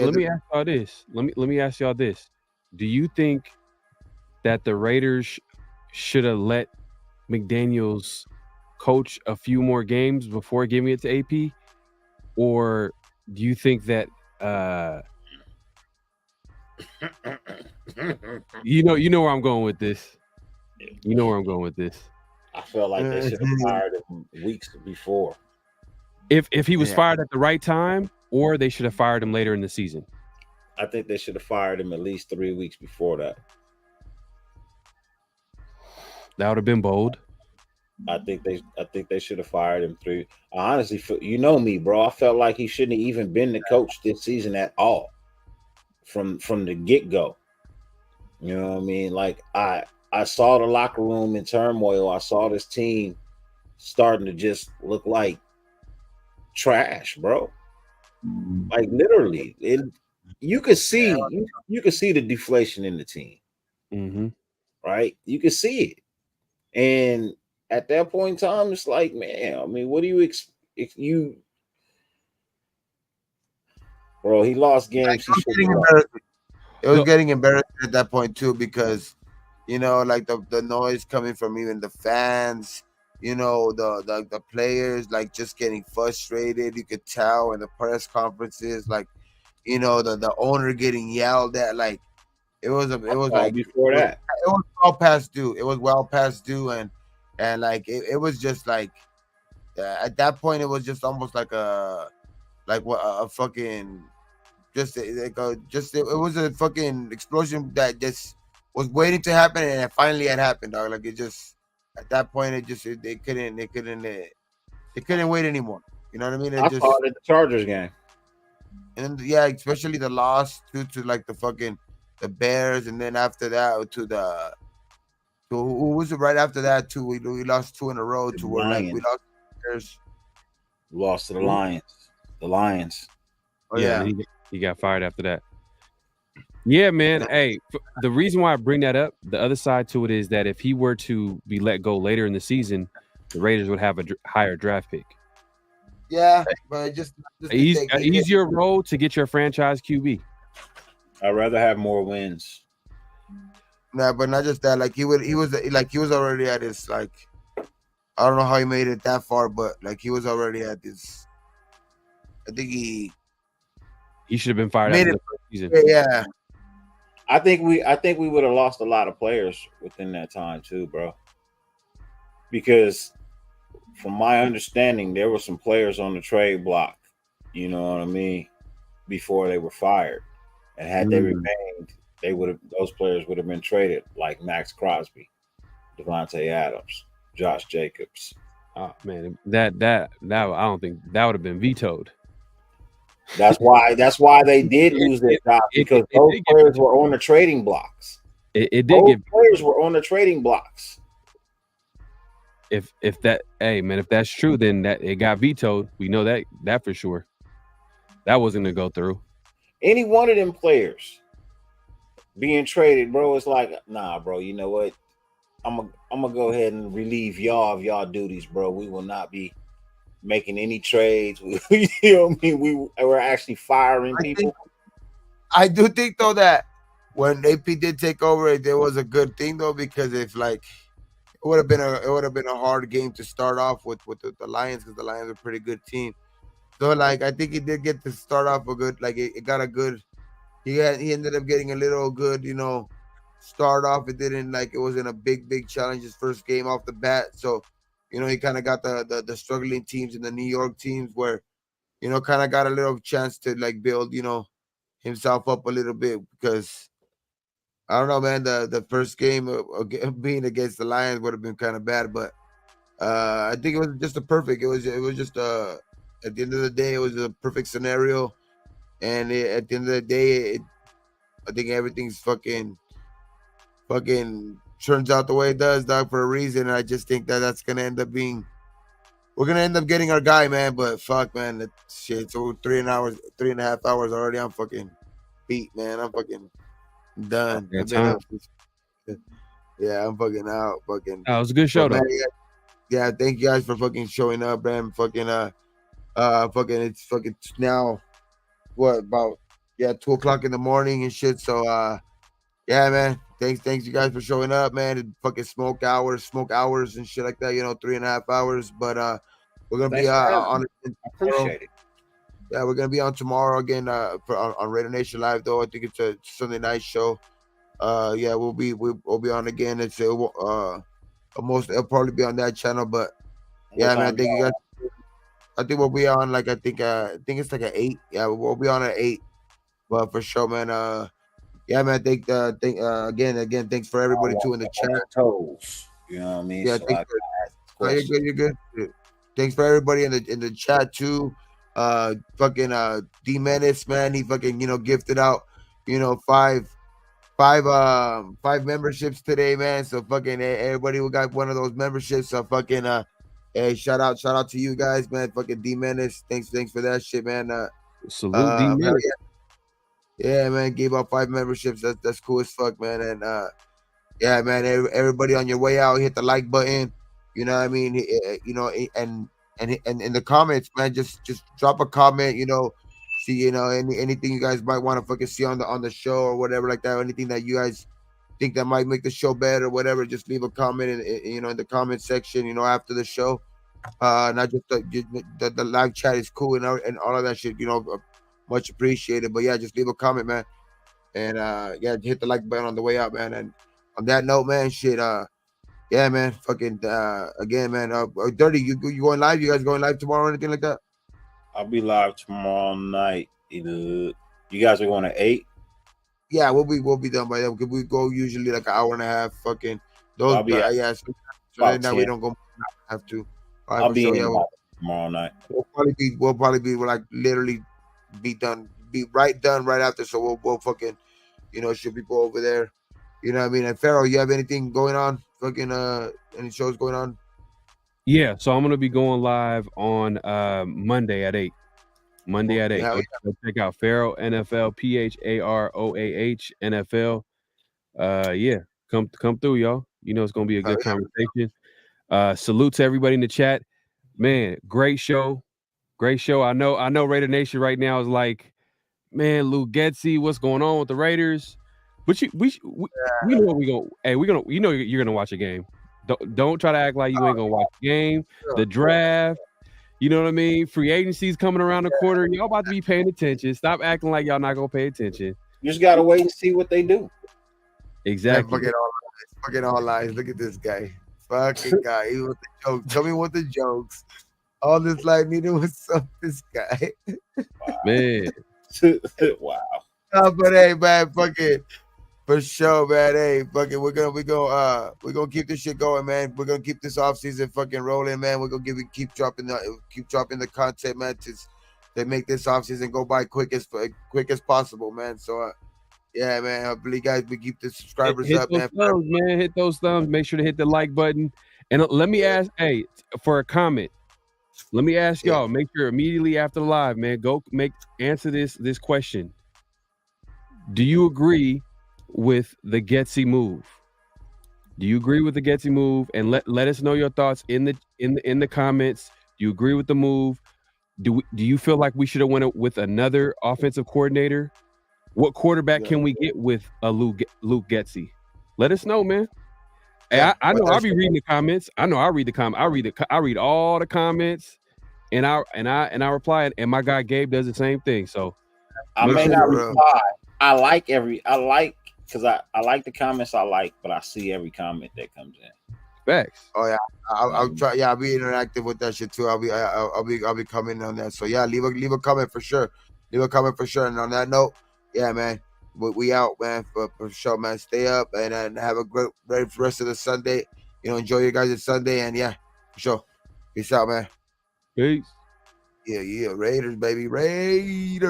Speaker 3: y'all this. Let me ask y'all this. Do you think that the Raiders should have let McDaniels coach a few more games before giving it to AP? Or do you think that you know where I'm going with this? You know where I'm going with this.
Speaker 4: I feel like they should have fired him weeks before.
Speaker 3: If he was fired at the right time, or they should have fired him later in the season.
Speaker 4: I think they should have fired him at least 3 weeks before that.
Speaker 3: That would have been bold.
Speaker 4: I think they should have fired him 3. I honestly, you know me, bro. I felt like he shouldn't have even been the coach this season at all, from the get-go. You know what I mean? Like, I saw the locker room in turmoil. I saw this team starting to just look like trash, bro. Like, literally, you could see the deflation in the team.
Speaker 3: Mm-hmm.
Speaker 4: Right? You could see it. And at that point in time, it's like, man, I mean, what do you expect? Bro, he lost games.
Speaker 1: It was getting embarrassing at that point too, because like the noise coming from even the fans, the players, like, just getting frustrated. You could tell in the press conferences, like, the owner getting yelled at. Like, it was like
Speaker 4: before that.
Speaker 1: It was well past due. It was well past due, and like it was just like at that point it was just almost like a fucking it was a fucking explosion that just was waiting to happen, and it finally had happened, dog. Like, it just at that point they couldn't wait anymore. You know what I mean?
Speaker 4: I saw it at the Chargers game.
Speaker 1: And yeah, especially the loss to like the Bears, and then after that who was it right after that too? We lost 2 in a row to where, like, we lost to the Bears.
Speaker 4: Lost to the Lions. The Lions.
Speaker 1: Oh yeah.
Speaker 3: He got fired after that. Yeah, man. Hey, the reason why I bring that up, the other side to it is that if he were to be let go later in the season, the Raiders would have a higher draft pick.
Speaker 1: Yeah, but just
Speaker 3: an easier road to get your franchise QB.
Speaker 4: I'd rather have more wins.
Speaker 1: Nah, but not just that. Like he was already at his like. I don't know how he made it that far, but like he was already at this. I think he
Speaker 3: He should have been fired
Speaker 1: made
Speaker 3: after
Speaker 1: it.
Speaker 3: the first season.
Speaker 1: Yeah,
Speaker 4: I think we would have lost a lot of players within that time too, bro. Because from my understanding, there were some players on the trade block, you know what I mean, before they were fired. And had they remained, those players would have been traded, like Max Crosby, Devontae Adams, Josh Jacobs.
Speaker 3: Oh man, that I don't think that would have been vetoed.
Speaker 4: That's why they did lose their job, because those players were on the trading blocks.
Speaker 3: It did
Speaker 4: Those
Speaker 3: get
Speaker 4: players were on the trading blocks.
Speaker 3: if that, hey man, if that's true, then that it got vetoed. We know that for sure. That wasn't gonna go through.
Speaker 4: Any one of them players being traded, bro, it's like, nah, bro, you know what? I'm gonna go ahead and relieve y'all of y'all duties, bro. We will not be making any trades. You know what I mean? We're actually firing people.
Speaker 1: I do think though that when AP did take over, there was a good thing though, because if like it would have been a hard game to start off with the Lions, because the Lions are a pretty good team. So like I think he did get to start off a good, like it got a good. He ended up getting a little good, start off. It didn't like it wasn't a big challenge his first game off the bat. So, he kind of got the struggling teams and the New York teams where, kind of got a little chance to like build, himself up a little bit, because I don't know, man. The first game being against the Lions would have been kind of bad, but I think it was just a perfect. It was just at the end of the day, it was a perfect scenario, and at the end of the day, I think everything's fucking turns out the way it does, dog, for a reason. And I just think that's gonna end up being. We're gonna end up getting our guy, man. But fuck, man, that shit. So 3.5 hours already. I'm fucking beat, man. I'm fucking done.
Speaker 3: Yeah,
Speaker 1: I've been up. Yeah, I'm fucking out. Fucking.
Speaker 3: It was a good show, though.
Speaker 1: Man, yeah, thank you guys for fucking showing up, man. Fucking fucking it's fucking now. What about 2 o'clock in the morning and shit? So yeah, man. Thanks you guys for showing up, man. And fucking smoke hours and shit like that. 3.5 hours. But we're gonna be on.
Speaker 4: I appreciate it.
Speaker 1: Yeah, we're gonna be on tomorrow again. On RaiderNationLive though. I think it's a Sunday night show. Yeah, we'll be on again. It's almost it'll probably be on that channel. But yeah, man. Thank you guys. I think we'll be on I think it's like at 8. Yeah, we'll be on at 8. But for sure, man. Yeah, man. Again, thanks for everybody too in the chat.
Speaker 4: Toes, you know what I mean?
Speaker 1: Yeah,
Speaker 4: So
Speaker 1: you're good. Thanks for everybody in the chat too. Fucking D Menace, man. He fucking gifted out 5 memberships today, man. So fucking everybody who got one of those memberships. So fucking hey, shout out to you guys, man. Fucking D Menace. Thanks for that shit, man.
Speaker 3: Salute D Menace.
Speaker 1: Yeah, man, gave out 5 memberships. That's cool as fuck, man. And yeah, man, everybody on your way out, hit the like button. You know what I mean? And in the comments, man, just drop a comment. See, anything you guys might want to fucking see on the show or whatever like that. Or anything that you guys think that might make the show better or whatever. Just leave a comment in the comment section. After the show. Not just the live chat is cool and all of that shit. Much appreciated. But yeah, just leave a comment, man. And yeah, hit the like button on the way out, man. And on that note, man, shit, yeah, man, fucking again, man. Dirty, you going live? You guys going live tomorrow or anything like that?
Speaker 4: I'll be live tomorrow night. You guys are going at 8?
Speaker 1: Yeah, we'll be done by then. We go usually like an hour and a half. Fucking those. Yeah, so now we don't go. Have to.
Speaker 4: I'll be tomorrow night.
Speaker 1: We'll probably be like literally done right after. So we'll fucking should people over there. You know what I mean? And Pharaoh, you have anything going on? Fucking any shows going on?
Speaker 3: Yeah, so I'm gonna be going live on Monday at 8.
Speaker 1: Yeah.
Speaker 3: Go check out Pharaoh NFL, PHAROAH NFL. Yeah, come through, y'all. It's gonna be a good conversation. Salute to everybody in the chat. Man, great show. I know Raider Nation right now is like, man, Lou Getsy, what's going on with the Raiders? But we know what we going. Hey, you're gonna watch a game. Don't try to act like you ain't gonna watch the game, the draft. You know what I mean? Free agency's coming around the corner. Y'all about to be paying attention. Stop acting like y'all not gonna pay attention.
Speaker 4: You just gotta wait and see what they do.
Speaker 3: Exactly.
Speaker 1: Fucking all lies. Look at this guy. Fucking guy. He with the jokes. Tell me what the jokes. All this life needed was this guy.
Speaker 4: Wow.
Speaker 3: Man.
Speaker 4: Wow.
Speaker 1: But hey, man, fucking for sure, man. Hey, fucking, we're gonna keep this shit going, man. We're gonna keep this off season fucking rolling, man. We're gonna keep dropping the content, man, to make this off season go by quick as possible, man. So, yeah, man. Hopefully, guys, we keep the subscribers
Speaker 3: hit
Speaker 1: up,
Speaker 3: those
Speaker 1: man.
Speaker 3: thumbs, man. Hit those thumbs. Make sure to hit the like button. And let me ask, hey, for a comment. Let me ask y'all. Make sure immediately after the live, man, answer this question. Do you agree with the Getsy move? Do you agree with the Getsy move? And let us know your thoughts in the comments. Do you agree with the move? Do you feel like we should have went with another offensive coordinator? What quarterback can we get with a Luke Getsy? Let us know, man. Hey, I know I'll be reading the comments. I know I read the comment. I read all the comments, and I reply. And my guy Gabe does the same thing. So
Speaker 4: I may not reply. I like because I like the comments I like, but I see every comment that comes in.
Speaker 3: Facts.
Speaker 1: Oh yeah, I'll try. Yeah, I'll be interactive with that shit too. I'll be coming on that. So yeah, leave a comment for sure. Leave a comment for sure. And on that note, yeah, man, we out, man, for sure, man. Stay up and have a great rest of the Sunday. You know, enjoy your guys' Sunday, and yeah, for sure. Peace out, man.
Speaker 3: Peace.
Speaker 1: Yeah, Raiders, baby, Raiders.